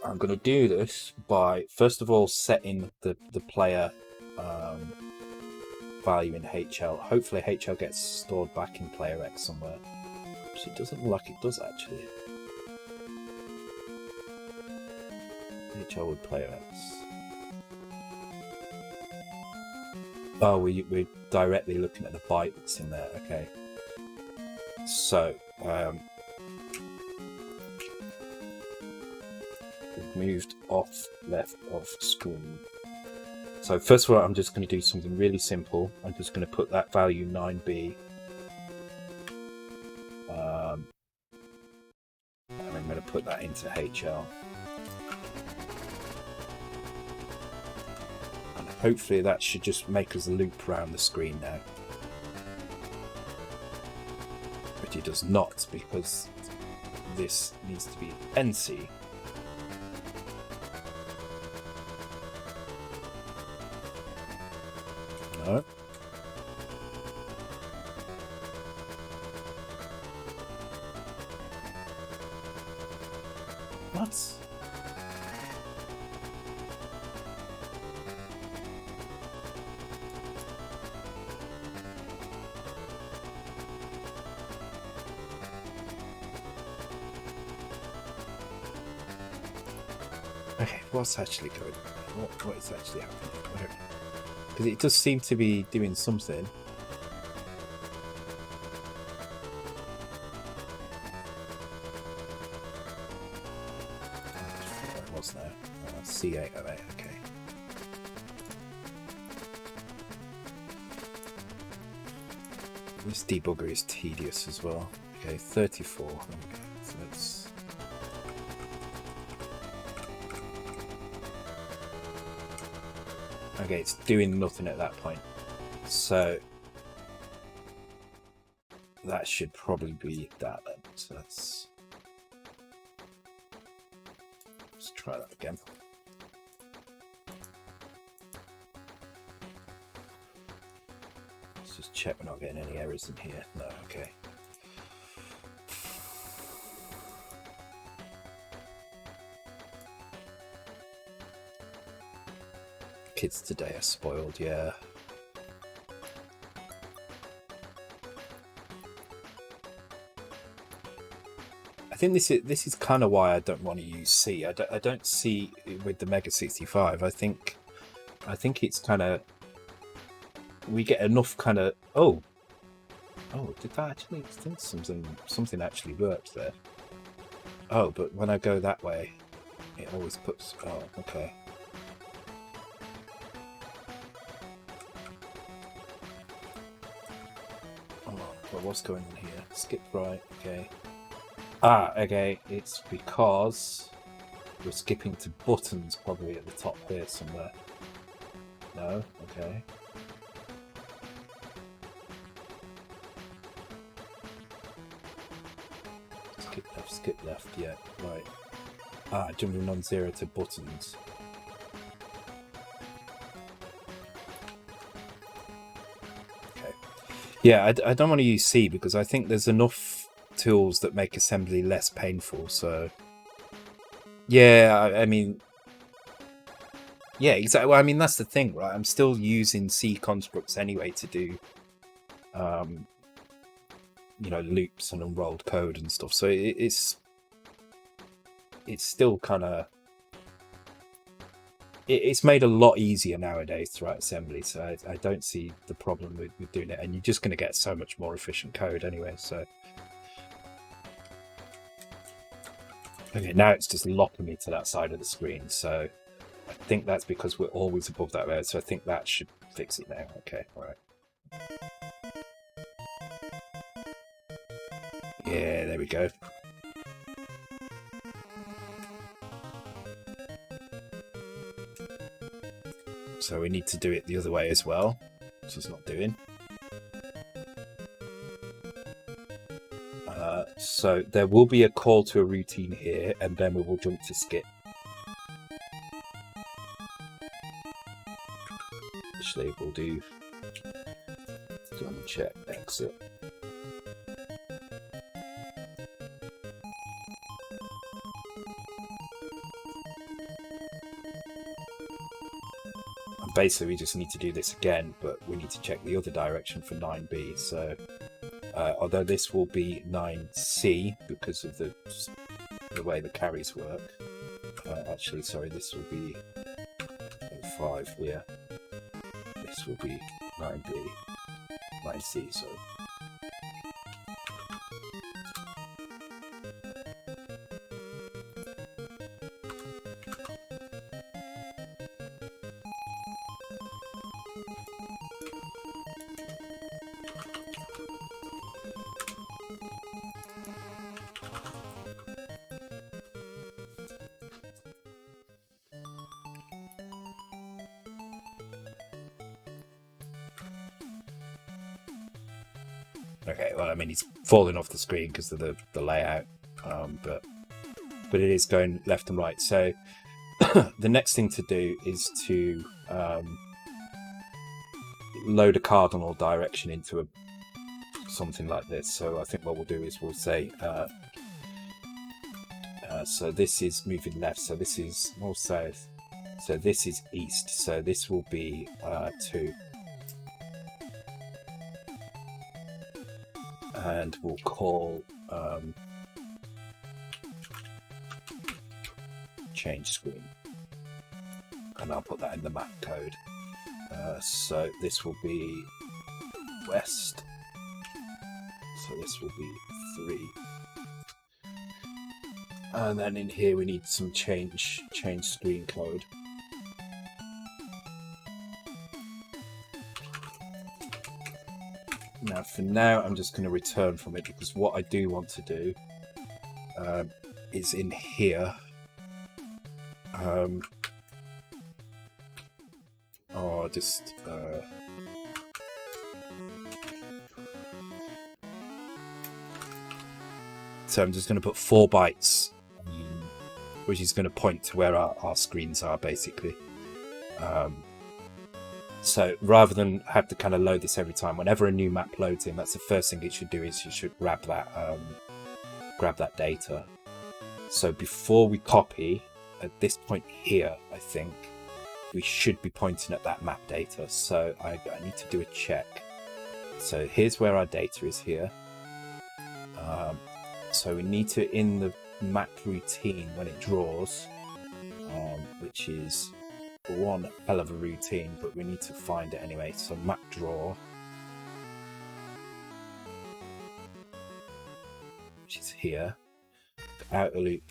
I'm going to do this by, first of all, setting the player value in HL. Hopefully HL gets stored back in player X somewhere. It doesn't look like it does actually. HL with player X. Oh, we're directly looking at the byte that's in there. Okay. So we've moved left off screen. So first of all, I'm just going to do something really simple. I'm just going to put that value 9B. And I'm going to put that into HL. And hopefully that should just make us loop around the screen now. But it does not, because this needs to be NC. No. What? Okay, what's actually going on? What is actually happening? Because it does seem to be doing something. C808, okay. This debugger is tedious as well. Okay, 34. Okay, so let's... Okay, it's doing nothing at that point. So that should probably be that then. So let's try that again. Let's just check we're not getting any errors in here. No, okay. Kids today are spoiled, yeah. I think this is kind of why I don't want to use C. I don't see with the Mega 65. I think it's kind of, we get enough kind of oh did that actually, I think something actually worked there. Oh, but when I go that way, it always puts, oh, okay. Oh, well, what's going on here? Skip right, okay. Ah, okay, it's because we're skipping to buttons probably at the top here somewhere. No, okay. Skip left, yeah, right. Ah, jumping non-zero to buttons. Okay. Yeah, I don't want to use C because I think there's enough tools that make assembly less painful, so... Yeah, I mean... Yeah, exactly. Well, I mean, that's the thing, right? I'm still using C constructs anyway to do... you know, loops and unrolled code and stuff. So it's still kind of... It's made a lot easier nowadays to write assembly, so I don't see the problem with doing it. And you're just going to get so much more efficient code anyway, so... Okay, now it's just locking me to that side of the screen, so I think that's because we're always above that layer, so I think that should fix it now. Okay, alright. Yeah, there we go. So we need to do it the other way as well, which it's not doing. So there will be a call to a routine here, and then we will jump to skip. Actually, we'll do check exit. And basically, we just need to do this again, but we need to check the other direction for 9B. So, although this will be 9C because of the way the carries work. Actually, sorry, this will be 5. Yeah, this will be 9B, 9C. So. Okay, well, I mean, it's falling off the screen because of the layout, but it is going left and right. So the next thing to do is to load a cardinal direction into something like this. So I think what we'll do is we'll say, so this is moving left, so this is north south, so this is east, so this will be 2. And we'll call change screen, and I'll put that in the map code. So this will be west, so this will be 3. And then in here we need some change screen code. Now for now I'm just going to return from it, because what I do want to do is in here. So I'm just going to put 4 bytes, which is going to point to where our screens are, basically. So rather than have to kind of load this every time, whenever a new map loads in, that's the first thing it should do, is you should grab that data. So before we copy, at this point here, I think we should be pointing at that map data. So I need to do a check. So here's where our data is here. So we need to, in the map routine when it draws, which is one hell of a routine, but we need to find it anyway. So map draw, which is here, the outer loop.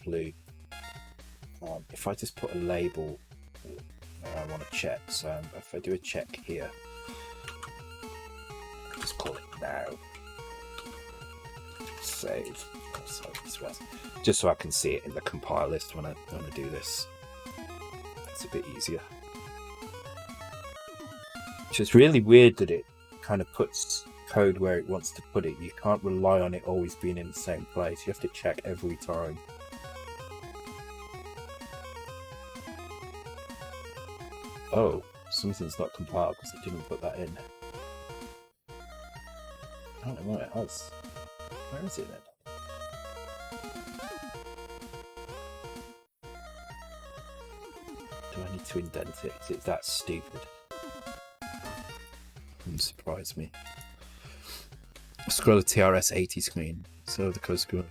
If I just put a label, I want to check. So if I do a check here, just call it now. Save. Just so I can see it in the compile list when I do this. It's a bit easier. Which is really weird that it kind of puts code where it wants to put it. You can't rely on it always being in the same place. You have to check every time. Oh, something's not compiled because I didn't put that in. I don't know what it has. Where is it then? Do I need to indent it? Is it that stupid? Wouldn't surprise me. Scroll the TRS-80 screen. So the code scroll.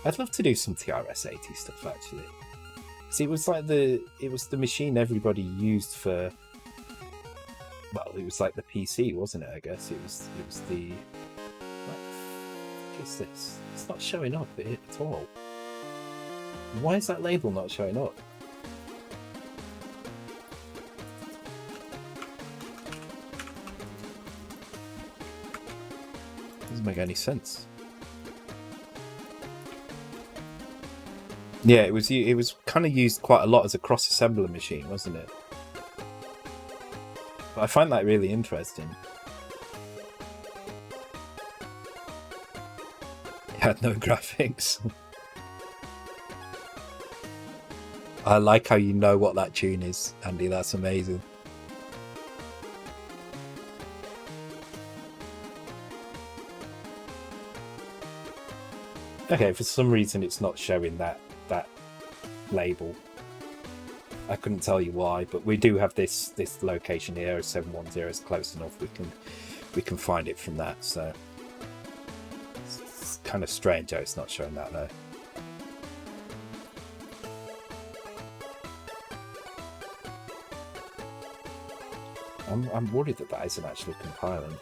I'd love to do some TRS-80 stuff actually. See, it was the machine everybody used for. Well, it was like the PC, wasn't it? I guess it was the. What is this? It's not showing up at all. Why is that label not showing up? Doesn't make any sense. Yeah, it was kind of used quite a lot as a cross-assembler machine, wasn't it? But I find that really interesting. It had no graphics. I like how you know what that tune is, Andy. That's amazing. Okay, for some reason it's not showing that label. I couldn't tell you why, but we do have this location here, 710 is close enough. We can find it from that. So it's kind of strange how it's not showing that though. I'm worried that isn't actually compiling.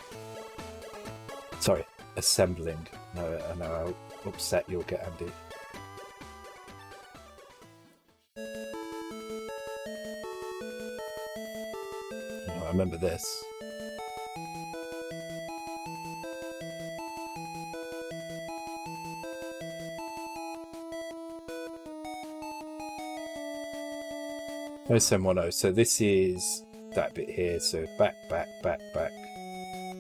Sorry, assembling. No, I know how upset you'll get, Andy. Oh, I remember this. No, 710. So this is that bit here. So back.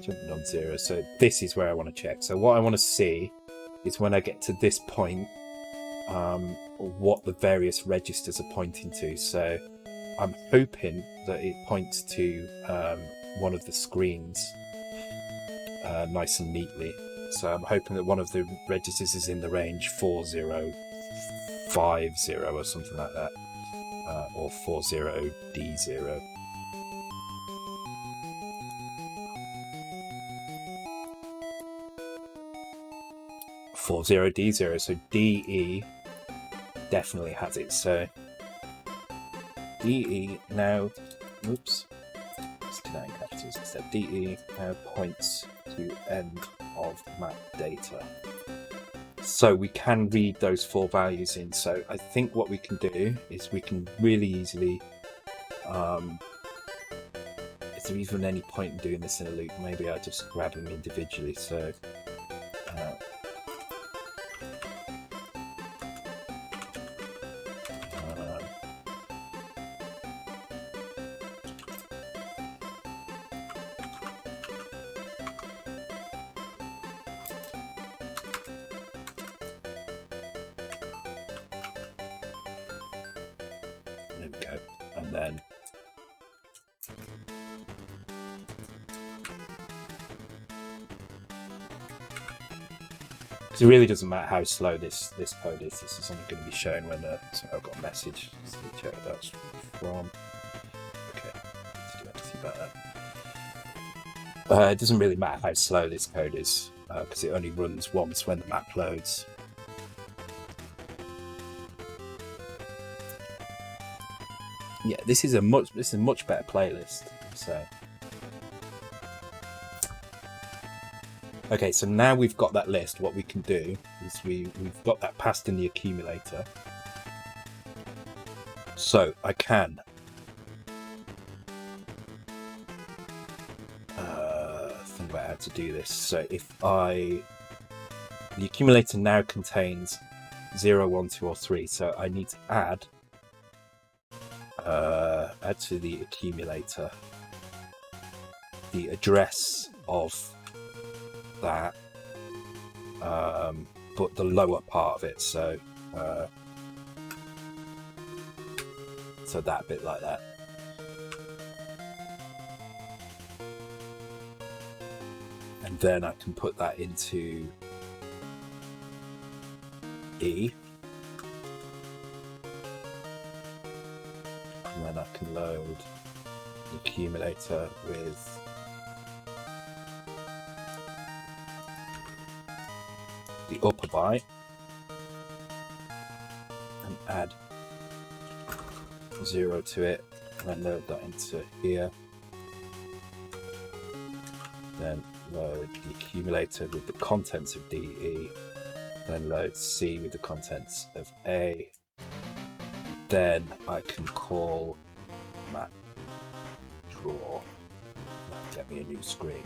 Jumping on 0. So this is where I want to check. So what I want to see is when I get to this point, what the various registers are pointing to. So I'm hoping that it points to one of the screens nice and neatly. So I'm hoping that one of the registers is in the range 4050 or something like that, or 40D0. D0, so DE definitely has it. So DE now, oops, let's do that in capitals instead. DE now points to end of map data. So we can read those 4 values in. So I think what we can do is we can really easily, is there even any point in doing this in a loop? Maybe I just grab them individually. So there we go. And then it really doesn't matter how slow this code is. This is only going to be shown when so I've got a message. Let's check what that's from. Okay, let's do anything about that. It doesn't really matter how slow this code is because it only runs once when the map loads. Yeah, this is a much better playlist. So. Okay, so now we've got that list, what we can do is we've got that passed in the accumulator. So I can think about how to do this. So if the accumulator now contains 0, 1, 2, or 3, so I need to add to the accumulator the address of that, but the lower part of it, so that bit like that. And then I can put that into E, and then I can load the accumulator with the upper byte and add 0 to it, and then load that into here. Then load the accumulator with the contents of DE, then load C with the contents of A. Then I can call map draw. That'll get me a new screen.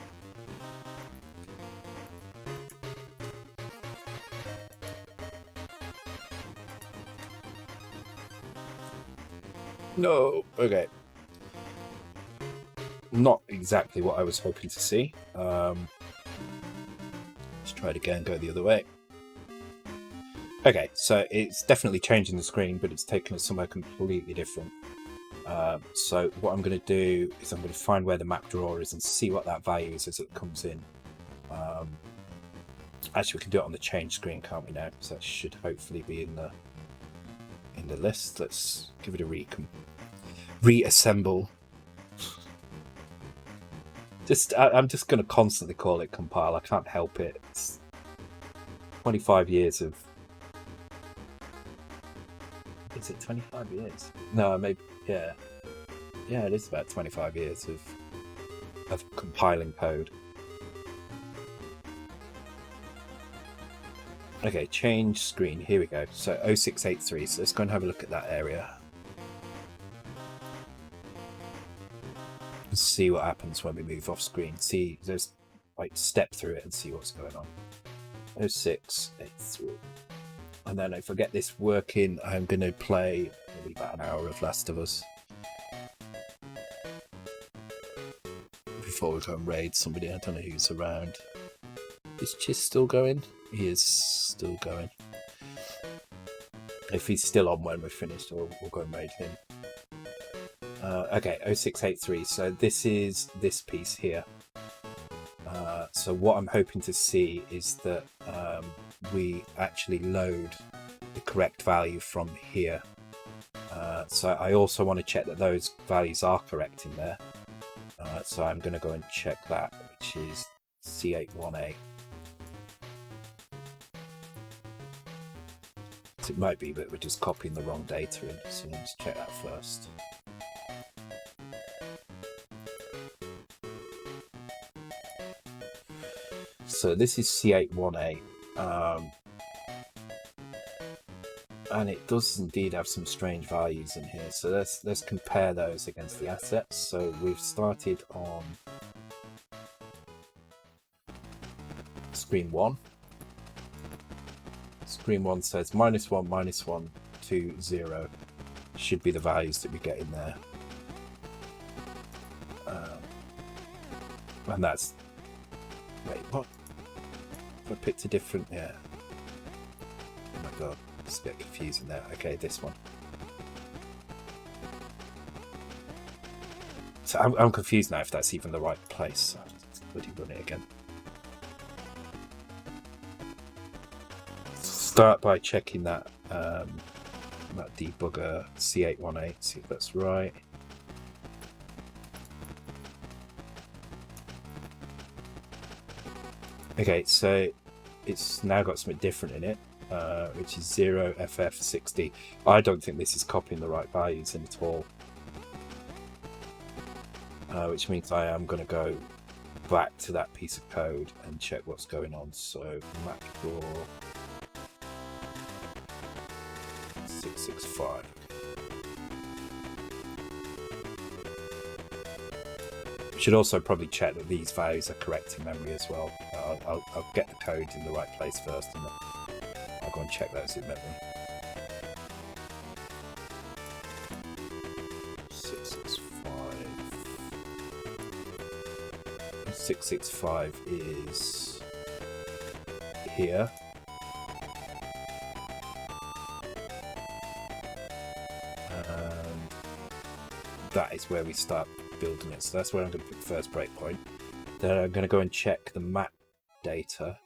No, okay. Not exactly what I was hoping to see. Let's try it again, go the other way. Okay, so it's definitely changing the screen, but it's taken us somewhere completely different. So what I'm going to do is I'm going to find where the map drawer is and see what that value is as it comes in. Actually, we can do it on the change screen, can't we now? So that should hopefully be in the list. Let's give it a reassemble. I'm just going to constantly call it compile. I can't help it. It's 25 years of. Is it 25 years? No, maybe. Yeah, it is about 25 years of compiling code. Okay, change screen. Here we go. So 0683. So let's go and have a look at that area. And see what happens when we move off screen. See, there's like step through it and see what's going on. 0683. And then if I get this working, I'm going to play maybe about an hour of Last of Us before we go and raid somebody. I don't know who's around. Is Chiss still going? He is still going. If he's still on when we're finished, we'll go and raid him. Okay, 0683. So this is this piece here. So what I'm hoping to see is that we actually load the correct value from here. So I also want to check that those values are correct in there. So I'm going to go and check that, which is Z81A. So it might be that we're just copying the wrong data in, so let's check that first. So this is Z81A. And it does indeed have some strange values in here. So let's compare those against the assets. So we've started on screen 1. Screen 1 says -1, -1, 2, 0. Should be the values that we get in there. And that's... Wait, what? If I picked a different... Yeah. Oh my god. It's a bit confusing there. Okay, this one. So I'm confused now if that's even the right place. I'll just bloody run it again. Start by checking that debugger C818, see if that's right. Okay, so it's now got something different in it, which is 0FF60. I don't think this is copying the right values in at all. Which means I am going to go back to that piece of code and check what's going on. So map for 665. Should also probably check that these values are correct in memory as well. I'll get the code in the right place first, and then I'll go and check those in memory. 665. 665 is here. That is where we start building it. So that's where I'm going to put the first breakpoint. Then I'm going to go and check the map data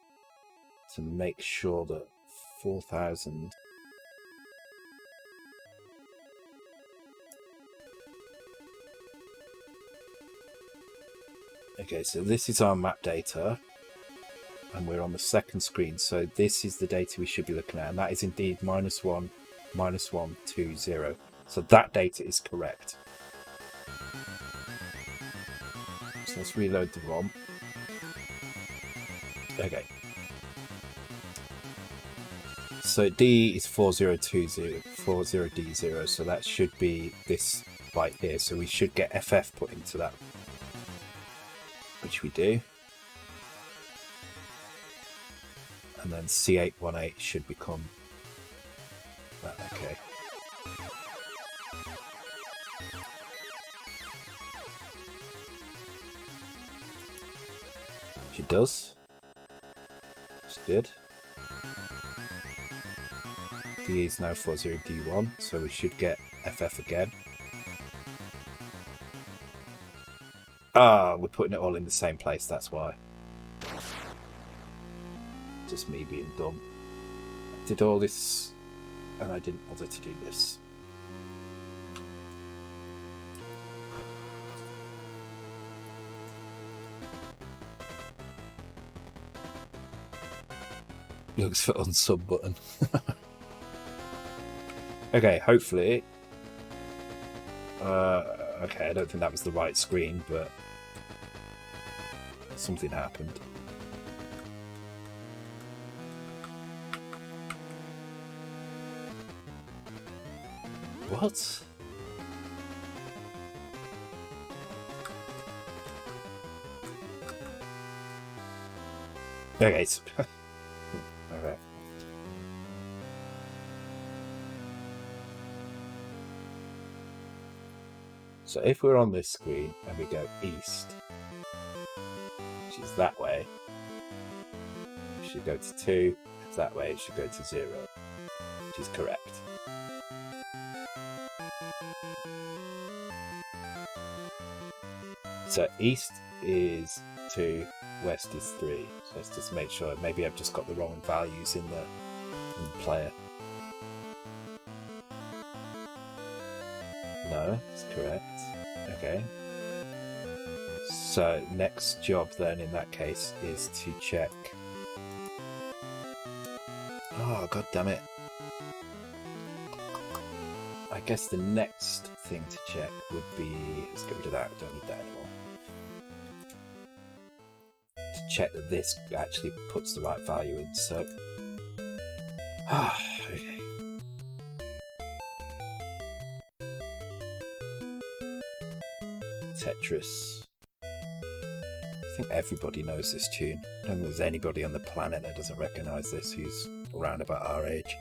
to make sure that 4,000 Okay, so this is our map data, and we're on the second screen. So this is the data we should be looking at, and that is indeed -1, -1, 2, 0. So that data is correct. So let's reload the ROM. Okay. So D is 4020, 40D0, so that should be this right here. So we should get FF put into that, which we do. And then C818 should become that. Okay. It does. It's good. D is now 40D1, so we should get FF again. Ah, we're putting it all in the same place, that's why. Just me being dumb. I did all this, and I didn't bother to do this. Looks for unsub button. Okay, hopefully. Okay, I don't think that was the right screen, but something happened. What? Okay, so okay. So if we're on this screen and we go east, which is that way, we should go to 2. If that way, it should go to 0, which is correct. So east is 2, west is 3. So let's just make sure. Maybe I've just got the wrong values in the player. No, it's correct. Okay. So next job then in that case is to check. Oh, god damn it. I guess the next thing to check would be, let's get rid of that, don't need that anymore. To check that this actually puts the right value in, so okay. Tetris. I think everybody knows this tune. I don't think there's anybody on the planet that doesn't recognise this who's around about our age.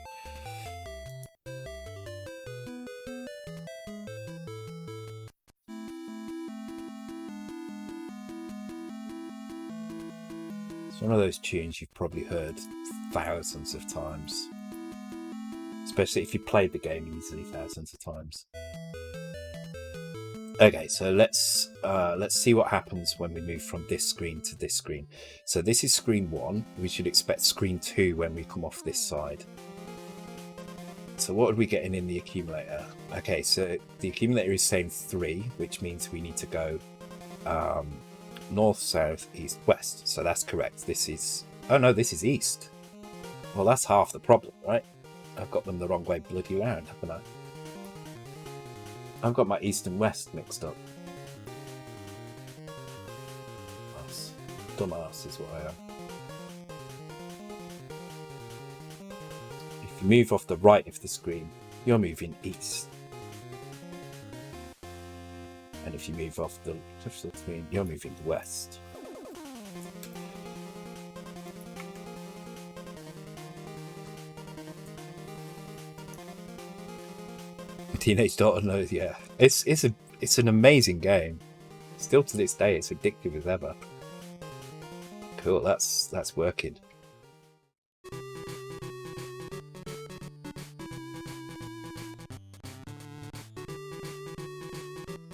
It's one of those tunes you've probably heard thousands of times. Especially if you played the game easily thousands of times. Okay, so let's see what happens when we move from this screen to this screen. So this is screen 1. We should expect screen 2 when we come off this side. So what are we getting in the accumulator? Okay, so the accumulator is saying 3, which means we need to go north, south, east, west. So that's correct. This is... oh no, this is east. Well, that's half the problem, right? I've got them the wrong way bloody round, haven't I? I've got my east and west mixed up. Dumbass is what I am. If you move off the right of the screen, you're moving east. And if you move off the left of the screen, you're moving west. Teenage Daughter knows, yeah. It's an amazing game. Still to this day, it's addictive as ever. Cool, that's working.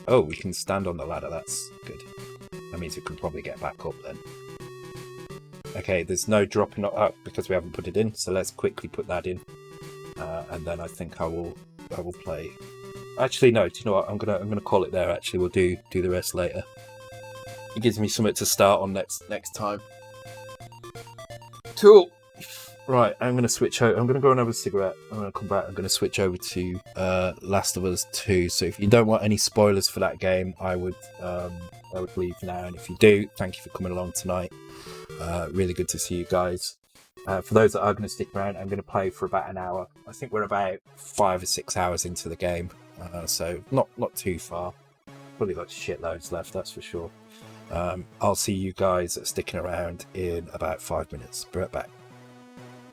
Oh, we can stand on the ladder, that's good. That means we can probably get back up then. Okay, there's no dropping up because we haven't put it in, so let's quickly put that in. And then I think I will play. Actually, no. Do you know what? I'm gonna call it there. Actually, we'll do the rest later. It gives me something to start on next time. Cool. Right, I'm gonna switch over. I'm gonna go and have a cigarette. I'm gonna come back. I'm gonna switch over to Last of Us 2. So if you don't want any spoilers for that game, I would leave now. And if you do, thank you for coming along tonight. Really good to see you guys. For those that are going to stick around, I'm going to play for about an hour. I think we're about 5 or 6 hours into the game, so not too far. Probably got shitloads left, that's for sure. I'll see you guys sticking around in about 5 minutes. Be right back.